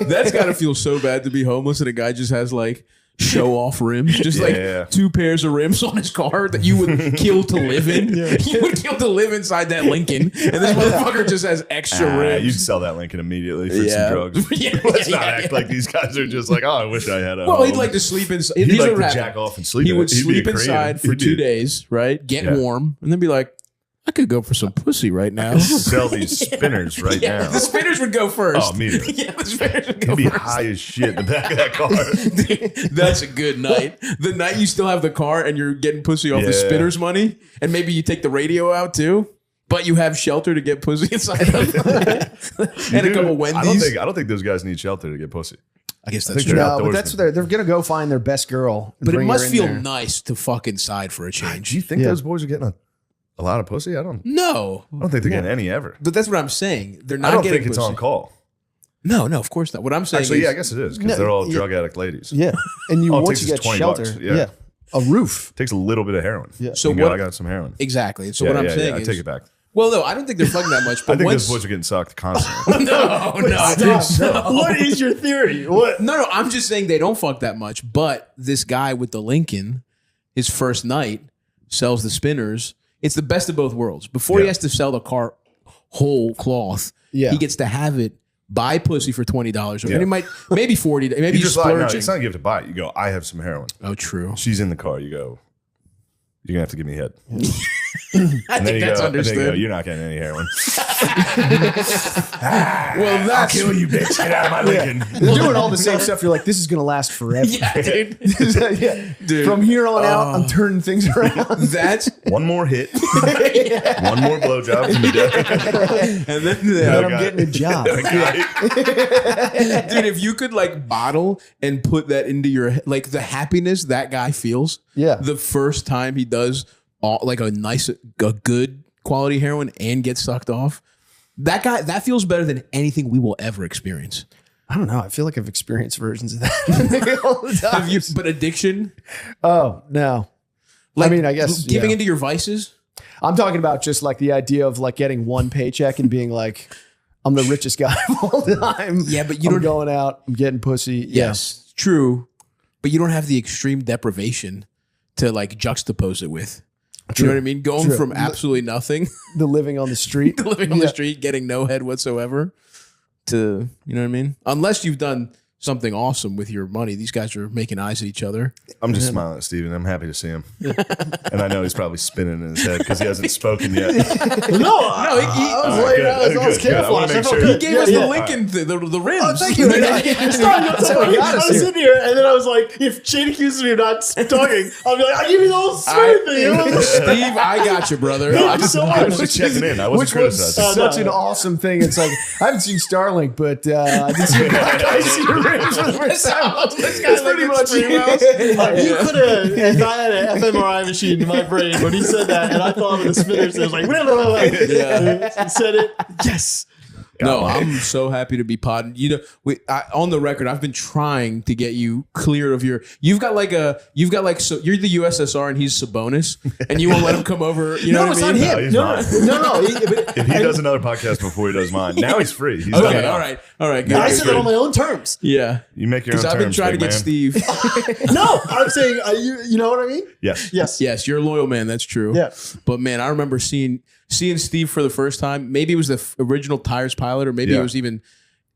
That's got to feel so bad to be homeless and a guy just has like show off rims, just Yeah. like 2 pairs of rims on his car that you would kill to live in. You would kill to live inside that Lincoln, and this motherfucker just has extra You'd rims. sell that Lincoln immediately for Yeah. some drugs. Yeah, Let's yeah, not yeah, act yeah. like these guys are just like, oh, I wish I had a Well, home. he'd like to sleep inside. He'd These like are to rap- jack off and sleep He in would it. He'd be sleep a creative. inside for He'd 2 be- days, right? Get Yeah. warm, and then be like, I could go for some pussy right now. Sell these spinners right Yeah, now. the spinners would go first. Oh, immediately. Yeah, the spinners would go He'd be first. high as shit in the back of that car. That's a good night. The night you still have the car and you're getting pussy off the Yeah. spinner's money, and maybe you take the radio out too, but you have shelter to get pussy inside of and a couple Wendy's. I don't think those guys need shelter to get pussy. I guess I that's think true. they're No, but outdoorsmen. that's what they're gonna go find their best girl. and But it bring her must in feel there. nice to fuck inside for a change. Do you think Yeah. those boys are getting a lot of pussy? I don't No, think they're getting any ever. but that's what I'm saying. They're I not don't getting think it's pussy. on call. No, of course not. What I'm saying Actually, is, yeah, I guess it is because No, they're all yeah. drug addict ladies. Yeah, and you All it once takes you is get $20, shelter, yeah. a roof. Takes a little bit of heroin. Yeah. So You go, what- I got some heroin. exactly. So Yeah, what I'm yeah, saying I is, take it back. well, no, I don't think they're fucking that much. I But think once, those boys are getting sucked constantly. no, What is your theory? What? No, I'm just saying they don't fuck that much. But this guy with the Lincoln, his first night, sells the spinners. It's the best of both worlds. Before he Yeah. has to sell the car whole cloth, Yeah. he gets to have it, buy pussy for $20. Or Yeah. and he might, maybe $40. Maybe You he's just like, no, splurging. it's not you have to buy it. You go, I have some heroin. Oh, true. She's in the car. You go, you're going to have to give me head. I And think then you that's go, and then you go, understood. you're not getting any heroin. Well, that's you, bitch. Get out of my Lincoln. They're doing all the same stuff. You're like, this is gonna last forever. yeah, dude. Yeah. Dude. From here on out, I'm turning things around. That's One more hit. One more blowjob. And you're done. and then And I'm Okay. getting a job. dude, if you could like bottle and put that into your like the happiness that guy feels, Yeah. the first time he does like a good quality heroin and gets sucked off, that feels better than anything we will ever experience. I don't know. I feel like I've experienced versions of that all the time. But addiction, Oh no. like I mean, I guess giving yeah. into your vices. I'm talking about just like the idea of like getting one paycheck and being like, I'm the richest guy of all time. Yeah, but you I'm don't going out. I'm getting pussy. Yes, true. But you don't have the extreme deprivation to like juxtapose it with. You know what I mean? Going from absolutely nothing, Yeah. The living on the street. living on the street, getting no head whatsoever, to, you know what I mean? Unless you've done something awesome with your money. These guys are making eyes at each other. I'm just smiling at Steven. I'm happy to see him. And I know he's probably spinning in his head because he hasn't spoken yet. No, I was laid out. I was camouflage. I felt He good. gave us the Lincoln, the rims. Oh, thank you. I was sitting here, and then I was like, if Shane accuses me of not talking, I'll be like, I'll give you the whole straight thing. Steve, I got you, brother. Thank you so I much. was just checking in. I wasn't Which was criticizing. such an awesome thing. It's like, I haven't seen Starlink, but I did see I see your rings for the first time. It's pretty much you could have, if I had an fMRI machine in my brain when he said that, and I thought of the spinners, and I was like, he said it. Yes. No, I'm so happy to be podding. You know, on the record, I've been trying to get you clear of your. You've got like so you're the USSR and he's Sabonis, and you won't let him come over. You know No, what it's I not mean? him. he's No, mine. no. If he does another podcast before he does mine, now he's free. He's done Okay, enough. all right. Good. I said it on my own terms. Yeah, You make your own because terms, I've been trying to big get man. Steve. No, I'm saying, you know what I mean? Yes. Yes. Yes, you're a loyal man. That's true. Yeah. But man, I remember seeing Steve for the first time. Maybe it was the original Tires pilot, or maybe Yeah. it was even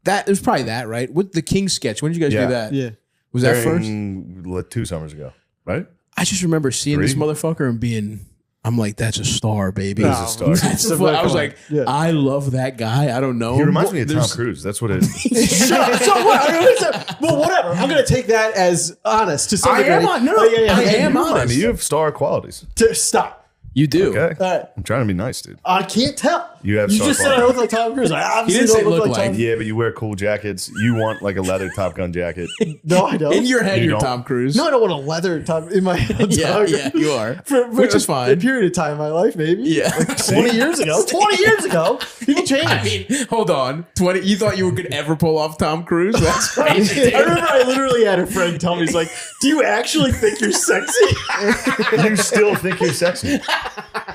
that. It was probably that, right? With the King sketch. When did you guys Yeah. do that? Yeah. Was that first? During 2 summers ago, right? I just remember seeing this 3? motherfucker and being, I'm like, that's a star, baby. No. He's a star. That's the I was like, Yeah. I love that guy. I don't know. He him. reminds me of Tom There's- Cruise. That's what it is. So what? Well, whatever. I'm going to take that as honest to some I degree. am on. No, Oh, yeah. I am I honest. mean, you have star qualities. Stop. You do. Okay. All right. I'm trying to be nice, dude. I can't tell. You have You star just said I qualities. look like Tom Cruise. I obviously didn't say don't look look like like. Tom. Yeah, but you wear cool jackets. You want like a leather Top Gun jacket. No, I don't. In your head, You you're don't? Tom Cruise. No, I don't want a leather top in my head. Yeah, yeah, you are. Which is A fine. period of time in my life, maybe. Yeah. 20 years ago. 20 years ago. People changed. I mean, hold on. 20. You thought you could ever pull off Tom Cruise? That's crazy. I remember I literally had a friend tell me, he's like, do you actually think you're sexy? You still think you're sexy.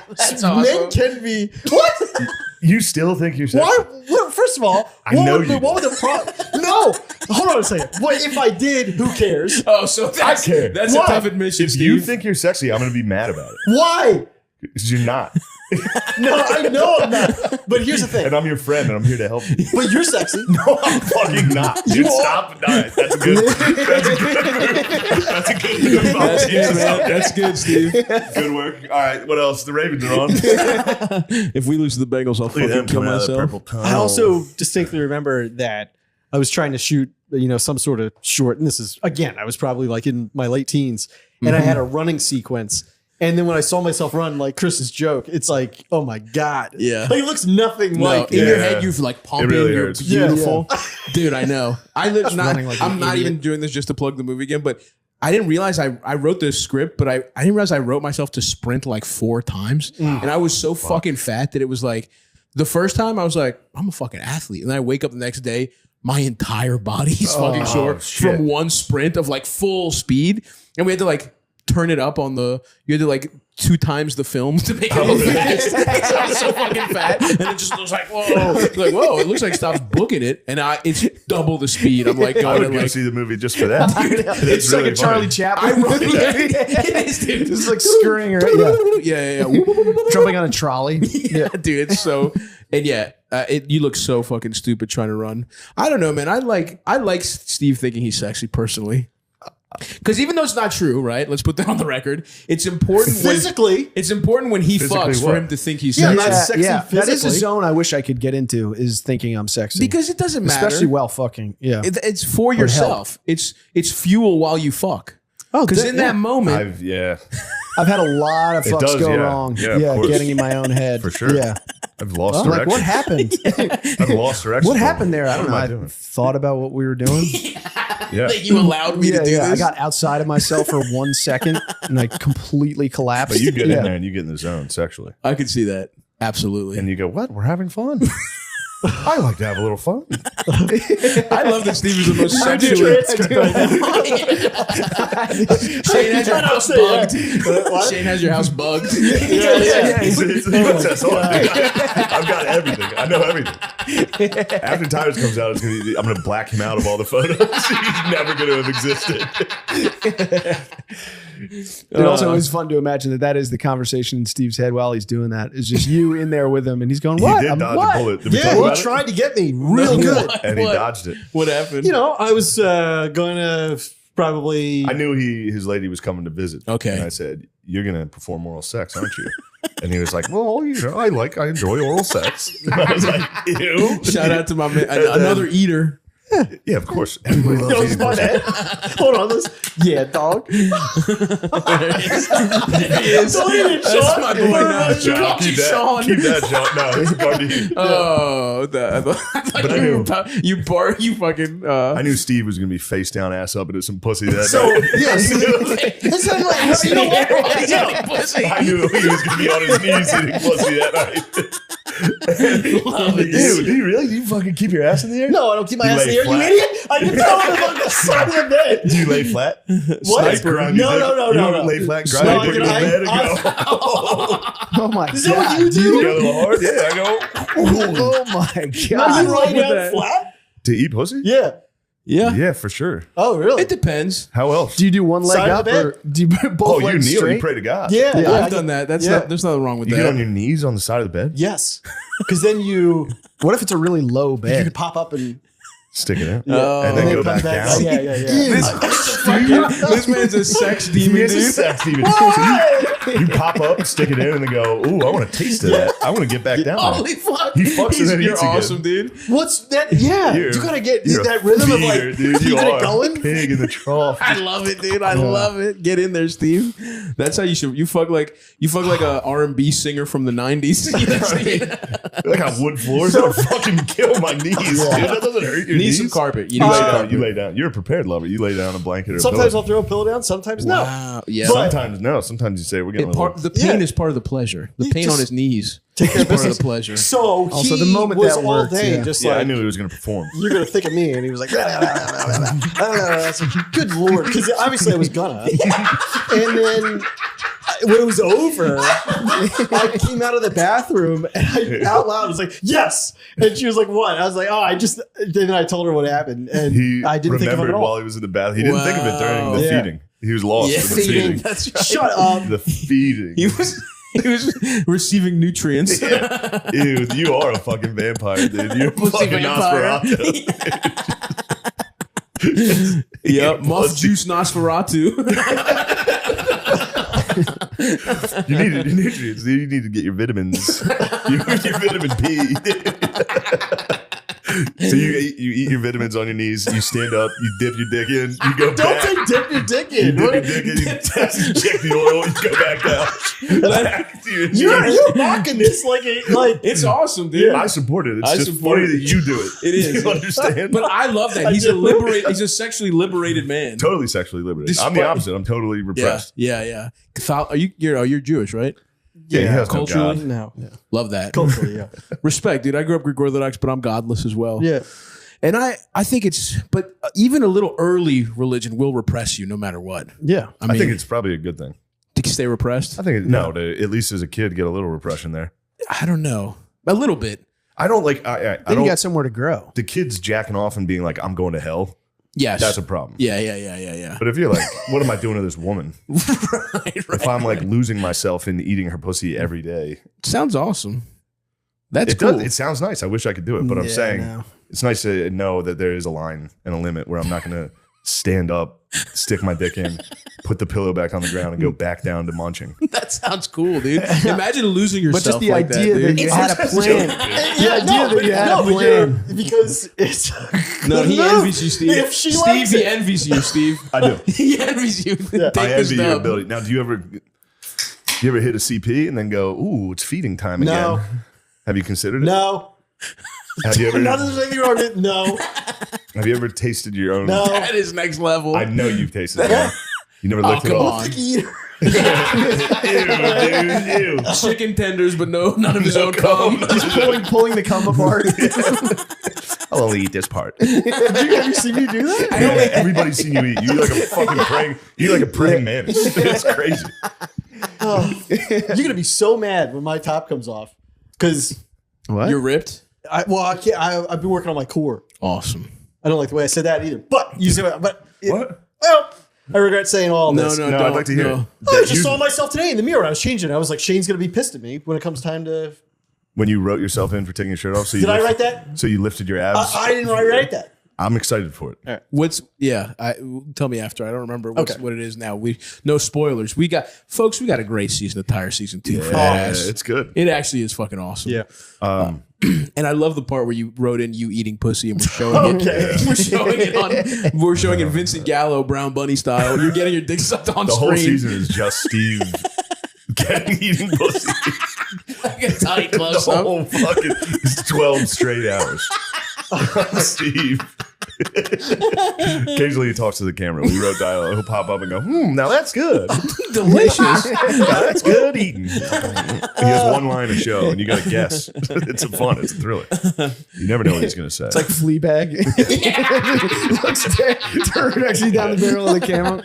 That's Men awesome. can be. What? You still think you're sexy. Why? What, first of all, I know you what would the problem? No. Hold on a second. What if I did? Who cares? Oh, so that's care. that's Why? a tough admission, If Steve. you think you're sexy, I'm going to be mad about it. Why? Because you're not. No, I know I'm not. But here's the thing. And I'm your friend and I'm here to help you. But you're sexy. No, I'm fucking not. Dude, stop. All right, that's a good. That's a good. That's good, man. That's good, Steve. Good work. All right, what else? The Ravens are on. If we lose to the Bengals, I'll Look at fucking them kill coming out of that myself. purple tunnel. I also distinctly remember that I was trying to shoot, some sort of short. And this is, again, I was probably like in my late teens. And I had a running sequence. And then when I saw myself run, like Chris's joke, it's like, oh my God. Yeah. Like, it looks nothing No, like in your Yeah. head, you're like pumping. really You're hurts. beautiful, dude. I know. I live not. running like I'm an not idiot. even doing this just to plug the movie again, but I didn't realize I wrote this script, but I didn't realize I wrote myself to sprint like 4 times, and I was so fucking fat that it was like the first time I was like, I'm a fucking athlete, and then I wake up the next day, my entire body's fucking sore shit. from one sprint of like full speed, and we had to like turn it up on the. You had to like 2 times the film to make it look fast. I was so fucking fat, and it just looks like whoa, like whoa. It looks like stop's booking it, and it's double the speed. I'm like I going would at go like. see the movie just for that. It's like a Charlie Chaplin. I wrote movie. it is, dude. It's like scurrying around. Yeah. Jumping on a trolley. Yeah, dude, it's so and yeah, you look so fucking stupid trying to run. I don't know, man. I like Steve thinking he's sexy personally. Because even though it's not true, right? Let's put that on the record. It's important Physically. It's important when he Physically fucks for what? him to think he's Yeah, sexy. not sexy That is a physically. zone I wish I could get into, is thinking I'm sexy. Because it doesn't matter. especially while fucking. Yeah. It's for yourself. It's fuel while you fuck. Oh, Because in that moment, I've had a lot of It fucks does, go yeah. wrong. Yeah, of course. Getting in my own head. For sure. Yeah. I've lost I'm like, direction. what happened? I've lost direction. what happened there? I What don't know. am I doing? thought about what we were doing. Yeah. that you allowed me to do I this. got outside of myself for 1 second and I completely collapsed. But you get Yeah. in there and you get in the zone sexually. I could see that. Absolutely. And you go, what? We're having fun. I like to have a little fun. I love that Steve is the most I do sexually. transcript right now. Shane has your house bugged. Shane has your house bugged. Yeah. He puts us on. I've got everything. I know everything. After Tires comes out, I'm going to black him out of all the photos. He's never going to have existed. It also is fun to imagine that is the conversation in Steve's head while he's doing that. It's just you in there with him, and he's going, "What? He did dodge What?" a bullet. Did we talk Yeah, he about it? tried to get me real good. And he What? dodged it. What happened? You know, I was going to probably. I knew his lady was coming to visit. Okay. And I said, "You're going to perform oral sex, aren't you?" And he was like, "Well, you know, I enjoy oral sex." And I was like, "Ew." Shout out to my man, another eater. Yeah, of course. Everybody loves Yo, eating my pussy. head. Hold on, let's. Yeah, dog. That's my boy now. John, keep that, keep that, John. No, it's Gardy. Oh, But I knew. you fucking. I knew Steve was going to be face down, ass up into some pussy that So, night. yes. Listen, like, you know what? I knew he was going to be on his knees eating pussy that night. Dude, do you really? Do you fucking keep your ass in the air? No, I don't keep my You ass in lay the air. You flat. idiot! I can tell him on the side of the bed. Do you lay flat? What? Like, grind your No, dick? no, no, You no, don't no. lay flat, No, grind I your dick in can- bed and go. Oh my Is that what god! you You do? go a little hard? Yeah, I go. Oh my No, god! you lie with down that. flat? To eat pussy? Yeah. Yeah, Yeah, for sure. Oh, really? it depends. How else? Do you do one leg Side of up the bed? or do you both Oh, you legs kneel, straight? you pray to God. Yeah, yeah. I've done that. There's nothing wrong with You that. get on your knees on the side of the bed? Yes. Because then you What if it's a really low you bed? could pop up and Stick it in. Oh. And then then go come back down. Yeah, yeah, yeah. This man's a sex demon, It's a dude. sex demon. So you pop up, stick it in, and then go, ooh, I want a taste of that. I want to get back down there. Holy fuck! He fucks and then You're eats again. awesome, dude. What's that? Yeah. You're- You gotta get You're that a rhythm of feeder, like dude. You keeping are it going. a pig in the trough. I love it, dude. I love it. Get in there, Steve. That's how you should. You fuck like a R&B singer from the '90s. You know what I mean? I got wood floors. That'll fucking kill my knees, dude. That doesn't hurt your Need knees. some carpet. You You need lay some down. carpet. You lay down. You're a prepared lover. You lay down a blanket or Sometimes a I'll throw a pillow down. Sometimes no. Wow. Yeah. But- Sometimes no. Sometimes you say we're getting a little. The pain Yeah. is part of the pleasure. The You pain just on his knees take care is of part of business. the pleasure. So Also, he the moment was that all worked, day yeah. just Yeah, I like knew he was going to perform. you're gonna think of me, and he was like, I was like, good lord, because obviously I was gonna. And then when it was over, I came out of the bathroom and I out loud was like, yes. And she was like, what? I was like, then I told her what happened, and He I didn't think of it remembered at all. while he was in the bath. He didn't think of it during the Yeah. feeding. He was lost in the Feeding. feeding. That's right. Shut up. The feeding. He was receiving nutrients. Ew, you are a fucking vampire, dude. You're a Pussy fucking vampire. Nosferatu. Yep. Moth juice Nosferatu. You need nutrients. You need to get your vitamins. your vitamin P. So you eat your vitamins on your knees. You stand up. You dip your dick in. You go Don't back. say dip your dick You in. dip your dick in. You check the oil. You go back down. Back to your You're mocking this like It's awesome, dude. I support it. It's I just support funny it. that you do it. It is. You understand? But I love that. He's a sexually liberated man. Totally sexually liberated. I'm the Despite- opposite. I'm totally Yeah, repressed. yeah. You're Jewish, right? Yeah, he has no culturally. God. no. Love that. Culturally, yeah. Respect, dude. I grew up Greek Orthodox, but I'm godless as well. Yeah. And I think but even a little early religion will repress you no matter what. Yeah. I think it's probably a good thing. To stay repressed. I think to at least as a kid get a little repression there. I don't know. A little bit. I don't like. I Then don't. you got somewhere to grow. The kids jacking off and being like, "I'm going to hell." Yes. That's a problem. Yeah. But if you're like, "What am I doing to this woman?" right. If I'm like losing myself in eating her pussy every day, Sounds awesome. That's it cool. does. It sounds nice. I wish I could do it, but I'm Yeah, saying no. it's nice to know that there is a line and a limit where I'm not going to stand up, stick my dick in, put the pillow back on the ground, and go back down to munching. That sounds cool, dude. Imagine losing yourself But just the like idea that, that, dude. you had a plan. Yeah, idea that you had a plan. because it's No, he move. envies you, Steve. If she Steve, likes he it. envies you, Steve. I do. He envies you. Take I this envy your dub. ability. Now, do you ever hit a CP and then go, "Ooh, it's feeding time No. again"? Have you considered it? No. Have you ever? Nothing's making wrong. No. Have you ever tasted your own? No. That is next level. I know you've tasted it. You never Oh, licked it come off. on. Eater. Ew, dude, ew. Chicken tenders, but none of his own cum. Just pulling the cum apart. I'll only eat this part. Have you seen me do that? Yeah, everybody's seen you eat. You eat like a fucking praying. You eat like a praying mantis. It's crazy. You're gonna be so mad when my top comes off because You're ripped. I can't. I've been working on my core. Awesome. I don't like the way I said that either. But you said, What? well, I regret saying all No, this. no, No, don't, I'd like to hear no. it. I just You- saw myself today in the mirror. I was changing it. I was like, Shane's gonna be pissed at me when it comes time to. When you wrote yourself in for taking your shirt off. So you Did I write that? So you lifted your abs. I didn't write that. I'm excited for it. What's tell me after. I don't remember what it is now. No spoilers. We got a great season of Tire season 2. Yeah, it's good. It actually is fucking awesome. Yeah. And I love the part where you wrote in you eating pussy and we're showing it. We're showing it Vincent Gallo, Brown Bunny style. You're getting your dick sucked on The screen. whole season is just Steve eating pussy. Like a tight The close up. whole fucking 12 straight hours. Steve. Occasionally he talks to the camera. We wrote dialogue. He'll pop up and go, now that's good. Delicious. Now that's good eating. He has one line a show and you got to guess. It's a fun. It's a thriller. You never know what he's going to say. It's like Fleabag. Looks turn actually down the barrel of the camera.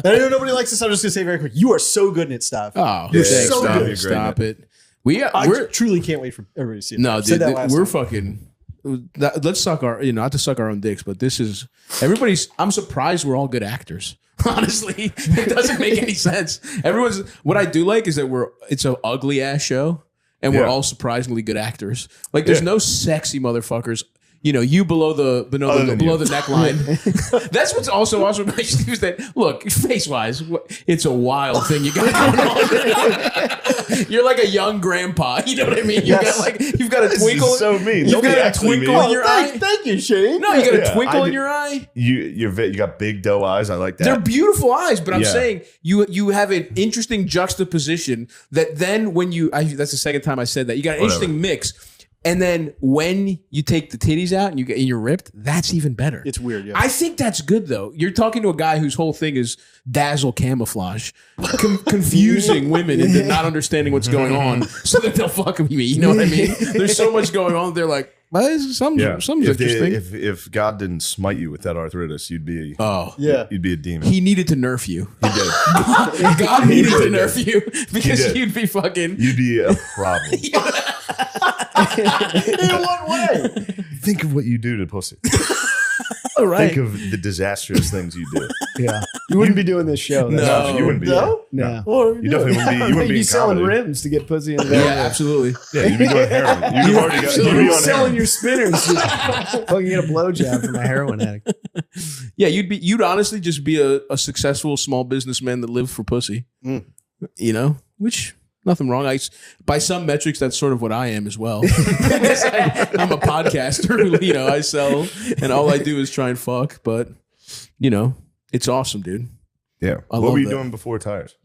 I know nobody likes this. I'm just gonna say very quick. You are so good at stuff. Oh, Yeah, thanks. so Stop good. it. Stop it. We're I truly can't wait for everybody to see it. No, I said dude, that last we're time. fucking. Let's suck our, not to suck our own dicks, but this is everybody's. I'm surprised we're all good actors. Honestly, it doesn't make any sense. Everyone's. What I do like is that it's an ugly ass show, and we're Yeah. all surprisingly good actors. Like, there's Yeah. no sexy motherfuckers. You below the Other than below you. the neckline. That's what's also awesome about Steve is that look, face wise, it's a wild thing you got going on. You're like a young grandpa. You know what I mean? Yes. You've got a This twinkle. is so mean. You've Don't be got a actually twinkle mean. in your eye. Thank you, Shane. No, you got a Yeah, twinkle I in did- your eye. You got big doe eyes. I like that. They're beautiful eyes, but I'm Yeah. saying you have an interesting juxtaposition that then when that's the second time I said that, you got an interesting mix. And then when you take the titties out and you're ripped, that's even better. It's weird, yeah. I think that's good though. You're talking to a guy whose whole thing is dazzle camouflage, confusing women into not understanding what's going on, so that they'll fuck me. You know what I mean? There's so much going on. They're like, well, something's interesting. If God didn't smite you with that arthritis, you'd be Yeah. you'd be a demon. He needed to nerf you. He did. God needed to really nerf did. you because did. you'd be fucking. You'd be a problem. In what way? Think of what you do to pussy. All right. Think of the disastrous things you do. Yeah. You wouldn't be doing this show. No. You wouldn't be. No? No. You definitely wouldn't be. You wouldn't You'd be be in selling comedy. rims to get pussy in Yeah, there. absolutely. Yeah, you'd be doing heroin. You'd have already got. You'd be You're on selling heroin. your spinners. Fucking get a blowjob from a heroin addict. Yeah, you'd honestly just be a successful small businessman that lived for pussy. You know, which nothing wrong. By some metrics, that's sort of what I am as well. I'm a podcaster. I sell, and all I do is try and fuck. But it's awesome, dude. Yeah. I What love were you that. doing before tires?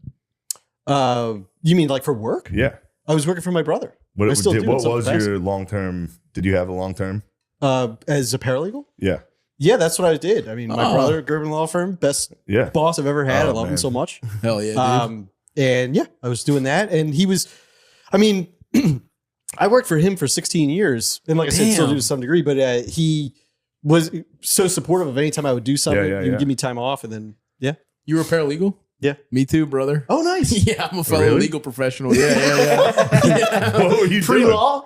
You mean like for work? Yeah. I was working for my brother. What, I still do in what some was capacity. your long term? Did you have a long term? As a paralegal? Yeah. Yeah, that's what I did. I mean, my Oh. brother, Gerben Law Firm, best Yeah. boss I've ever had. Oh, I love him man. so much. Hell yeah, dude. And yeah, I was doing that. And he was, I mean, I worked for him for 16 years. And like I said, still do to some degree, but he was so supportive of any time I would do something. Yeah, He would yeah. give me time off. And then, yeah. You were a paralegal? Yeah. Me too, brother. Oh, nice. Yeah, I'm a fellow Really? legal professional. Yeah. What were you doing? Pre-law?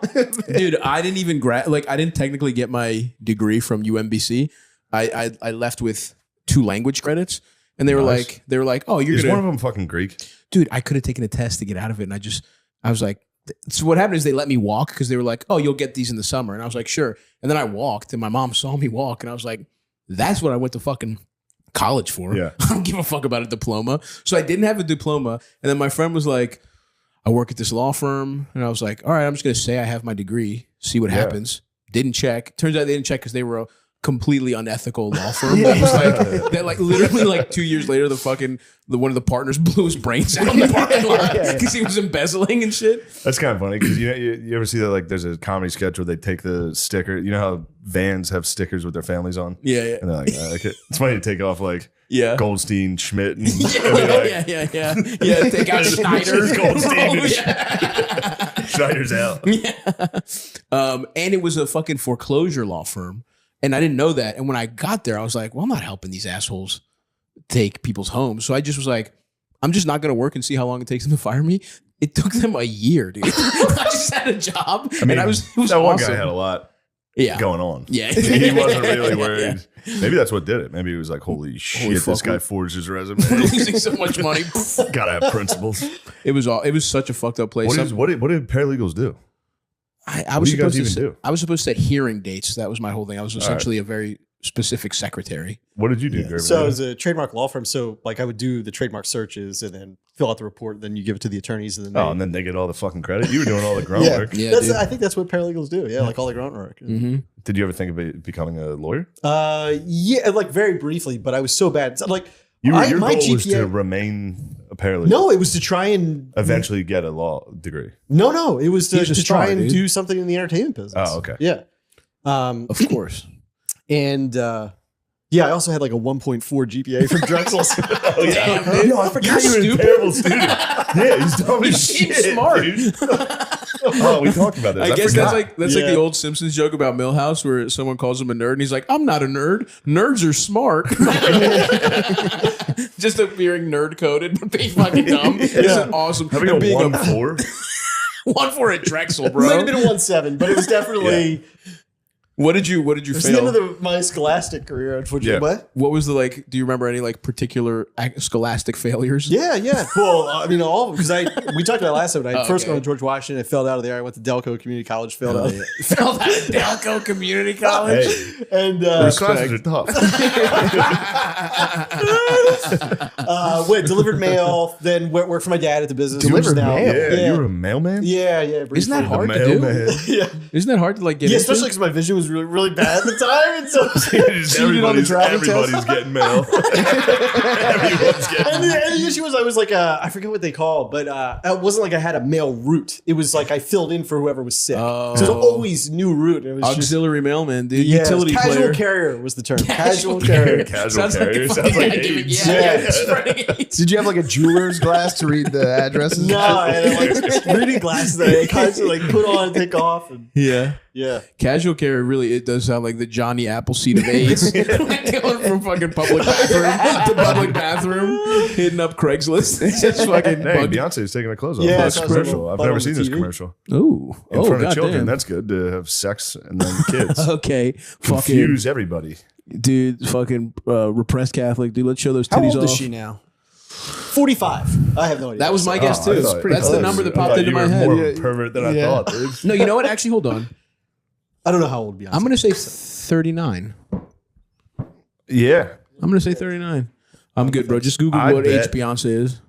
Dude, I didn't even I didn't technically get my degree from UMBC. I left with 2 language credits, and they were Nice. like, oh, you're Is gonna, one of them fucking Greek? dude. I could have taken a test to get out of it, and I was like, so what happened is they let me walk because they were like, oh, you'll get these in the summer, and I was like, sure. And then I walked, and my mom saw me walk, and I was like, that's what I went to fucking college for. Yeah. I don't give a fuck about a diploma. So I didn't have a diploma, and then my friend was like, I work at this law firm, and I was like, all right, I'm just gonna say I have my degree, see what Yeah. happens. Didn't check. Turns out they didn't check because they were completely unethical law firm that was like that like literally like 2 years later one of the partners blew his brains out in the parking lot because he was embezzling and shit. That's kind of funny because you ever see that like there's a comedy sketch where they take the sticker. You know how vans have stickers with their families on? Yeah. And they're like, okay. It's funny to take off like Yeah. Goldstein, Schmidt, and Yeah. Take out Schneider. Goldstein. Oh, yeah. Schneider's out. And it was a fucking foreclosure law firm. And I didn't know that. And when I got there, I was like, well, I'm not helping these assholes take people's homes. So I just was like, I'm just not going to work and see how long it takes them to fire me. It took them a year, dude. I just had a job. I mean, and it was that awesome. one guy had a lot going on. Yeah. He wasn't really worried. Maybe that's what did it. Maybe he was like, holy shit, this fuck, guy we're forged his resume. losing so much money. Gotta have principles. It was such a fucked up place. What did paralegals do? I What was do you guys supposed to even set, do? I was supposed to set hearing dates. That was my whole thing. I was essentially a very specific secretary. What did you do, Gervin? So as a trademark law firm, so like I would do the trademark searches and then fill out the report, then you give it to the attorneys, and then and then they get all the fucking credit. You were doing all the grunt work. Yeah, that's, dude. I think that's what paralegals do. Yeah, like all the grunt work. Mm-hmm. Did you ever think of becoming a lawyer? Yeah, like very briefly, but I was so bad. So, like Your my goal was GPA to remain a paralegal. No, it was to try and Eventually get a law degree. No, it was He's a to star, try and dude. do something in the entertainment business. Oh, okay. Yeah. Of course. And yeah, I also had like a 1.4 GPA from Drexel. Oh, yeah. Damn, dude. Yo, I forgot you were a stupid. terrible student. Yeah, he's dumb as He's shit. smart. Dude. Oh, we talked about this. I guess forgot. that's like Yeah. the old Simpsons joke about Millhouse where someone calls him a nerd and he's like, I'm not a nerd. Nerds are smart. Just appearing nerd coded but being fucking dumb. It's an awesome having and a being 1.4. one for at Drexel, It might have bro. been a 1.7, but it was definitely What did you it was the fail? end of my scholastic career, unfortunately. Yeah. What? What was the like? Do you remember any like particular scholastic failures? Yeah. Well, I mean, all because we talked about it last time. I first okay. gone to George Washington. I failed out of there. I went to Delco Community College. Failed out of there. Felt out of Delco Community College. Hey, And those classes are tough. went delivered mail. Then worked for my dad at the business. Delivered now. mail? Yeah, you were a mailman? Yeah. Isn't that briefly. hard to Mailman. do? Yeah. Isn't that hard to like get Yeah, into? especially because my vision was really, really bad at the time, and so cheated on the driving test. Everybody's getting mail. Everyone's getting And the issue was I was like I forget what they call, but it wasn't like I had a mail route. It was like I filled in for whoever was sick. So it was always new route. It was just Auxiliary mailman, dude. yeah, Utility casual player. carrier was the term. Casual carrier. Casual Sounds like carrier. a Sounds fucking like giving- AIDS. Yeah. spreading AIDS. Did you have like a jeweler's glass to read the addresses? No, I had like reading glasses that I constantly like put on and take off. And, Yeah. yeah. Casual carrier really, it does sound like the Johnny Appleseed of AIDS. Going from fucking public bathroom to public bathroom, hitting up Craigslist. It's just fucking Hey, bug- Beyonce's taking her clothes off. Yeah, That's I a saw commercial. some I've fun never on seen the this TV. commercial. Ooh. In front of goddamn. children, that's good to have sex and then kids. Okay. Fucking, Confuse everybody. dude, fucking repressed Catholic. Dude, let's show those How titties old off. is she now? 45. I have no idea. That was my guess, Oh, I too. thought- That's the I number that thought popped into you my were head. more of a pervert than I Yeah. thought, dude. No, you know what? Actually, hold on. I don't know how old Beyonce. I'm going to say 39. Yeah. I'm going to say 39. I'm good, bro. Just Google I what age bet- Beyonce is.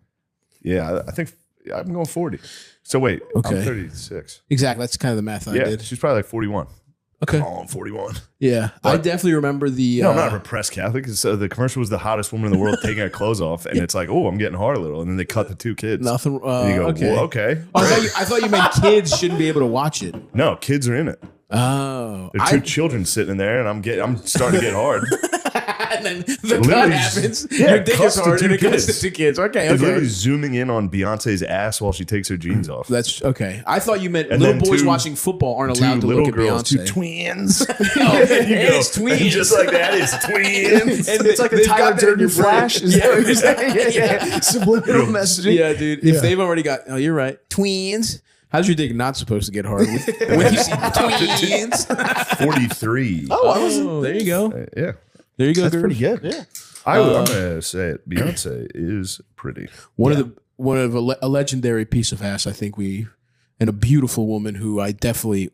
Yeah, I think I'm going 40. So wait, Okay. I'm 36. Exactly. That's kind of the math I Yeah, did. she's probably like 41. Okay. Oh, I'm 41. Yeah. I definitely remember the. No, I'm not a repressed Catholic. So the commercial was the hottest woman in the world taking her clothes off, and it's like, oh, I'm getting hard a little, and then they cut the two kids. Nothing. And you go, okay. well, okay. Oh, I thought you meant kids shouldn't be able to watch it. No, kids are in it. Oh. There are two children sitting in there, and I'm starting to get hard. And then the cut literally happens. just- yeah, Your dick cuts is to hard two and it cuts to kids. two kids. Okay, It's literally okay. zooming in on Beyonce's ass while she takes her jeans off. That's okay. I thought you meant And little then boys two- watching football aren't Two allowed to little look at girls, two Beyonce. twins. Oh, And and it's twins. and just like that, it's twins. And It's like the they've Tyler got that in Durden your brain. flash. Is that what you're saying? Yeah. Subliminal messaging. Yeah, dude. If they've already got, oh, you're right. Twins. How's your dick not supposed to get hard when you see twins? 43. Oh, there you go. Yeah. There you go. That's Gerv. pretty good. Yeah. I'm gonna say it. Beyonce is pretty. One of a legendary piece of ass. I think and a beautiful woman who I definitely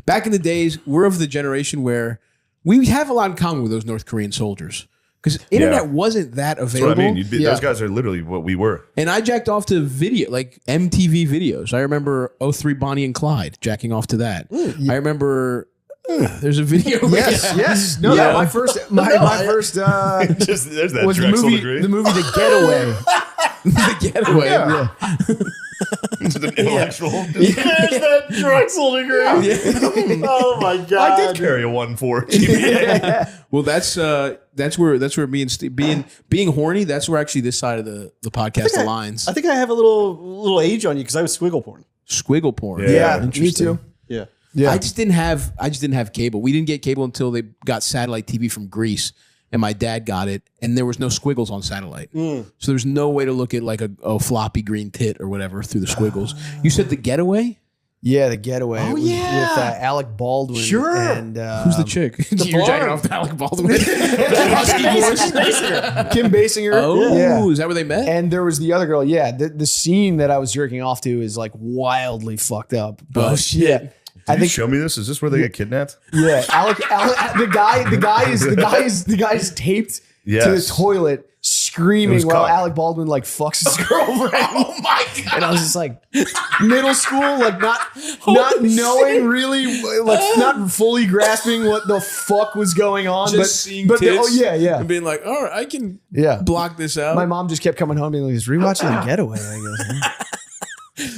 back in the days, we're of the generation where we have a lot in common with those North Korean soldiers because internet wasn't that That's available. what I mean. Yeah. Those guys are literally what we were. And I jacked off to video, like MTV videos. I remember 03 Bonnie and Clyde jacking off to that. I remember There's a video. Yes. No, Yeah. my first Just there's that was the Drexel movie. degree. The movie The Getaway. The Getaway. Yeah. It's an intellectual. There's that Drexel degree. Oh my god! I did carry a 1-4 GPA. Well, that's where me and Steve, being horny. That's where actually this side of the podcast aligns. I think I have a little age on you because I was squiggle porn. Squiggle porn. Yeah. Me too. Yeah. Yeah. I just didn't have cable. We didn't get cable until they got satellite TV from Greece, and my dad got it, and there was no squiggles on satellite. So there's no way to look at like a floppy green tit or whatever through the squiggles. You said The Getaway? Yeah, The Getaway. Oh, It was yeah. With Alec Baldwin. Sure. And Who's the chick? You're jacking off to Alec Baldwin. Kim Basinger. Oh, Yeah. is that where they met? And there was the other girl. Yeah, the scene that I was jerking off to is like wildly fucked up. But, shit. Yeah, I Did you think show me this? Is this where they get kidnapped? yeah. Alec, the guy is taped to the Yes. toilet, It screaming was while cock. Alec Baldwin like fucks his girlfriend. Oh my god! And I was just like, middle school, like not knowing really, like not fully grasping what the fuck was going on. Just seeing but tits oh yeah, and being like, all right, I can yeah. block this out. My mom just kept coming home being like, "Is rewatching The Getaway?" I go,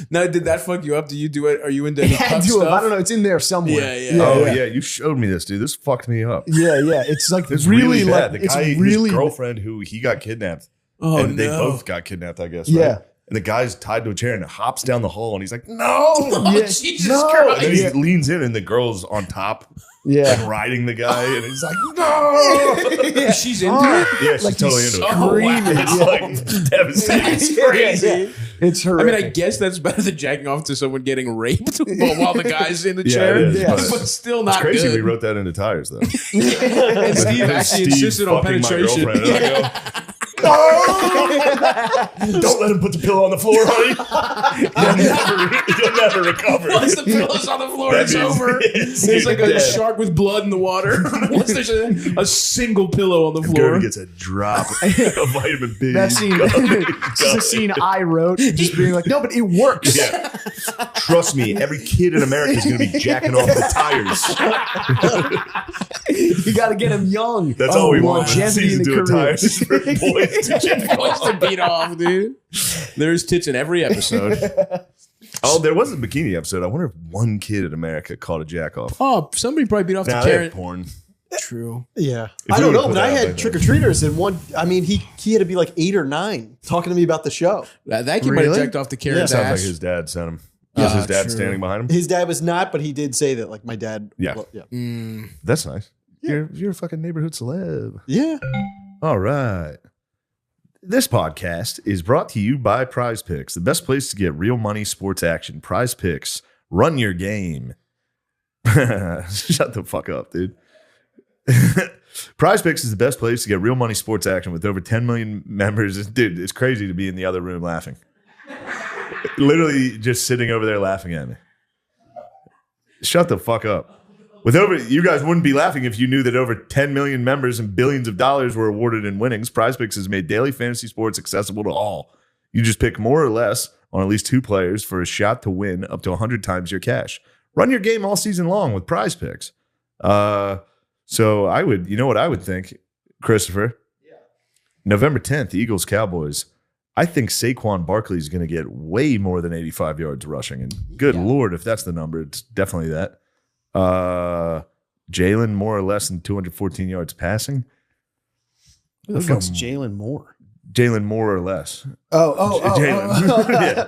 Now, did that fuck you up? Do you do it? Are you into any "Yeah, cuck do it. stuff? I don't know. It's in there somewhere." Yeah. Oh yeah, you showed me this, dude. This fucked me up. yeah. It's like It's really, really bad. like The guy, it's really his girlfriend, who he got kidnapped, Oh and no! they both got kidnapped, I guess. Yeah. Right? And the guy's tied to a chair and hops down the hall, and he's like, "No!" Yeah. Jesus No. And then Christ! he leans in, and the girl's on top, yeah. like riding the guy, and he's like, "No!" She's into it. Yeah, she's Like totally he's into it. screaming. It's like devastating. That's crazy. Yeah. It's I horrific. mean, I guess that's better than jacking off to someone getting raped while the guy's in the Yeah, chair. it is, Yeah. But still It's not crazy good. we wrote that into tires, though. And Steve actually Steve insisted on fucking my penetration. girlfriend, and I go, "Don't let him put the pillow on the floor, honey. You'll never recover." Once the pillow's on the floor, That it's means over. it's It's like a dead. shark with blood in the water. Once there's a single pillow on the floor. Gordon gets a drop of vitamin B. that scene, it's just a scene I wrote, just being like, "No, but it works." Yeah. Trust me, every kid in America is going to be jacking off the tires. You got to get him young. That's all we want. Longevity in Season the 2 of career. tires is for boys to jack Boys off. to beat off, dude. There's tits in every episode. Oh, there was a bikini episode. I wonder if one kid in America caught a jack off. Oh, somebody probably beat off Now to they Karen. have porn. True. Yeah. If I we don't would've know, put but I that out had like trick or treaters and one. I mean, he had to be like 8 or 9 talking to me about the show. That kid might have Really? jacked off to Karen's Sounds like ass. his dad sent him. Was his dad true. standing behind him? His dad was not, but he did say that. Like my dad. Yeah. Well, yeah. That's nice. You're a fucking neighborhood celeb. Yeah. All right. This podcast is brought to you by Prize Picks, the best place to get real money sports action. Prize Picks, run your game. Shut the fuck up, dude. Prize Picks is the best place to get real money sports action with over 10 million members. Dude, it's crazy to be in the other room laughing. Literally just sitting over there laughing at me. Shut the fuck up. You guys wouldn't be laughing if you knew that over 10 million members and billions of dollars were awarded in winnings. Prize Picks has made daily fantasy sports accessible to all. You just pick more or less on at least 2 players for a shot to win up to 100 times your cash. Run your game all season long with Prize Picks. So I would, you know what I would think, Christopher? Yeah. November 10th, Eagles Cowboys. I think Saquon Barkley is going to get way more than 85 yards rushing. And good Lord, if that's the number, it's definitely that. Jalen more or less than 214 yards passing. Who the fuck's Jalen Moore? Jalen more or less. Jalen. Yeah.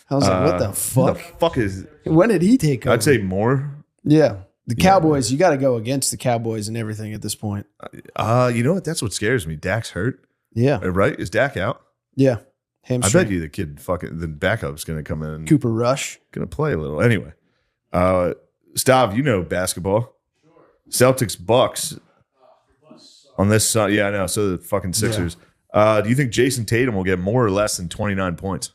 I was like, what the What fuck? the fuck is? When did he take over? I'd say more. Yeah. The Cowboys, you got to go against the Cowboys and everything at this point. You know what? That's what scares me. Dak's hurt, Yeah. right? Is Dak out? Yeah. I Hamstring. bet you the kid the backup's going to come in and Cooper Rush. going to play a little. Anyway, Stav, you know basketball. Celtics Bucks on this side. Yeah, I know. So the fucking Sixers. Do you think Jason Tatum will get more or less than 29 points?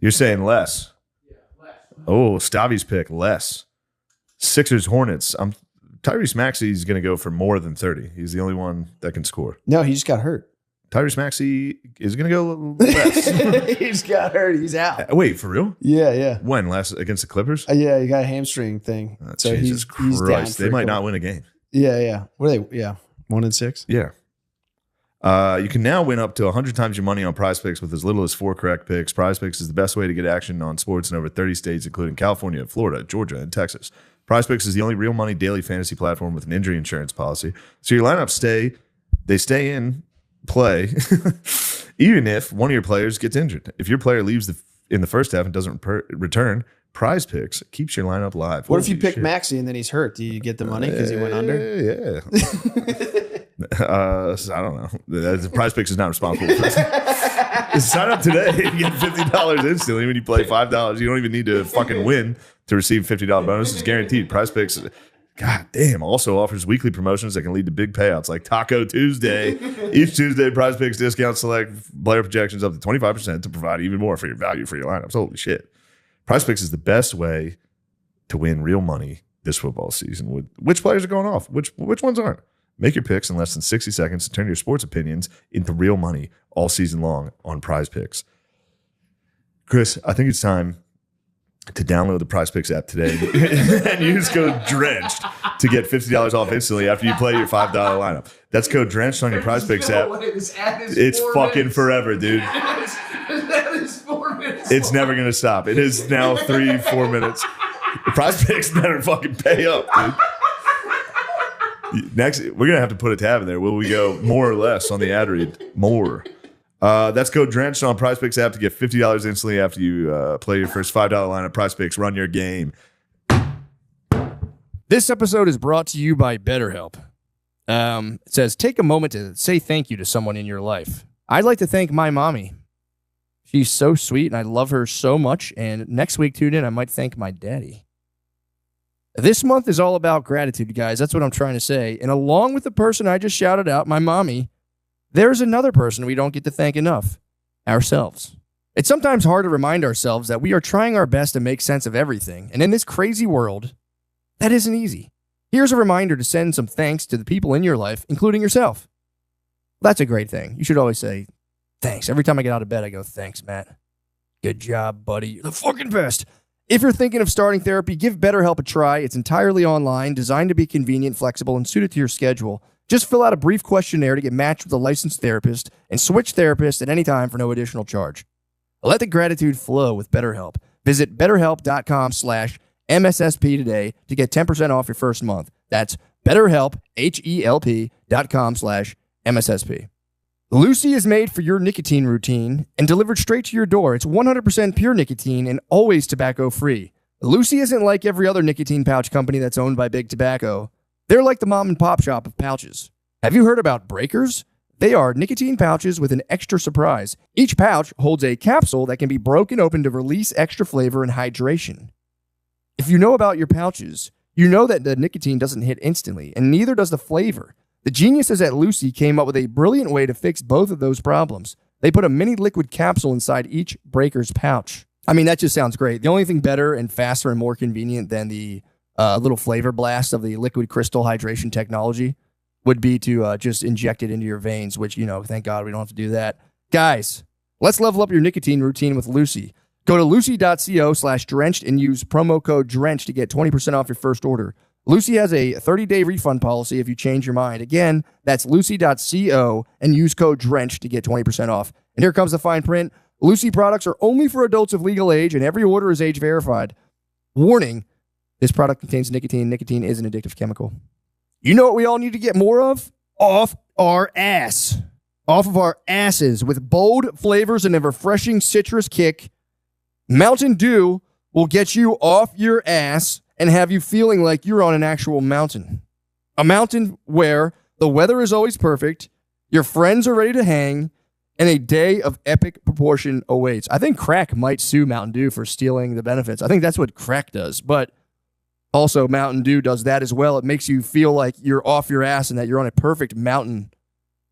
You're saying less. Oh, Stavi's pick, less. Sixers Hornets. Tyrese Maxey's going to go for more than 30. He's the only one that can score. No, he just got hurt. Tyrese Maxey is going to go less. He's got hurt. He's out. Wait, for real? Yeah. When? Last against the Clippers? Yeah, he got a hamstring thing. So Jesus he's down. Christ. For They a might couple- not win a game. Yeah. What are they? Yeah. 1-6. Yeah. You can now win up to 100 times your money on Prize Picks with as little as 4 correct picks. Prize Picks is the best way to get action on sports in over 30 states, including California, Florida, Georgia, and Texas. Prize Picks is the only real money daily fantasy platform with an injury insurance policy. So your lineups stay in play, even if one of your players gets injured. If your player leaves in the first half and doesn't return, Prize Picks keeps your lineup live. What if you Holy pick shit. Maxey and then he's hurt? Do you get the money because he went under? Yeah. I don't know. The Prize Picks is not responsible for this. Sign up today and get $50 instantly when you play $5. You don't even need to fucking win to receive $50 bonus. It's guaranteed. Prize Picks, god damn, also offers weekly promotions that can lead to big payouts like Taco Tuesday. Each Tuesday, Prize Picks discounts select player projections up to 25% to provide even more for your value for your lineups. Holy shit. Prize Picks is the best way to win real money this football season. With which players are going off? Which ones aren't? Make your picks in less than 60 seconds to turn your sports opinions into real money all season long on Prize Picks. Chris, I think it's time to download the Prize Picks app today and use code DRENCHED to get $50 off instantly after you play your $5 lineup. That's code DRENCHED on your Prize Picks app. It's fucking forever, dude. It's never going to stop. It is now 3-4 minutes. The Prize Picks better fucking pay up, dude. Next, we're gonna have to put a tab in there. Will we go more or less on the ad read? More. That's code DRENCHED on Prize Picks app to get $50 instantly after you play your first $5 lineup. Prize Picks, run your game. This episode is brought to you by BetterHelp. It says, take a moment to say thank you to someone in your life. I'd like to thank my mommy. She's so sweet, and I love her so much. And next week, tune in, I might thank my daddy. This month is all about gratitude, guys. That's what I'm trying to say. And along with the person I just shouted out, my mommy, there's another person we don't get to thank enough, ourselves. It's sometimes hard to remind ourselves that we are trying our best to make sense of everything. And in this crazy world, that isn't easy. Here's a reminder to send some thanks to the people in your life, including yourself. That's a great thing. You should always say, thanks. Every time I get out of bed, I go, thanks, Matt. Good job, buddy. You're the fucking best. If you're thinking of starting therapy, give BetterHelp a try. It's entirely online, designed to be convenient, flexible, and suited to your schedule. Just fill out a brief questionnaire to get matched with a licensed therapist and switch therapists at any time for no additional charge. Let the gratitude flow with BetterHelp. Visit BetterHelp.com/MSSP today to get 10% off your first month. That's BetterHelp, HELP.com/MSSP. Lucy is made for your nicotine routine and delivered straight to your door. It's 100% pure nicotine and always tobacco-free. Lucy isn't like every other nicotine pouch company that's owned by Big Tobacco. They're like the mom and pop shop of pouches. Have you heard about Breakers? They are nicotine pouches with an extra surprise. Each pouch holds a capsule that can be broken open to release extra flavor and hydration. If you know about your pouches, you know that the nicotine doesn't hit instantly, and neither does the flavor. The geniuses at Lucy came up with a brilliant way to fix both of those problems. They put a mini liquid capsule inside each Breaker's pouch. I mean, that just sounds great. The only thing better and faster and more convenient than the little flavor blast of the liquid crystal hydration technology would be to just inject it into your veins, which, thank God we don't have to do that. Guys, let's level up your nicotine routine with Lucy. Go to lucy.co/drenched and use promo code DRENCHED to get 20% off your first order. Lucy has a 30-day refund policy if you change your mind. Again, that's lucy.co and use code DRENCHED to get 20% off. And here comes the fine print. Lucy products are only for adults of legal age, and every order is age verified. Warning, this product contains nicotine. Nicotine is an addictive chemical. You know what we all need to get more of? Off our ass. Off of our asses with bold flavors and a refreshing citrus kick. Mountain Dew will get you off your ass and have you feeling like you're on an actual mountain. A mountain where the weather is always perfect, your friends are ready to hang, and a day of epic proportion awaits. I think crack might sue Mountain Dew for stealing the benefits. I think that's what crack does, but also Mountain Dew does that as well. It makes you feel like you're off your ass and that you're on a perfect mountain,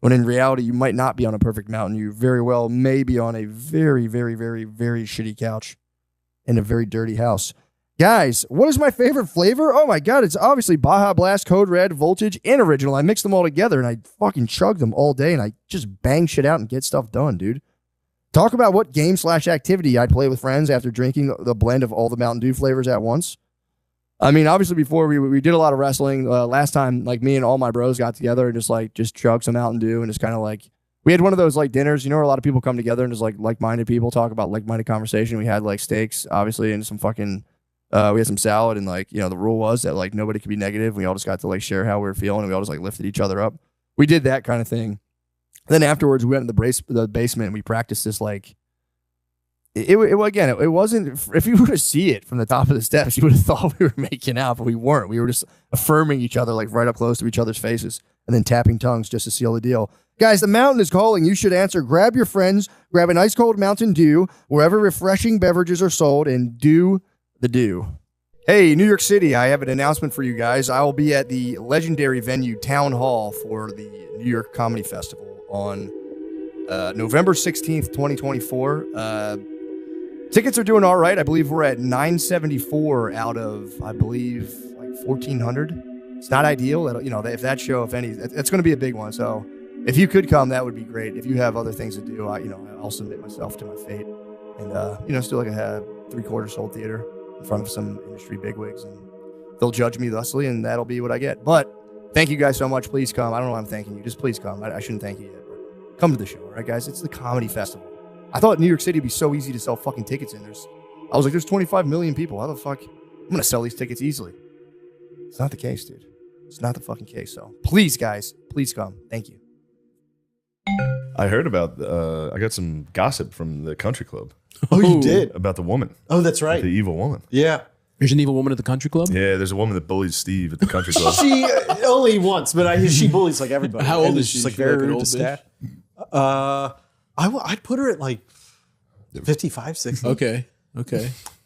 when in reality, you might not be on a perfect mountain. You very well may be on a very, very, very, very shitty couch in a very dirty house. Guys, what is my favorite flavor? Oh my God, it's obviously Baja Blast, Code Red, Voltage, and Original. I mix them all together and I fucking chug them all day and I just bang shit out and get stuff done, dude. Talk about what game/activity I'd play with friends after drinking the blend of all the Mountain Dew flavors at once. I mean, obviously before we did a lot of wrestling. Last time, like me and all my bros got together and just chugged some Mountain Dew and just kind of like, we had one of those like dinners, where a lot of people come together and just like-minded people talk about like-minded conversation. We had like steaks, obviously, and some fucking, we had some salad and the rule was that like nobody could be negative. We all just got to like share how we were feeling and we all just like lifted each other up. We did that kind of thing. Then afterwards, we went in the basement and we practiced this like, it wasn't, if you were to see it from the top of the steps, you would have thought we were making out, but we weren't. We were just affirming each other like right up close to each other's faces and then tapping tongues just to seal the deal. Guys, the mountain is calling. You should answer. Grab your friends, grab an ice cold Mountain Dew, wherever refreshing beverages are sold, and do the do. Hey, New York City, I have an announcement for you guys. I will be at the legendary venue Town Hall for the New York Comedy Festival on November 16th, 2024. Tickets are doing all right. I believe we're at $974 out of, I believe, like 1,400. It's not ideal. If that show, if any, it's going to be a big one. So if you could come, that would be great. If you have other things to do, I'll submit myself to my fate. And, still like a 3/4 sold theater in front of some industry bigwigs. And they'll judge me thusly, and that'll be what I get. But thank you guys so much. Please come. I don't know why I'm thanking you. Just please come. I shouldn't thank you yet. But come to the show, all right, guys? It's the comedy festival. I thought New York City would be so easy to sell fucking tickets in. I was like, there's 25 million people. How the fuck? I'm going to sell these tickets easily. It's not the case, dude. It's not the fucking case. So please, guys, please come. Thank you. I heard about, I got some gossip from the country club. Oh, you did? About the woman. Oh, that's right. The evil woman. Yeah. There's an evil woman at the country club? Yeah, there's a woman that bullies Steve at the country club. She only once, but she bullies like everybody. How old And is she? She's like Is she very like an rude old to staff. I'd put her at like 55, 60. Okay.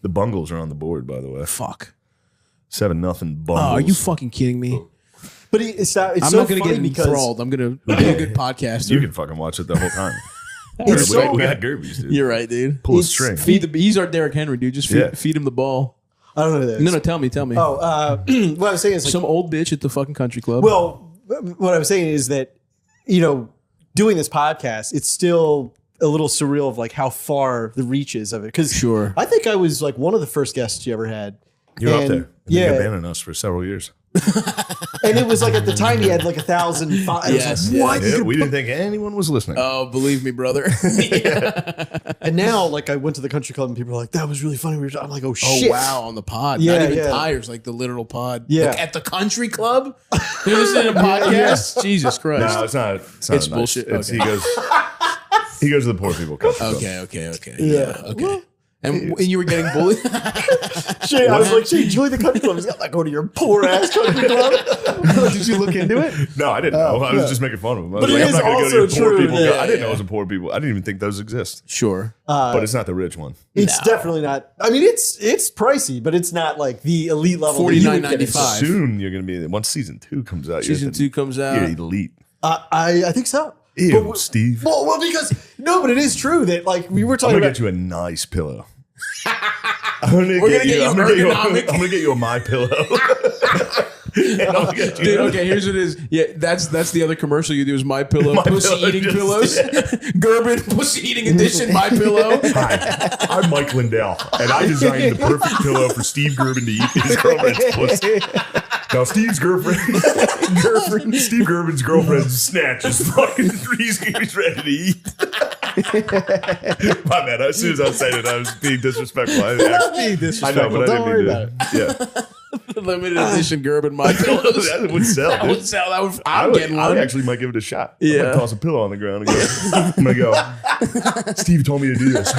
The Bungles are on the board, by the way. Fuck. 7-0 Bungles. Oh, are you fucking kidding me? But it's I'm so not going to funny get because enthralled. I'm going to be a good podcaster. You can fucking watch it the whole time. It's so we got Gerbies, dude. You're right, dude. Pull a string. He's our Derrick Henry, dude. Just feed him the ball. I don't know who that is. No, tell me. Oh, what I was saying is like, Some old bitch at the fucking country club. well, what I was saying is that, doing this podcast, it's still a little surreal of like how far the reach is of it. Cause Sure. I think I was like one of the first guests you ever had. You're up And, there. And yeah. You abandoned us for several years. And it was like at the time he had like 1,000. Yes. What? Yeah, we didn't think anyone was listening. Oh, believe me, brother. And now, like, I went to the country club and people are like, that was really funny. I'm like, oh, Oh, shit. wow, on the pod. Yeah, Not even yeah. tires, like the literal pod. Yeah. Like at the country club? They're listening to podcasts? Jesus Christ. No, it's not. It's It's nice. bullshit. It's, Okay. he goes to the poor people country club. Okay. Yeah. Okay. And you were getting bullied? Shay, I was like, Shay, join the country club. He's got like, go to your poor ass country club. Did you look into it? No, I didn't know. I was just making fun of him. I was But like, it I'm is not going to go to also your poor true people. that- I didn't know it was a poor people. I didn't even think those exist. Sure. But it's not the rich one. It's definitely not. I mean, it's pricey, but it's not like the elite level. that you would get into. $49.95. Soon you're going to be, once season 2 comes out, Season 2 comes out. you're elite. I think so. Ew, But- Steve. Well, because but it is true that like we were I'm talking going to about. get you a nice pillow. I'm going to We're gonna get you ergonomic. I'm going to get you a My Pillow. And I'm gonna get you- Dude, okay, here's what it is. Yeah, that's the other commercial you do is My Pillow, My pussy Pillow, eating just- pillows. Gerben, pussy eating edition, My Pillow. Hi, I'm Mike Lindell, and I designed the perfect pillow for Steve Gerben to eat his girlfriend's pussy. Now, Steve Gerben's girlfriend's snatch is fucking he's ready to eat. My bad. As soon as I said it, I was being disrespectful. I know, but I Don't worry didn't mean to. Yeah, Limited edition Gerben My Pillows. that would sell. That dude. would sell. I'm getting I one. actually might give it a shot. I Yeah. might toss a pillow on the ground and go. I'm gonna go. Steve told me to do this.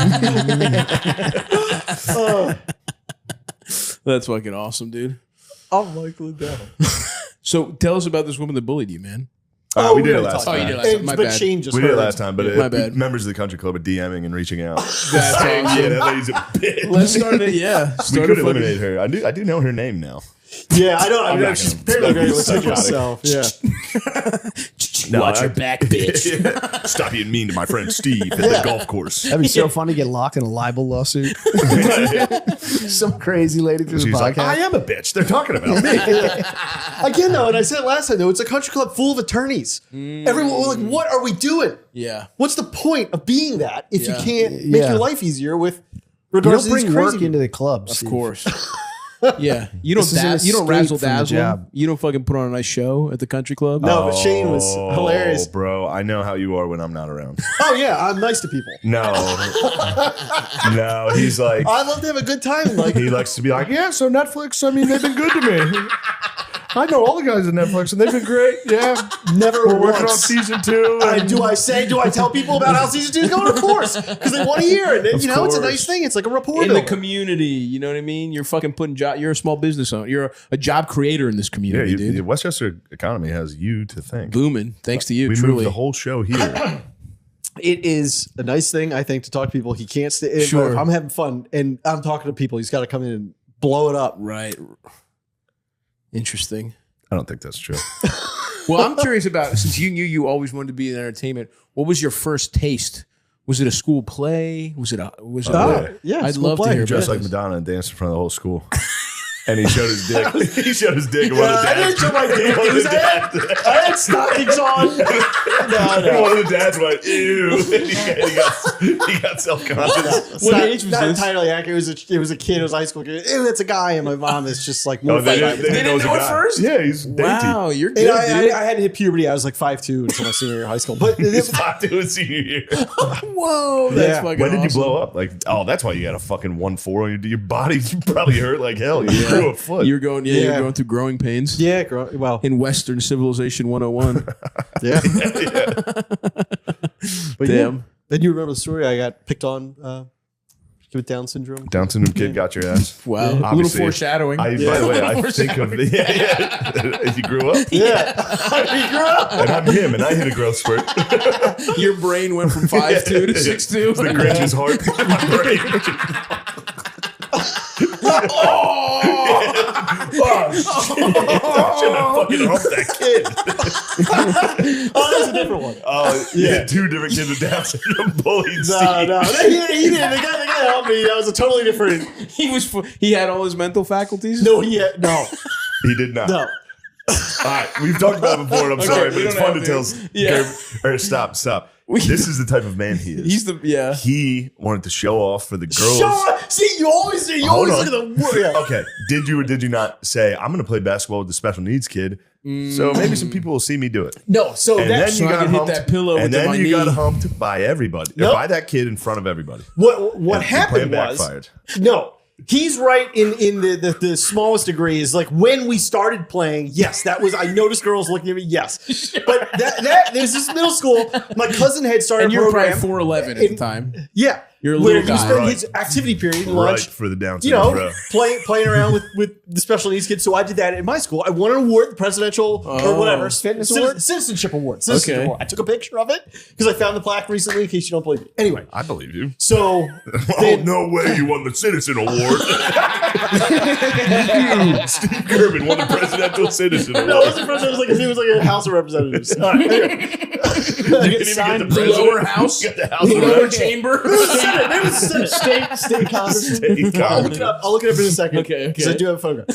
That's fucking awesome, dude. I'm Mike Lindell. So tell us about this woman that bullied you, man. We did it last Oh, you time. did last time. My but bad. Shane just We did it heard. last time, but My bad. members of the country club are DMing and reaching out. That's Saying, awesome. yeah, that lady's a bitch. Let's start it. Yeah, We start could a fucking- eliminate her. I do know her name now. Yeah, I know. I I'm know not she's gonna- apparently very that'd be much like psychotic. herself. Yeah. Watch your back, bitch. Stop being mean to my friend Steve at the golf course. That'd be so fun to get locked in a libel lawsuit. Some crazy lady through the She's like, I podcast. am a bitch. They're talking about me. Again, though, and I said it last time, though, it's a country club full of attorneys. Everyone, like, what are we doing? Yeah. What's the point of being that if you Yeah. can't make Yeah. your life easier with You regards don't to these bring work crazy into the club. Of course. Yeah. You don't This is an you don't escape razzle from the dazzle. job. You don't fucking put on a nice show at the country club. No, but Shane was Oh, hilarious. bro. I know how you are when I'm not around. Oh yeah, I'm nice to people. No. No, he's like, I love to have a good time. Like, he likes to be like, yeah, so Netflix, I mean, they've been good to me. I know all the guys at Netflix, and they've been great. Yeah. never We're working on once. season 2. Do I tell people about how season 2 is going? Of course, because they want to hear it. You know, it's a nice thing. It's like a report. In the community, you know what I mean? You're fucking putting you're a small business owner. You're a job creator in this Yeah, community, dude. the Westchester economy has you to thank. Booming. Thanks to you, We truly. moved the whole show here. It is a nice thing, I think, to talk to people. He can't stay. Sure. If I'm having fun and I'm talking to people, he's got to come in and blow it up. Right. Interesting. I don't think that's true. Well, I'm curious about, since you knew you always wanted to be in entertainment, what was your first taste? Was it a school play? Was it Yeah, I'd school love to play. hear Dressed about like this. Madonna and danced in front of the whole school. And he showed his dick. He showed his dick. And one of the I dads, didn't show my dick. one of the I dads- had stockings on. No. one of the dads went, ew. And he got self-conscious. It's What not, age was not this? entirely accurate. It was a kid. It was a high school kid. Ew, that's a guy. And my mom is just like more. Oh, they didn't know it was a know it guy. first? Yeah, he's dainty. Wow, you're And good, I dude. hadn't hit puberty. I was like 5'2" until my senior year of high school. But He's not doing senior year. Whoa, that's Yeah. fucking When did you awesome. blow up? Like, oh, that's why you got a fucking 1.4 on your body. Probably hurt like hell. You grew a foot. You're going through growing pains. yeah, well, In Western Civilization 101. yeah. But Damn. yeah. Then you remember the story? I got picked on with Down syndrome. Down syndrome kid got your ass. Wow. A little Obviously. foreshadowing. By the way, I think of if you grew up, Yeah, you grew up. and I'm him, and I hit a growth spurt. Your brain went from 5'2" to 6'2". The Grinch's heart. My brain. I should have fucking humped that kid. Oh, that's a different one. Oh, yeah. Two different kids with Down syndrome bullied No, Steve. no, he didn't. The guy helped me. That was a totally different. He had all his mental faculties? No, no. He did not. No. All right, we've talked about it before, and I'm sorry, but we it's don't fun to have tell. to. Yeah. Stop. This is the type of man he is. He wanted to show off for the girls. Show up. See, you always Hold look on. at the word. Yeah. Okay, did you or did you not say I'm going to play basketball with the special needs kid? So maybe some people will see me do it. No, so And then that's you I got can hit humped. that pillow and with then my you got knee. humped by everybody, Nope. by that kid in front of everybody. what And the happened plan was backfired. no. He's right in the smallest degree. Is like when we started playing. Yes, that was. I noticed girls looking at me. Yes, but that there's this middle school. My cousin had started And a you're program. probably 4'11" at the time. Yeah, You're a where little you guy. spend Right. his activity period and Right lunch. for the Down You syndrome, know, bro. playing around with the special needs kids. So I did that in my school. I won an award, the presidential or whatever Fitness award? citizenship award. Citizenship Okay. award. I took a picture of it because I found the plaque recently. In case you don't believe me. Anyway, I believe you. so Oh, no way you won the Citizen Award. Steve Gerben won the Presidential Citizen Award. no, it wasn't president. It was like a House of Representatives. All right, anyway. You didn't even get the Lower president. house? You got the House of Lower Reps. chamber? Senate. It was Senate. State Congress. State I'll look it up. I'll look it up in a second. Okay, Because I do have a photograph.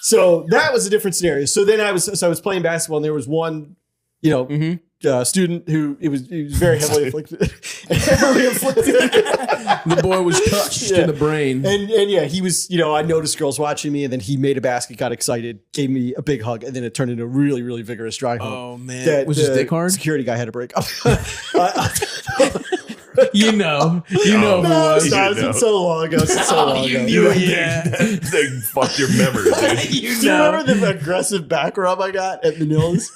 So that was a different scenario. So then I was playing basketball, and there was one, student who he was very heavily afflicted. The boy was touched in the brain. And yeah, he was, I noticed girls watching me, and then he made a basket, got excited, gave me a big hug, and then it turned into a really, really vigorous dry hug. Oh, man. That Was his the dick hard? Security guy had to break up. You know who No, was. it's not. It's so long ago. It's so long ago. knew it. They fucked your memory, dude. Do you remember the aggressive back rub I got at Manila's?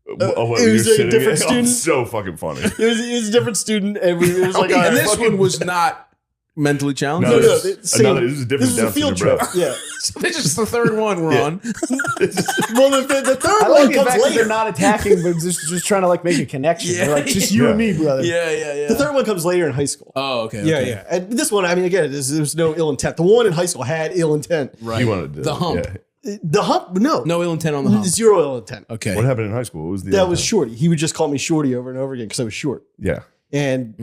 What, it you're was a sitting different in? Oh, student. so fucking funny. It was a different student, and it was like, all right, And this fucking- one was not mentally challenged. No, No, this is same- this is a different This is a Down field syndrome, trip. bro. Yeah. This is the third one we're on. Well, the third I one like the comes fact that later. they're not attacking, but just trying to like make a connection. They're like, just you and me, brother. Yeah. The third one comes later in high school. Oh, okay. Yeah, okay. yeah. And this one, I mean, again, there's no ill intent. The one in high school had ill intent. Right. He wanted to The hump. Yeah. The hump? No. No ill intent on the hump. Zero ill intent. Okay. What happened in high school? What was the That other was time? Shorty. He would just call me Shorty over and over again because I was short. Yeah. And,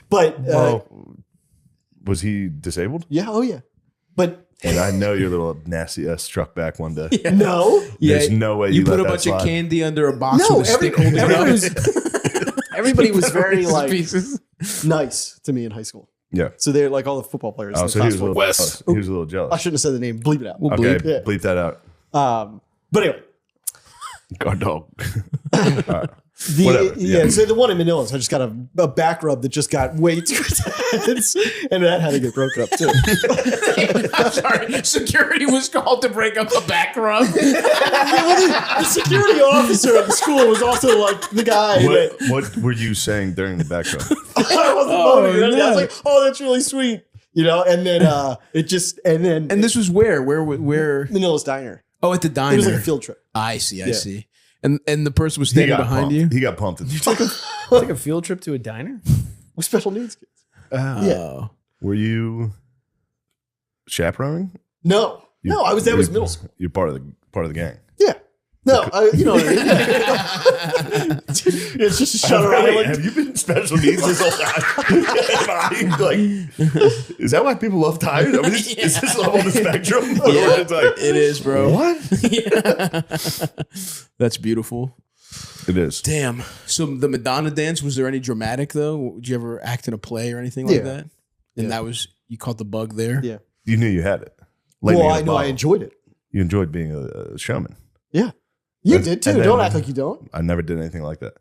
but Was he disabled? yeah, oh yeah. But And I know your little nasty struck back one day. no. There's no way you you put let a that bunch slide. of candy under a box No, with a stick holding it everybody up. was, everybody was very like Pieces. nice to me in high school. Yeah. So they're like all the football players. Oh, in the so he was, class a little, football. jealous. He was a little I jealous. shouldn't have said the name. Bleep it out. We'll Okay, bleep. Yeah. bleep that out. But anyway, Guard dog. so the one in Manila, so I just got a back rub that just got way too intense, and that had to get broken up too. I'm sorry. Security was called to break up a back rub. The security officer at the school was also like the guy. What were you saying during the background? I wasn't moaning or anything. I was like, "Oh, that's really sweet," And then And this was where Manila's Diner. Oh, at the diner. It was like a field trip. I see. I Yeah. see. And the person was standing behind pumped. you. He got pumped. Like a field trip to a diner? With special needs kids. Oh. Were you chaperoning? No, that was middle school. You're part of the gang. Yeah. No, you know what I mean. It's just a Shutter Island. Have you been special needs this whole time? Is that why people love tires? I mean, is this level of the spectrum? Yeah, It's like, it is, bro. what? That's beautiful. It is. Damn. So the Madonna dance, was there any dramatic though? Did you ever act in a play or anything like Yeah. that? And that was, you caught the bug there? Yeah. You knew you had it. Well, I know I enjoyed it. You enjoyed being a showman. Yeah. You And- did too. and then- Don't act like you don't. I never did anything like that.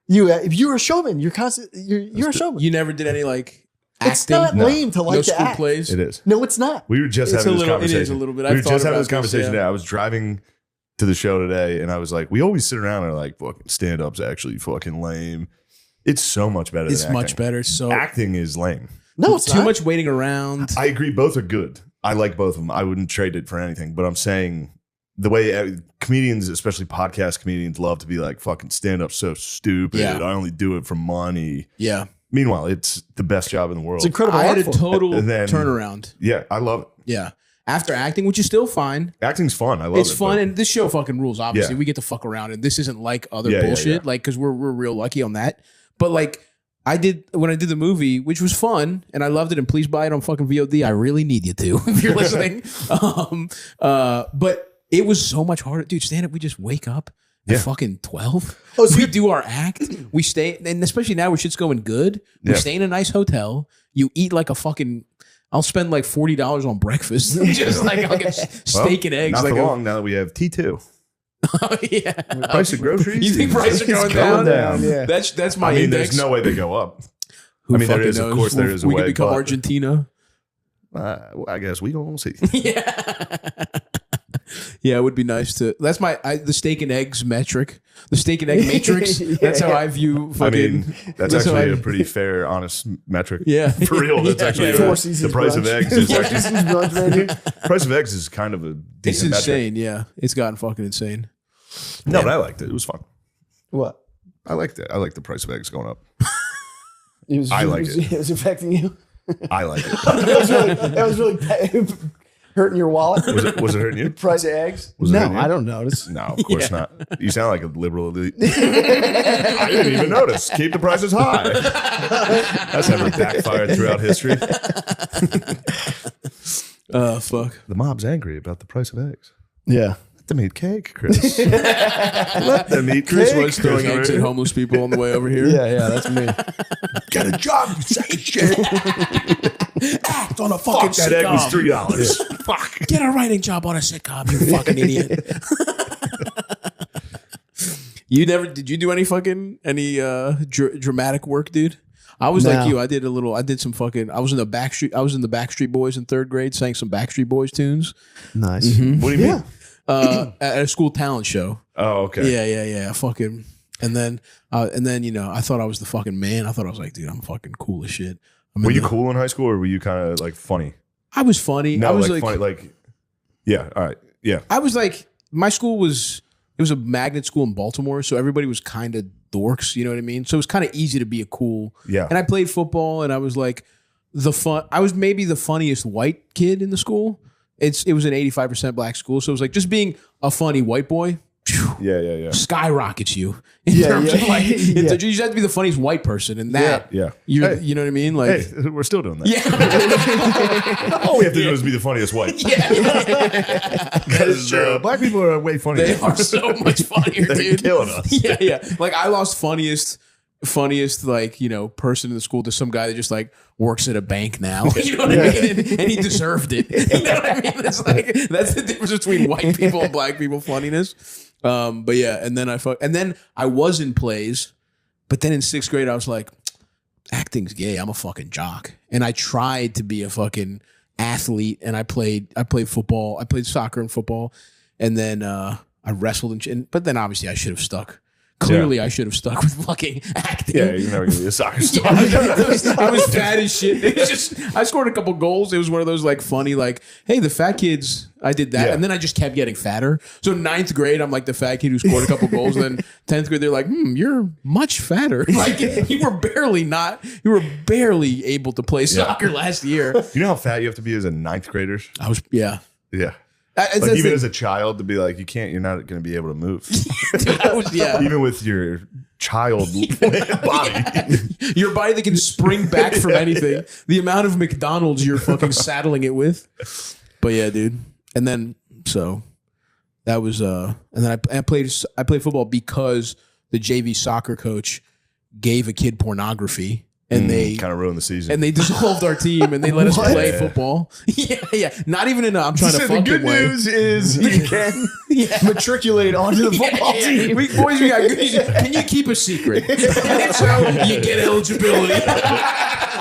If you're a showman, you're a showman. You never did any like It's acting? not lame to like No to school act. plays? It is. No, it's not. We were just It's having a this little- it conversation. is a little bit. We I've were thought just having about this this, conversation yeah. today. I was driving to the show today, and I was like, we always sit around and are like, fucking stand-up's actually fucking lame. It's so much better It's than acting. much better. So Acting is lame. No, it's too not. much waiting around. I agree. Both are good. I like both of them. I wouldn't trade it for anything. But I'm saying the way comedians, especially podcast comedians, love to be like, fucking stand-up's so stupid. Yeah. I only do it for money. Yeah. Meanwhile, it's the best job in the world. It's incredible. I had a art form. total And then- turnaround. Yeah, I love it. Yeah. After acting, which is still fine. Acting's fun. I love it. It's fun, but- and this show fucking rules. Obviously, Yeah. we get to fuck around, and this isn't like other Yeah, yeah, bullshit. yeah. Like, because we're real lucky on that. But like, when I did the movie, which was fun, and I loved it. And please buy it on fucking VOD. I really need you to if you're listening. But it was so much harder, dude. Stand up. We just wake up at Yeah. fucking 12. Oh, so we you- do our act. We stay, and especially now where shit's going good. We Yeah. stay in a nice hotel. You eat like a fucking. I'll spend like $40 on breakfast, just like I'll get steak and eggs. Not like for a- long now that we have T2. Oh, yeah. Price of groceries. You think prices are going It's down? yeah. That's my I mean, index. there's no way they go up. Who I mean, there fucking is, of knows? course, there is a we way, could become but- Argentina. Well, I guess we gonna see. Yeah. Yeah, it would be nice to. That's the steak and eggs metric, the steak and egg matrix. That's how I view I fucking. mean, that's That's how actually I- a pretty fair, honest metric. Yeah. For real, that's Yeah, actually yeah. Four the Seasons price of brunch. eggs. Is Four actually, Seasons brunch menu. price of eggs is kind of a It's decent metric. insane. Yeah, it's gotten fucking insane. No, but I liked it. It was fun. What? I liked it. I like the price of eggs going up. I like it. It was affecting you. I like it. That was really hurting your wallet. Was it hurting you? Price of eggs. Was it No, hurting you? I don't notice. No, of course not. You sound like a liberal elite. I didn't even notice. Keep the prices high. That's never backfired throughout history. Fuck. The mob's angry about the price of eggs. Yeah. Let them eat cake, Chris. Let them eat Chris cake. was throwing eggs at homeless people on the way over here. Yeah, that's me. Get a job, you sack of shit. Act on a fucking Fuck, that egg was sitcom. $3. Fuck. Get a writing job on a sitcom, you fucking idiot. Did you do any dramatic work, dude? I was like No. you. I did some fucking, I was in the Backstreet Boys in third grade, sang some Backstreet Boys tunes Nice. What do you mean? at a school talent show. Oh, okay. Yeah. Fucking, and then, I thought I was the fucking man. I thought I was like, dude, I'm fucking cool as shit. Were you cool in high school or were you kind of like funny? I was funny. No, I was like funny. Like, yeah. All right. Yeah. I was like, my school it was a magnet school in Baltimore, so everybody was kind of dorks, you know what I mean? So it was kind of easy to be a cool. Yeah. And I played football, and I was like I was maybe the funniest white kid in the school. it was an 85% black school, so it was like just being a funny white boy. Yeah. Skyrockets you in terms of like you just have to be the funniest white person, and that Yeah. you know what I mean. Like Hey, we're still doing that. yeah, All we have to do is be the funniest white. Because black people are way funnier. they are so much funnier, They're dude. killing us. Yeah. Like I lost funniest like person in the school to some guy that just like works at a bank now. You know what I mean? And he deserved it. You know what I mean? It's like that's the difference between white people and black people funniness. But yeah, and then I was in plays, but then in 6th grade I was like, acting's gay. I'm a fucking jock, and I tried to be a fucking athlete, and I played football. I played soccer and football, and then I wrestled but then obviously I should have stuck. Clearly, I should have stuck with fucking acting. Yeah, you're never gonna be a soccer star. I was fat as shit. It was just I scored a couple goals. It was one of those like funny, like, hey, the fat kids. I did that, Yeah. and then I just kept getting fatter. So 9th grade, I'm like the fat kid who scored a couple goals. And then 10th grade, they're like, you're much fatter. Like you were barely able to play soccer last year. You know how fat you have to be as a 9th grader? I was yeah. Like even as a child to be like, you're not going to be able to move. Dude, I was, yeah. Even with your child body. Your body that can spring back from anything. The amount of McDonald's you're fucking saddling it with. But yeah, dude. And then so that was and then I played football because the JV soccer coach gave a kid pornography. And they kind of ruined the season. And they dissolved our team and they let us play football. Yeah. Not even in a I'm trying to So fuck the good way. news is you can matriculate onto the football team. We got good. Can you keep a secret? And so you get eligibility.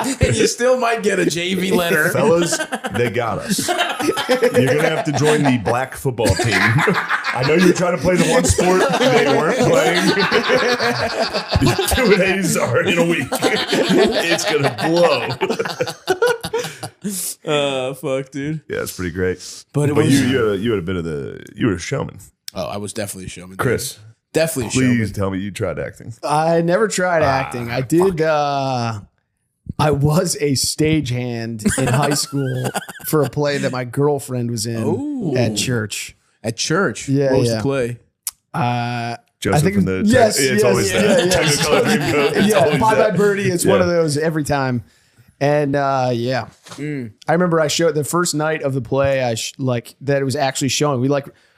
And you still might get a JV letter. Fellas, they got us. You're going to have to join the black football team. I know you're trying to play the one sport they weren't playing. The 2-a-days are in a week. It's going to blow. Fuck, dude. Yeah, it's pretty great. But it But was. you had a bit of you were a showman. Oh, I was definitely a showman. dude. Chris, Definitely a showman. please tell me you tried acting. I never tried acting. I did. I was a stagehand in high school for a play that my girlfriend was in at church. At church? Yeah, What was yeah. the play? Joseph think from the yes, it's yes, always yeah, that. yeah. Technicolor Dreamcoat. It's Yeah, always Bye Bye that. Birdie. It's one Yeah. of those every time. And I remember I showed the first night of the play. That it was actually showing.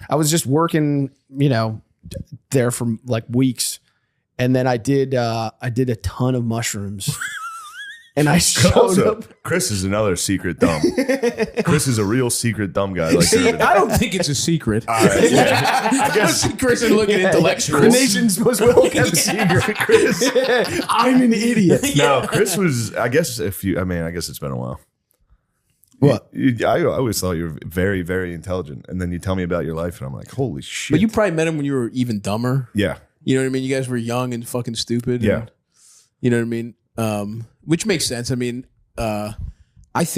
I was just working, there for like weeks, and then I did a ton of mushrooms. And I showed Also, up. Chris is another secret dumb. Chris is a real secret dumb guy. Like See, I don't think it's a secret. I guess Chris is looking intellectual. The nation's most well-kept secret. Chris. I'm an idiot. No, Chris was. I guess I guess it's been a while. What? I always thought you were very, very intelligent, and then you tell me about your life, and I'm like, holy shit. But you probably met him when you were even dumber. yeah, You know what I mean? You guys were young and fucking stupid. Yeah. And, you know what I mean? Which makes sense. I mean, I guess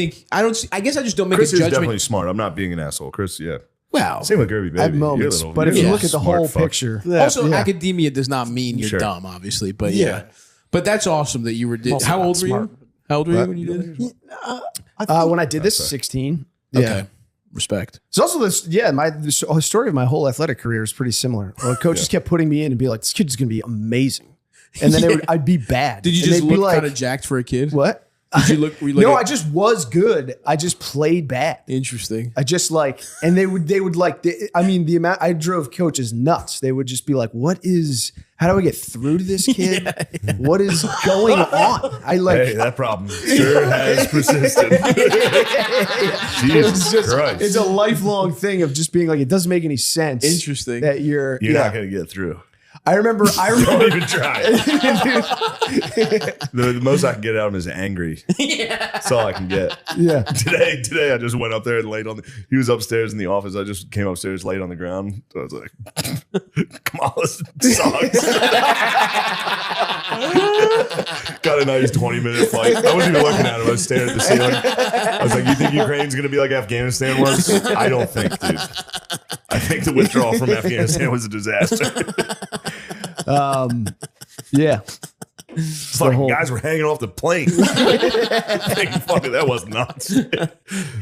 I just don't make Chris a is judgment. definitely smart. I'm not being an asshole, Chris. Yeah, Wow. same with Gerby Baby. I have You're a moments, little- but if you're you a look at the smart whole fuck. picture, Also, yeah. academia does not mean you're Sure. dumb, obviously. But yeah. But that's awesome that you were. Also How not old were smart. you? How old were you when you did it? When I did this, 16. Yeah. Okay. Respect. It's also this, the story of my whole athletic career is pretty similar. Well, coaches kept putting me in and be like, this kid's going to be amazing. And then I'd be bad. Did you And just they'd be look like, kind of jacked for a kid? what? Did you look? Were you like No, a- I just was good. I just played bad. Interesting. I just and they would the amount I drove coaches nuts. They would just be like, how do I get through to this kid? What is going on? Hey, that problem sure has persisted. Jesus Christ. It's a lifelong thing of just being like, it doesn't make any sense. Interesting. That you're You're not going to get through. I remember Don't even try. The most I can get out of him is angry. That's all I can get. yeah. Today I just went up there and laid on. He was upstairs in the office. I just came upstairs, laid on the ground. So I was like, "Come on, this sucks." Got a nice 20-minute flight. I wasn't even looking at him. I was staring at the ceiling. I was like, "You think Ukraine's gonna be like Afghanistan was?" I don't think, dude. I think the withdrawal from Afghanistan was a disaster. Yeah. Fucking guys were hanging off the plane. Fucking, that was nuts.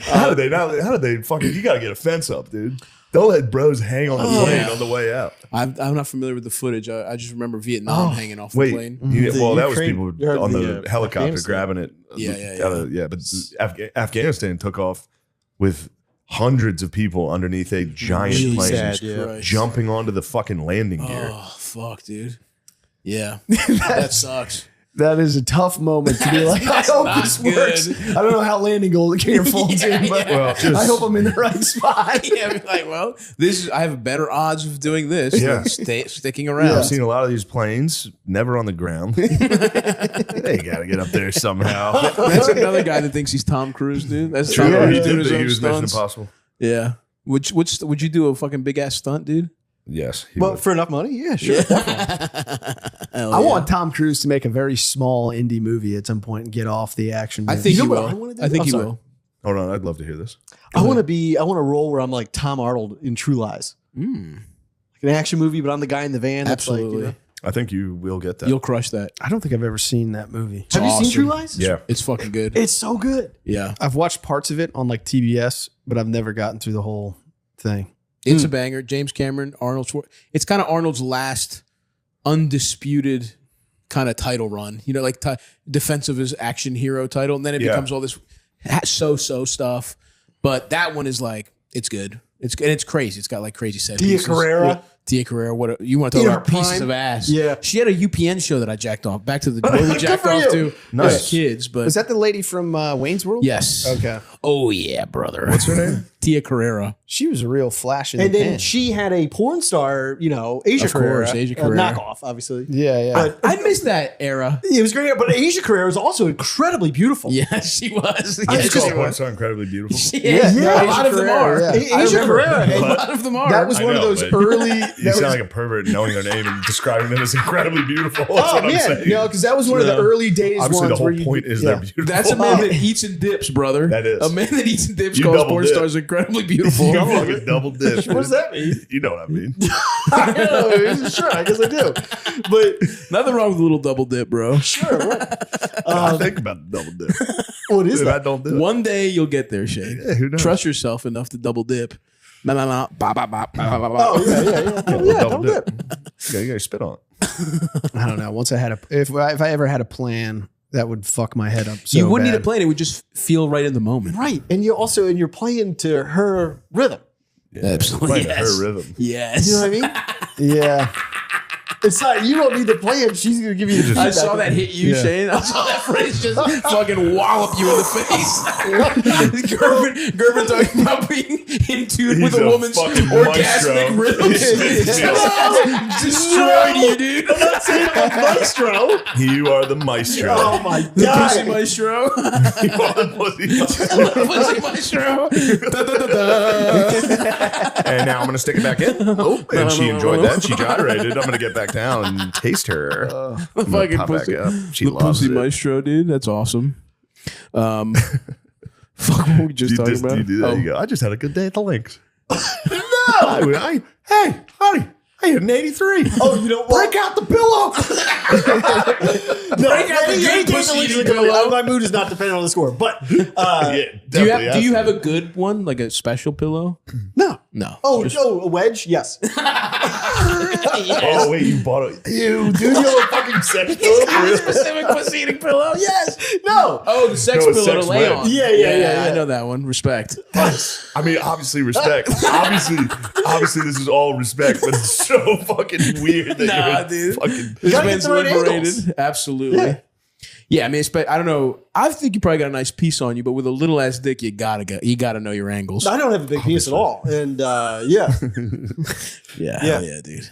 How did they fucking, you gotta get a fence up, dude. Don't let bros hang on the plane on the way out. I'm not familiar with the footage. I just remember Vietnam hanging off the Wait, plane. well, that was Ukraine- people you heard on the, the helicopter Afghanistan. grabbing it. Yeah. But Afghanistan took off with hundreds of people underneath a giant Really plane, sad, yeah. jumping onto the fucking landing gear. Oh fuck, dude. Yeah, that sucks. That is a tough moment to be like, I hope not this good. works. I don't know how landing gear folds in, but I hope I'm in the right spot. Yeah, be like, well, I have better odds of doing this Yeah. than sticking around. I've seen a lot of these planes never on the ground. They gotta get up there somehow. That's another guy that thinks he's Tom Cruise, dude. That's True. Tom He Cruise did doing his think he own was Mission stunts. Impossible. Yeah. Would you do a fucking big ass stunt, dude? Yes. he But would. for enough money, yeah, sure. I want Tom Cruise to make a very small indie movie at some point and get off the action. I movie. think You he know what will. I wanna do? I think I'm he sorry. will. Hold on, I'd love to hear this. I want to roll where I'm like Tom Arnold in True Lies. Like an action movie, but I'm the guy in the van. That's Absolutely. like, you know. I think you will get that. You'll crush that. I don't think I've ever seen that movie. Have you awesome. seen True Lies? Yeah. It's fucking good. It's so good. Yeah. I've watched parts of it on like TBS, but I've never gotten through the whole thing. It's a banger. James Cameron, Arnold Schwarzenegger. It's kind of Arnold's last undisputed kind of title run. You know, like defense of his action hero title, and then it Yeah. becomes all this so stuff. But that one is like, it's good. It's crazy. It's got like crazy set Tia pieces. Carrera. Tia Carrera. You want to talk In her about pieces prime. of ass? Yeah. She had a UPN show that I jacked off. Back to the where we Good jacked for off you. to Nice. as kids. But Is that the lady from Wayne's World? yes. Okay. Oh yeah, brother. What's her name? Tia Carrera. She was a real flash in And the then pan. she had a porn star, Asia Of Carrera. course, Asia Carrera. Knockoff, obviously. Yeah, yeah. I miss that era. It was great, but Asia Carrera was also incredibly beautiful. Yeah, she was. I Yeah, just she call was. porn star incredibly beautiful. Yeah, Yeah, a lot of them are. yeah. Asia Carrera. A lot of them are. that was I one of know, those but early. You sound like a pervert knowing their name and describing them as incredibly beautiful. That's Oh, what I'm man. saying. No, because that was one of the early days. Obviously, the ones where whole you- point is yeah. they're beautiful. That's a man that eats and dips, brother. That is. A man that eats and dips You calls double porn dip. stars incredibly beautiful. You fucking double dip. What does that mean? You know what I mean. I don't know. Sure, I guess I do. But Nothing wrong with a little double dip, bro. sure, right. I think about the double dip. What is Dude, I that? don't do it. One day you'll get there, Shane. Yeah, who knows? Trust yourself enough to double dip. Ba, ba, ba, ba, ba, ba, ba, ba, ba. Oh, yeah. Oh, yeah, double double dip. dip. Yeah, you gotta spit on it. I don't know. Once I had if I ever had a plan, that would fuck my head up. So You wouldn't need bad. a plan. It would just feel right in the moment. Right. And you're playing to her rhythm. Absolutely. Playing Yes. her rhythm. Yes. You know what I mean? Yeah. It's not, you don't need the plan. She's going to give you the I feedback. saw that hit you, Yeah. Shane. I saw that phrase just fucking wallop you in the face. Gervin talking about being in tune with He's a a woman's fucking orgasmic maestro. rhythm. Destroyed you, dude. I'm not saying I'm maestro. You are the maestro. Oh, my The pussy God. maestro. You are the pussy maestro. Pussy maestro. Da, da, da, da. And now I'm gonna stick it back in. Oh, and she enjoyed that. She gyrated. I'm gonna get back down and taste her. I'm gonna Fucking pop back pussy. up. She The loves pussy it. maestro, dude. That's awesome. Fuck, what were we just You talking just about? you do that. Oh. You go, I just had a good day at the links. Hey, honey, I had an 83. Oh, you know what? Break out the pillow. Break out the game, pussy eating pillow. My mood is not dependent on the score. But, Yeah, Do definitely you has have to. a good one, like a special pillow? no. No. Oh, a wedge? Yes. Oh wait, you bought it. Ew, dude, you have a fucking sex pillow for real? Specific pussy eating pillow? Yes. No. Oh, the sex No, a pillow sex to lay wedge. on. Yeah. I know that one. Respect. I mean, obviously respect. obviously, this is all respect, but it's so fucking weird that Nah, you're dude. fucking. This gotta get man's the right liberated. angles. Absolutely. Yeah, I mean, I don't know. I think you probably got a nice piece on you, but with a little ass dick, you gotta know your angles. I don't have a big penis at all. And yeah. Yeah, Yeah. hell yeah, dude.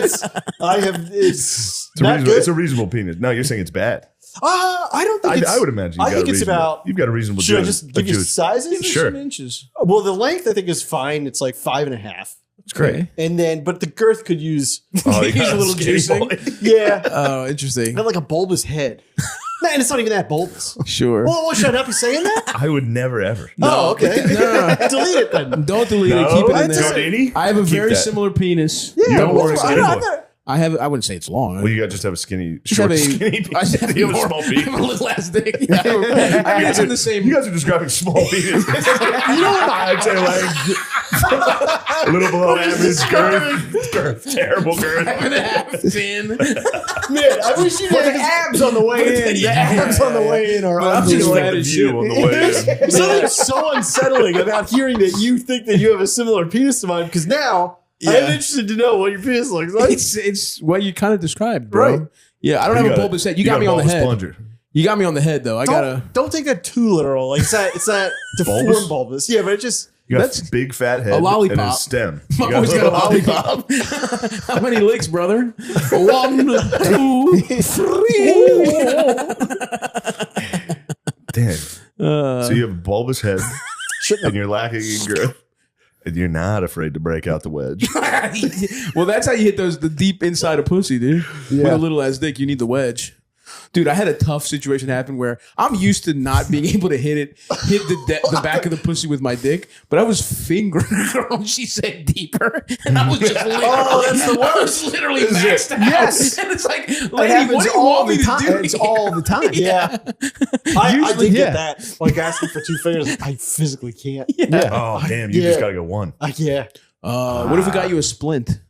It's It's not good. It's a reasonable penis. No, you're saying it's bad. I don't think I would imagine. I think it's about. You've got a reasonable. Should I Jew- just give a you Jew- sizes? Sure. Some inches. Well, the length I think is fine. It's like 5.5. It's great. And then, but the girth could use. Oh, He's a little juicing. Yeah. Oh, interesting. Got like a bulbous head. Man, it's not even that bulbous. Sure. Well, should I not be saying that? I would never ever. Oh, okay. No. Delete it then. Don't delete it. No, Keep it in it's there. Jordini? I have a Keep very that. similar penis. Yeah, Don't well, worry I about don't- it. I wouldn't say it's long. Well, you got just have a skinny, Just have skinny I penis. just have You have a more- small I have a penis. little ass dick. Yeah. I mean, it's in the same. You guys are describing small penis. You know what I'd say, like a little below average girth, terrible girth. Thin. Man, I wish you had abs on the way in. The abs on the way in are I'm just unbelievable. fat as View shit. on the way in. Something so unsettling about hearing that you think that you have a similar penis to mine, because now I'm interested to know what your penis looks like. It's what you kind of described, bro. Right. Yeah, I don't have a bulbous head. You got me on the head. Plunger. You got me on the head though. I gotta. Don't take that too literal. Like it's not deformed Bulbous? bulbous. Yeah, but it just You got That's a big fat head a lollipop. and a stem. My You boy's got a lollipop. How many licks, brother? 1, 2, 3. Damn. So you have a bulbous head and you're lacking in girth. And you're not afraid to break out the wedge. Well, that's how you hit the deep inside of pussy, dude. With a little ass dick, you need the wedge. Dude, I had a tough situation happen where I'm used to not being able to hit the back of the pussy with my dick, but I was fingering her when she said deeper, and I was just literally, I was literally maxed out. Yes. And it's like, It lady, happens what do you all want me the to time. do? It's all the time. yeah. I Usually, did yeah. get that. Like asking for 2 fingers. I physically can't. Oh, damn. You just got to go one. Yeah. What if we got you a splint?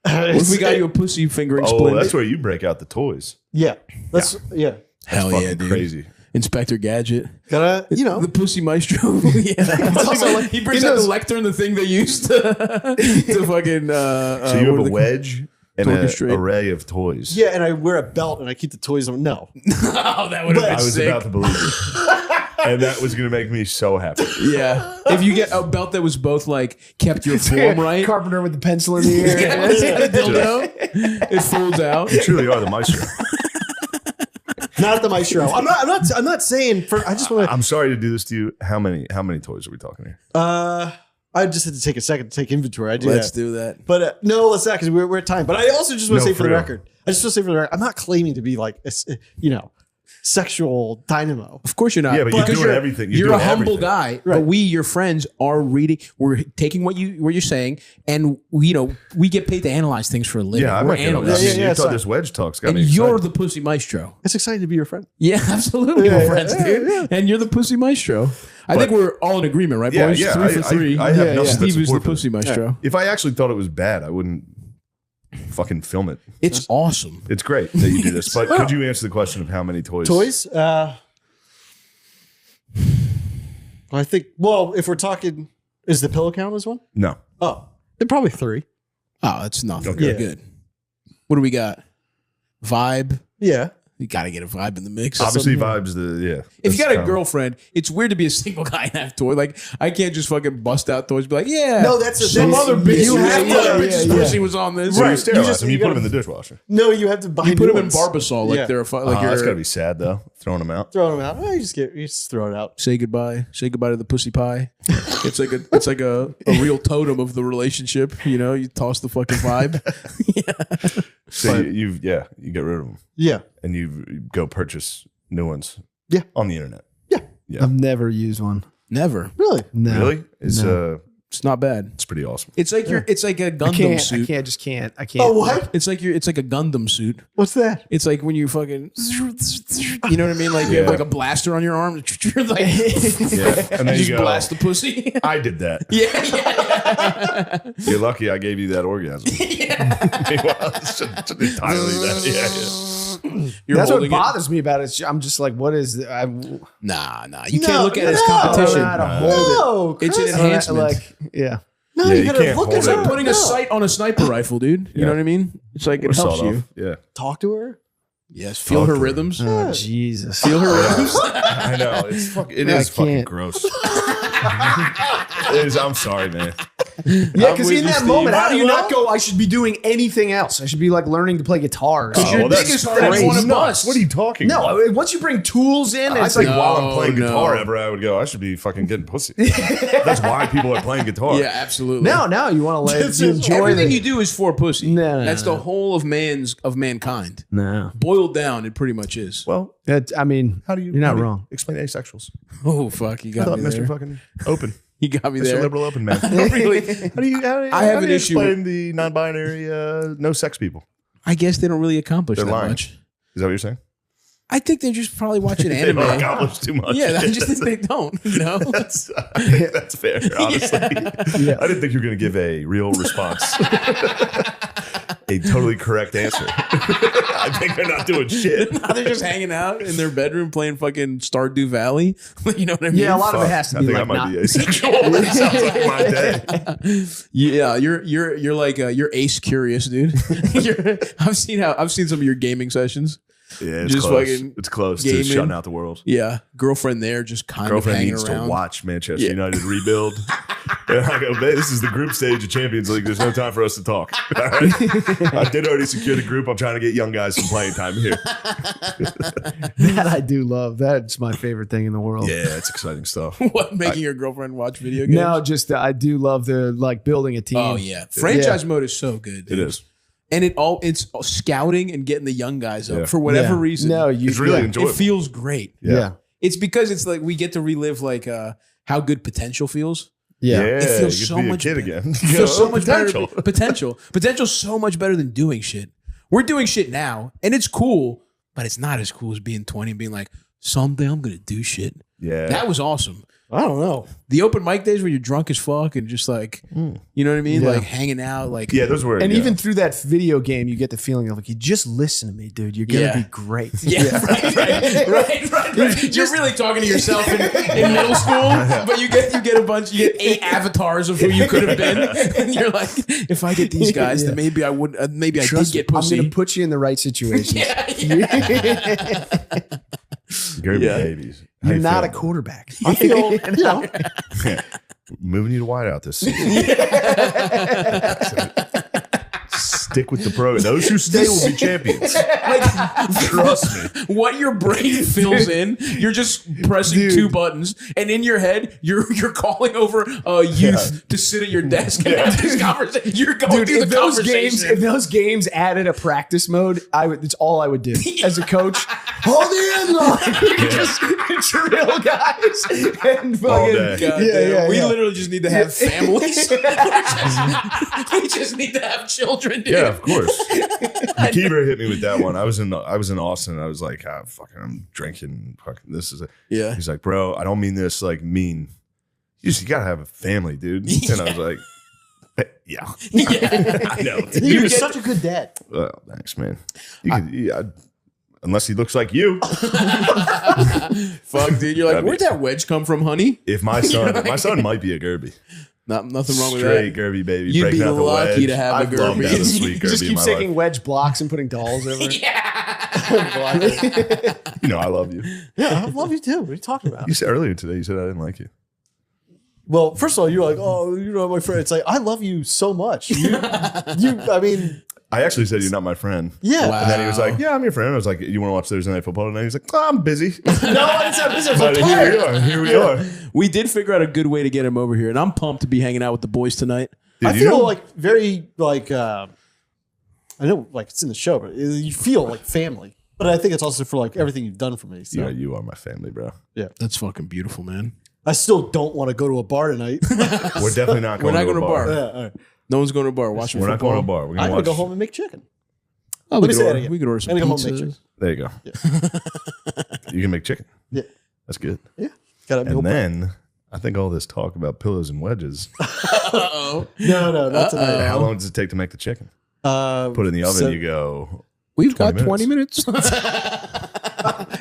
What if we got you a pussy fingering Oh, splint? that's where you break out the toys. Yeah. That's yeah. Hell Fucking yeah, dude. crazy. Inspector Gadget. Gotta The pussy maestro. Yeah. It's also like He brings he out the knows- lectern, the thing they used to fucking. So you have a wedge and to an orchestrate. array of toys. yeah, and I wear a belt and I keep the toys on. No. Oh, that would have I been was sick. about to believe you. And that was going to make me so happy. Yeah. If you get a belt that was both like kept your form right. Carpenter with the pencil in the air. Yeah, it's got a dildo. It folds out. You truly are the maestro. Not the maestro. I'm not saying for I just want to I'm sorry to do this to you. How many toys are we talking here? I just had to take a second to take inventory. I do Let's that. do that. But no, let's not because we're at time. But I also just want to No, say for for the real. record, I'm not claiming to be like sexual dynamo. Of course you're not. Yeah, but you're Because doing everything. You're You're a doing humble everything. guy. But we, your friends, are reading. We're taking what you're saying, and we get paid to analyze things for a living. Yeah, I'm we're not kidding. analysts. Yeah, You it's thought fine. this wedge talk's got And me you're excited. the pussy maestro. It's exciting to be your friend. Yeah, absolutely. We're friends, dude. And you're the pussy maestro. I think we're all in agreement, right, Yeah, boys? yeah, 3 for 3. I have nothing but Steve is the support for pussy maestro. If I actually thought it was bad, I wouldn't fucking film it. It's awesome. It's great that you do this. But could you answer the question of how many toys? Toys? I think. Well, if we're talking, is the pillow count as one? No. Oh, they're probably 3. Oh, that's nothing. Okay. Yeah. Good. What do we got? Vibe. Yeah. You got to get a vibe in the mix. Obviously, vibes. If you got a girlfriend, it's weird to be a single guy and have toys. Like, I can't just fucking bust out toys and be like, yeah. No, that's the some thing. other bitch. You have to- bitch's yeah. pussy was on this. So you Right. sterilize You just- them. You you put them in gotta- the dishwasher. No, you have to buy. You put new them in ones. Barbasol like Yeah. they're like Oh, that's you're got to be sad, though. Throwing them out. Throw them out. Oh, you just throw it out. say goodbye. Say goodbye to the pussy pie. It's like a real totem of the relationship. You know, you toss the fucking vibe. So you get rid of them Yeah. and you go purchase new ones. Yeah. On the internet. Yeah. Yeah. I've never used one. Never. Really? No. Really? It's It's not bad. it's pretty awesome. It's like it's like a I Gundam can't. suit. I can't. Oh, what? It's like it's like a Gundam suit. What's that? It's like when you fucking, you know what I mean? Like you have Yeah. like a blaster on your arm. Like, Yeah. And then just you go, blast the pussy. I did that. yeah. You're lucky I gave you that orgasm. Meanwhile, it's entirely that. Yeah. You're That's what holding it. bothers me about it. I'm just like, what is? I Nah. You No, can't look at it as no. don't know competition. how to hold it. No, It's an Chris. enhancement. Like, yeah. No, Yeah, you you gotta can't look hold at It's it. like putting a sight on a sniper rifle, dude. You Yeah. know what I mean? It's like it Or helps sawed you. off. Yeah. Talk to her. Yes. Feel her Okay. rhythms. Oh, Jesus. Feel her rhythms. I know. It I is fucking can't. gross. It is. I'm sorry, man. Yeah, because with in you, that Steve. moment, how do you Well- not go? I should be doing anything else. I should be like learning to play guitar. Oh, Your well, dick that's is hard as crazy. one of Nuts. us. What are you talking about? No, once you bring tools in, I it's think like, while I'm playing no. guitar ever, I would go, I should be fucking getting pussy. That's why people are playing guitar. Yeah, absolutely. now you want to let you enjoy Everything the, you do is for pussy. No, no, That's no. the whole of mankind. No, Boiled down, it pretty much is. Well, I mean, how do you? You're not how do you wrong. Explain asexuals. Oh fuck, you I got thought me Mr. there. Fucking Open. You got me Mr. there. Liberal Open Man. Really? How do you I have how do an you issue explain the non-binary no sex people? I guess they don't really accomplish They're that lying. much. Is that what you're saying? I think they're just probably watching They anime. don't accomplish too much. Yeah, I just think they don't. You know, I think that's fair, honestly. I didn't think you were going to give a real response. A totally correct answer. I think they're not doing shit. they're just hanging out in their bedroom playing fucking Stardew Valley. You know what I mean? Yeah, a lot of it has to I be think I like might not. be asexual. That sounds like my day. Yeah, you're like you're ace curious, dude. I've seen some of your gaming sessions. Yeah, it's Just close. fucking It's close gaming. to shutting out the world. Yeah, girlfriend there just kind Girlfriend of hanging needs around. to watch Manchester Yeah. United rebuild. And I go, man, this is the group stage of Champions League. There's no time for us to talk. All right? I did already secure the group. I'm trying to get young guys some playing time here. That I do love. That's my favorite thing in the world. Yeah, it's exciting stuff. What, making your girlfriend watch video games? No, just I do love the like building a team. Oh yeah, franchise mode is so good. Dude. It is. and it's scouting and getting the young guys up Yeah. for whatever Yeah. reason. No, you It's really yeah. enjoyable. it feels great. Yeah. It's because it's like we get to relive like how good potential feels. Yeah. It feels you get so to be a much kid better. again. It feels so much Potential. better. Potential's so much better than doing shit. We're doing shit now, and it's cool, but it's not as cool as being 20 and being like, someday I'm gonna do shit. Yeah. That was awesome. I don't know. The open mic days where you're drunk as fuck and just like, you know what I mean? Yeah. Like hanging out, like Yeah, those were. And yeah. even through that video game, you get the feeling of like, you just listen to me, dude. You're gonna Yeah. be great. Yeah, right. You're really talking to yourself in middle school, but you get you get 8 avatars of who you could have been, and you're like, if I get these guys, then maybe I would, maybe I did get I'm pussy. gonna put you in the right situations. Gary Yeah. babies. How You're you not a feeling? quarterback. I feel, you know, Moving you to wideout this season. Stick with the program. Those who stay will be champions. Trust me. What your brain fills in, you're just pressing 2 buttons, and in your head, you're calling over a youth to sit at your desk and have this conversation. You're going Dude, through if the those games, conversation. if those games added a practice mode, it's all I would do as a coach. Hold the end line. Just drill guys and All fucking. day. God Yeah, damn. yeah, we yeah. literally just need to have families. We just need to have children, dude. Yeah, of course. McKeever hit me with that one. I was in Austin. I was like, I'm drinking. Fucking, this is it. Yeah. He's like, bro, I don't mean this like mean. You gotta have a family, dude. And I was like, yeah, I know. Dude. you're such a good dad. Well, thanks, man. You could, unless he looks like you. Fuck, dude. You're like, That'd be- where'd that wedge come from, honey? If my son might be a Gerby. Nothing wrong with Straight that. Gerby baby. You'd breaking be out the lucky wedge. to have a I've loved Gerby. having a sweet He just Gerby in keeps my taking life. wedge blocks and putting dolls over. it. You know, I love you. Yeah, I love you too. What are you talking about? You said earlier today, you said I didn't like you. Well, first of all, you're like, oh, you're not my friend. It's like, I love you so much. I mean, I actually said you're not my friend. yeah. Wow. And then he was like, yeah, I'm your friend. I was like, you want to watch Thursday Night Football tonight? He's like, oh, I'm busy. No, it's not business. I'm But here we tired. are. Here we are. We did figure out a good way to get him over here, and I'm pumped to be hanging out with the boys tonight. I Dude, you feel know- like very like I know like it's in the show, but you feel like family. But I think it's also for like everything you've done for me. So Yeah, you are my family, bro. That's fucking beautiful, man. I still don't want to go to a bar tonight. We're definitely not We're going not to a going to bar. bar. Yeah, all right. No one's going to a bar watching We're not going to a football. bar. We're I'm going gonna to go watch. home and make chicken. Oh, Let me say that again. we could order some I'm gonna go home and make pizzas. chicken. There you go. You can make chicken. Yeah, That's good. yeah. Got to And then I think all this talk about pillows and wedges. no, not tonight. How long does it take to make the chicken? Put it in the oven. So- You go. We've 20 got 20 minutes.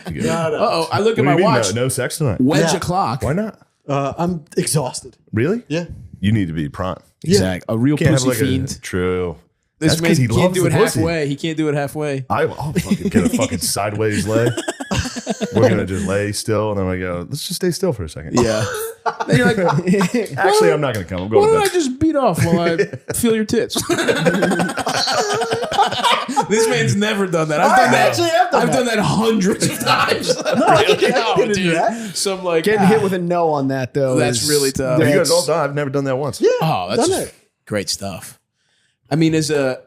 You go Uh-oh, I look at what my do you mean, watch. no sex tonight. Wedge Yeah. o'clock. Why not? I'm exhausted. Really? Yeah. You need to be prompt. Exact. A real Can't have pussy like fiend. a true. This That's man 'cause he can't loves do the it pussy. halfway. He can't do it halfway. I'll fucking get a fucking sideways lay. We're gonna just lay still, and then I go. Let's just stay still for a second. Yeah. Then you're like, Actually, I'm not gonna come. I'm why going don't I to bed. just beat off while I feel your tits? This man's never done that. I've done that. actually have done I've done that hundreds of times. No, dude. Some like Getting hit with a no on that though. That's is- really tough. Have you guys that's- all done? I've never done that once. Yeah. Oh, that's done just it. great stuff. I mean,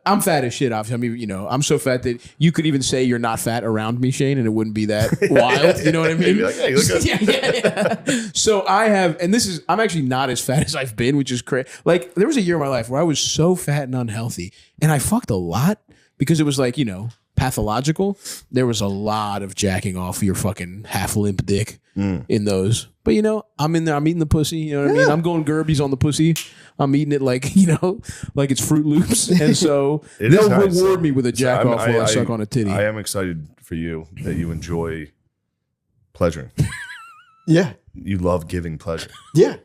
I'm fat as shit, obviously. I mean, you know, I'm so fat that you could even say you're not fat around me, Shane, and it wouldn't be that wild. You know what I mean? You'd be like, hey, you look good. yeah. So I'm actually not as fat as I've been, which is crazy. Like, there was a year in my life where I was so fat and unhealthy, and I fucked a lot because it was like, you know, pathological. There was a lot of jacking off your fucking half limp dick in those. But you know, I'm in there, I'm eating the pussy, you know what I mean? I'm going Gerbies on the pussy. I'm eating it like, you know, like it's Fruit Loops. And so they'll reward me with a jack off while I suck on a titty. I am excited for you that you enjoy pleasure. Yeah. You love giving pleasure. Yeah.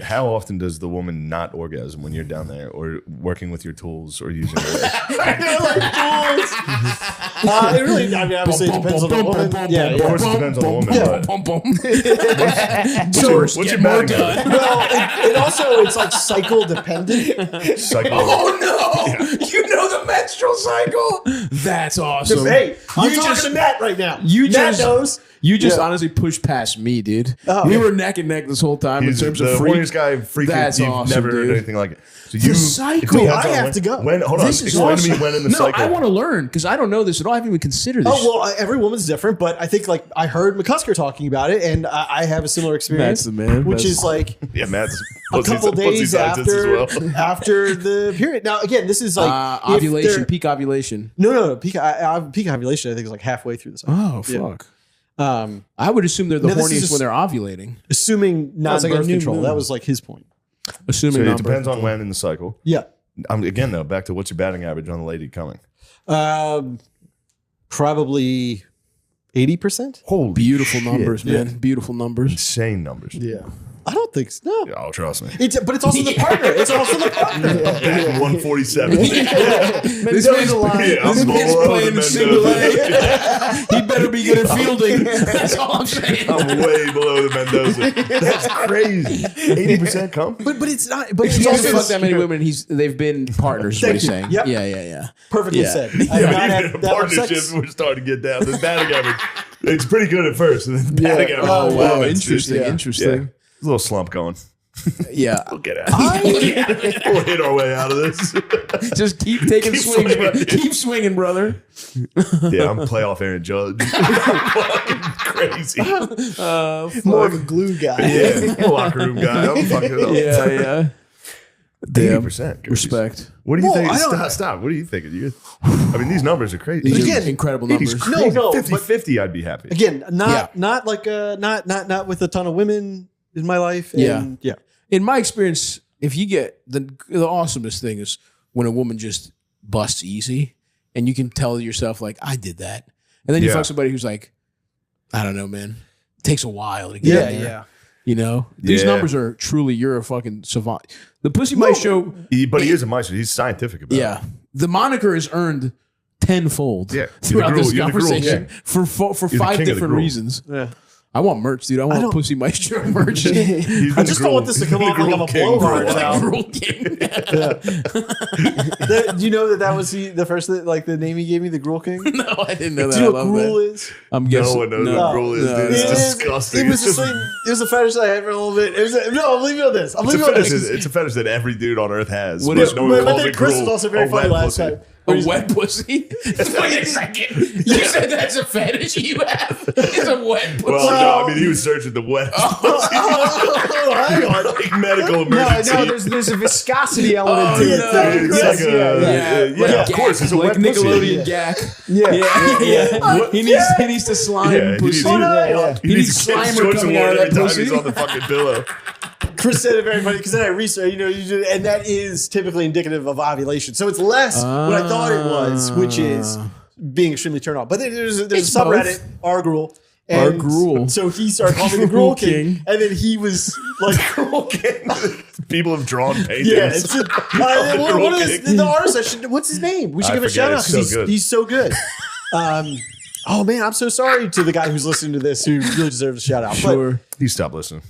How often does the woman not orgasm when you're down there or working with your tools or using your It really, I mean, obviously it depends on the woman. Yeah, Of course it depends on the woman, but what's your batting average? Well, it also, it's like cycle dependent. Cycle. Oh no! You know the menstrual cycle? That's awesome. Hey, I'm You talking just- to Matt right now. You Matt just knows. You just honestly pushed past me, dude. Oh. We were neck and neck this whole time He's in terms the of freak. horniest guy freaking. That's You've awesome, never dude. heard anything like it. So The cycle. it depends I on have to go. Hold on. This is Explain awesome. to me when in the no, cycle. I want to learn because I don't know this at all. I haven't even considered this. Oh, well, every woman's different, but I think like I heard McCusker talking about it, and I have a similar experience. That's the man. Which That's- is like Yeah, Matt's a couple days scientist after as well. after the period. Now, again, this is like if ovulation, they're- peak ovulation. No. Peak ovulation, I think, is like halfway through the cycle. Oh, Yeah. fuck. I would assume they're the No, this is horniest just- when they're ovulating. Assuming Sounds like a non-birth new control. moon. That was like his point. Assuming So it non-birth depends on control. when in the cycle. Yeah. Again, though, back to what's your batting average on the lady coming? Probably 80%. Holy Beautiful shit. numbers, man. Beautiful numbers. Insane numbers. Yeah. I don't think so. No. Oh, trust me. But it's also the partner. It's also the partner. 147. This man's Yeah, I'm this man's below playing the single Mendoza. A. He better be good at fielding. That's all I'm saying. I'm way below the Mendoza. That's crazy. 80% come? But it's not. But it's He hasn't also fucked that many women. They've been partners. Is what Thank he's you. saying. Yep. Yeah. perfectly Yeah. said. Even in a partnership, we're starting to get down. The batting average, it's pretty good at first. And then the batting average. Oh wow, plummets. interesting. Yeah. Interesting. Yeah. There's a little slump going. Yeah. We'll get out. We'll hit our way out of this. Just keep taking Keep swings, bro. swinging. Keep swinging, brother. Yeah, I'm playoff Aaron Judge. Fucking crazy. more of a glue guy. Yeah, I'm a locker room guy. I'm fucking up. Yeah. Damn. 80%. Respect. What do you Well, think? I don't- Stop. What are you thinking? I mean, these numbers are crazy. These Again, are incredible numbers. No, 50-50, I'd be happy. Again, not like not with a ton of women in my life. And yeah. In my experience, if you get the awesomest thing is when a woman just busts easy and you can tell yourself like, I did that. And then you Yeah. fuck somebody who's like, I don't know, man. It takes a while to get in there. You know? These Yeah. numbers are truly, you're a fucking savant. The Pussy Mice Show, But he is a meister. He's scientific about it. the moniker is earned tenfold Yeah. You're the throughout gruel- this you're the gruel conversation king. for the 5 king of the different gruel. reasons. Yeah. I want merch, dude. I want Pussy Mice Show merch. He's I been just the don't want gruel- this to come the off like I'm a gruel king for a blowhard while. now. Gruel King. Do you know that was the first like the name he gave me, the Gruel King? Do No, I didn't know you that. know I what love Gruel that. is? I'm No guessing. one knows no. what gruel is, No. dude. It's It is- disgusting. It was It's the same. It was a fetish that I had for a little bit. I'm leaving you on this. I'm It's a, leaving you on fetish, this. it's a fetish that every dude on earth has. What but is- no one But calls then it Chris gruel. was also very A funny wet last pussy. time. A wet pussy? Wait a second. You said that's a fetish you have? It's a wet pussy. Well, no, I mean, he was searching the wet pussy. Hang on. Like medical No, emergency. there's a viscosity element Oh, to it. no. It's Yes, like a, Yeah, of course, it's a like wet pussy. Nickelodeon Gak. Yeah. He needs to slime Yeah, he pussy. needs, He needs to get Slimer George coming Award out of every that time pussy. he's on the fucking pillow. Chris said it very funny because then I researched, and that is typically indicative of ovulation. So it's less what I thought it was, which is being extremely turned on. But then there's a It's subreddit, R Gruel. R Gruel. So he started calling me the Gruel Gruel King, and then he was like, Gruel King. People have drawn paintings. yeah. It's Gruel one of King. the artists. What's his name? We should I give a forget. shout out It's so because good. he's so good. Oh man, I'm so sorry to the guy who's listening to this who really deserves a shout out. Sure. He stopped listening.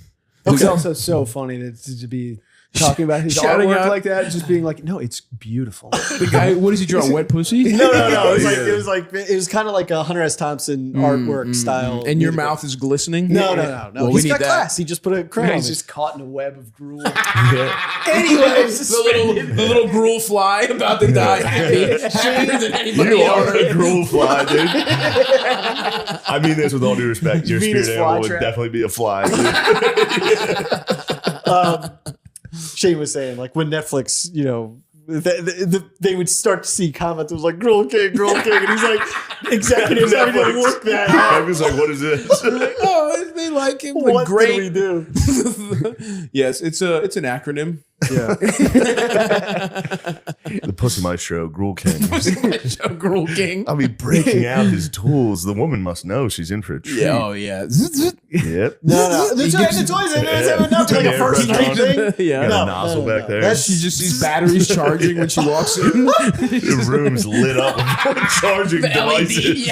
It's also so funny to be talking about his Shouting artwork out. like that, just being like, no, it's beautiful. The guy, what does he draw? Wet pussy? No. It was kind of like a Hunter S. Thompson artwork style. And your mouth is glistening? No. Well, we He's need got that. class. He just put a crown on He's it. just caught in a web of drool. Anyways, The little gruel fly about to die. Happier than anybody You are else. a gruel fly, dude. I mean this with all due respect. Your Venus spirit animal would flytrap. definitely be a fly. Dude. Shane was saying, like, when Netflix, they would start to see comments. It was like, Gruel King. And he's like, executives having to Netflix. work that I out. was like, what is this? Oh, they like him. What Great. did we do? Yes, it's an acronym. The Pussy Maestro, Gruel King. Gruel King. I'll be breaking out his tools. The woman must know she's in for a treat. Yeah, oh yeah. Yep. No. The toys in there is having enough like a Yeah, first right. night thing. Yeah. Got a nozzle back there. That's She just sees batteries charging when she walks in. The room's lit up with charging devices.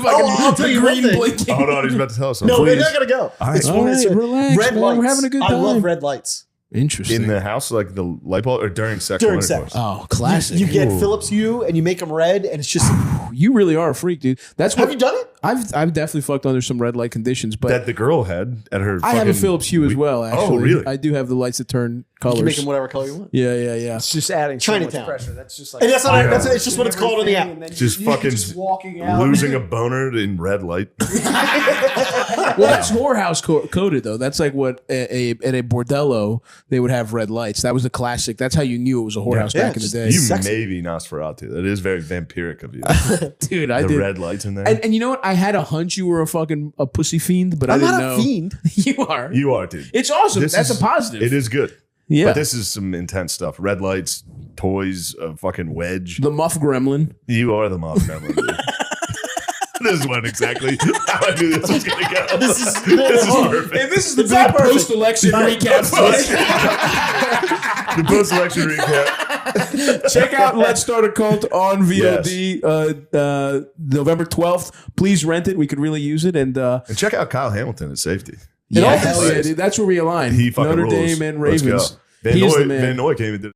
I'll tell you one green thing. blinking. Hold on, he's about to tell us something. No, we're Please. not gonna go. All right. All right, relax, Red man. lights. We're having a good I time. love red lights Interesting. In the house, like the light bulb, or during sex? during or sex. Oh, classic. You get Philips Hue and you make them red, and it's just. You really are a freak, dude. That's what Have you done it? I've definitely fucked under some red light conditions, but That the girl had at her. I have a fucking- Philips Hue as well. Actually, Oh, really? I do have the lights that turn You can make colors. them whatever color you want. Yeah. It's just adding so much Chinatown. pressure. That's just like And that's not. That's it's just what it's called on the app. Just fucking just walking out. losing a boner in red light. Well, that's whorehouse coded though. That's like what at a bordello they would have red lights. That was the classic. That's how you knew it was a whorehouse back in the day. You Sexy. may be Nosferatu. That is very vampiric of you. Dude, I The did. red lights in there. And you know what? I had a hunch you were a fucking a pussy fiend, but I I'm didn't not know. a fiend. You are. You are, dude. It's awesome. This That's is- a positive. It is good. Yeah. But this is some intense stuff. Red lights, toys, a fucking wedge. The muff gremlin. You are the mob gremlin, dude. This is what exactly how I knew this was going to go. This is perfect. And this is the big post-election recap. The post-election recap. Check out Let's Start a Cult on VOD November 12th. Please rent it. We could really use it. And And check out Kyle Hamilton at safety. yeah, Yeah. hell yeah, dude. That's where we align. He fucking Notre rules. Dame and Let's Ravens. go. Van He is the Noy, man. Van Noy came and did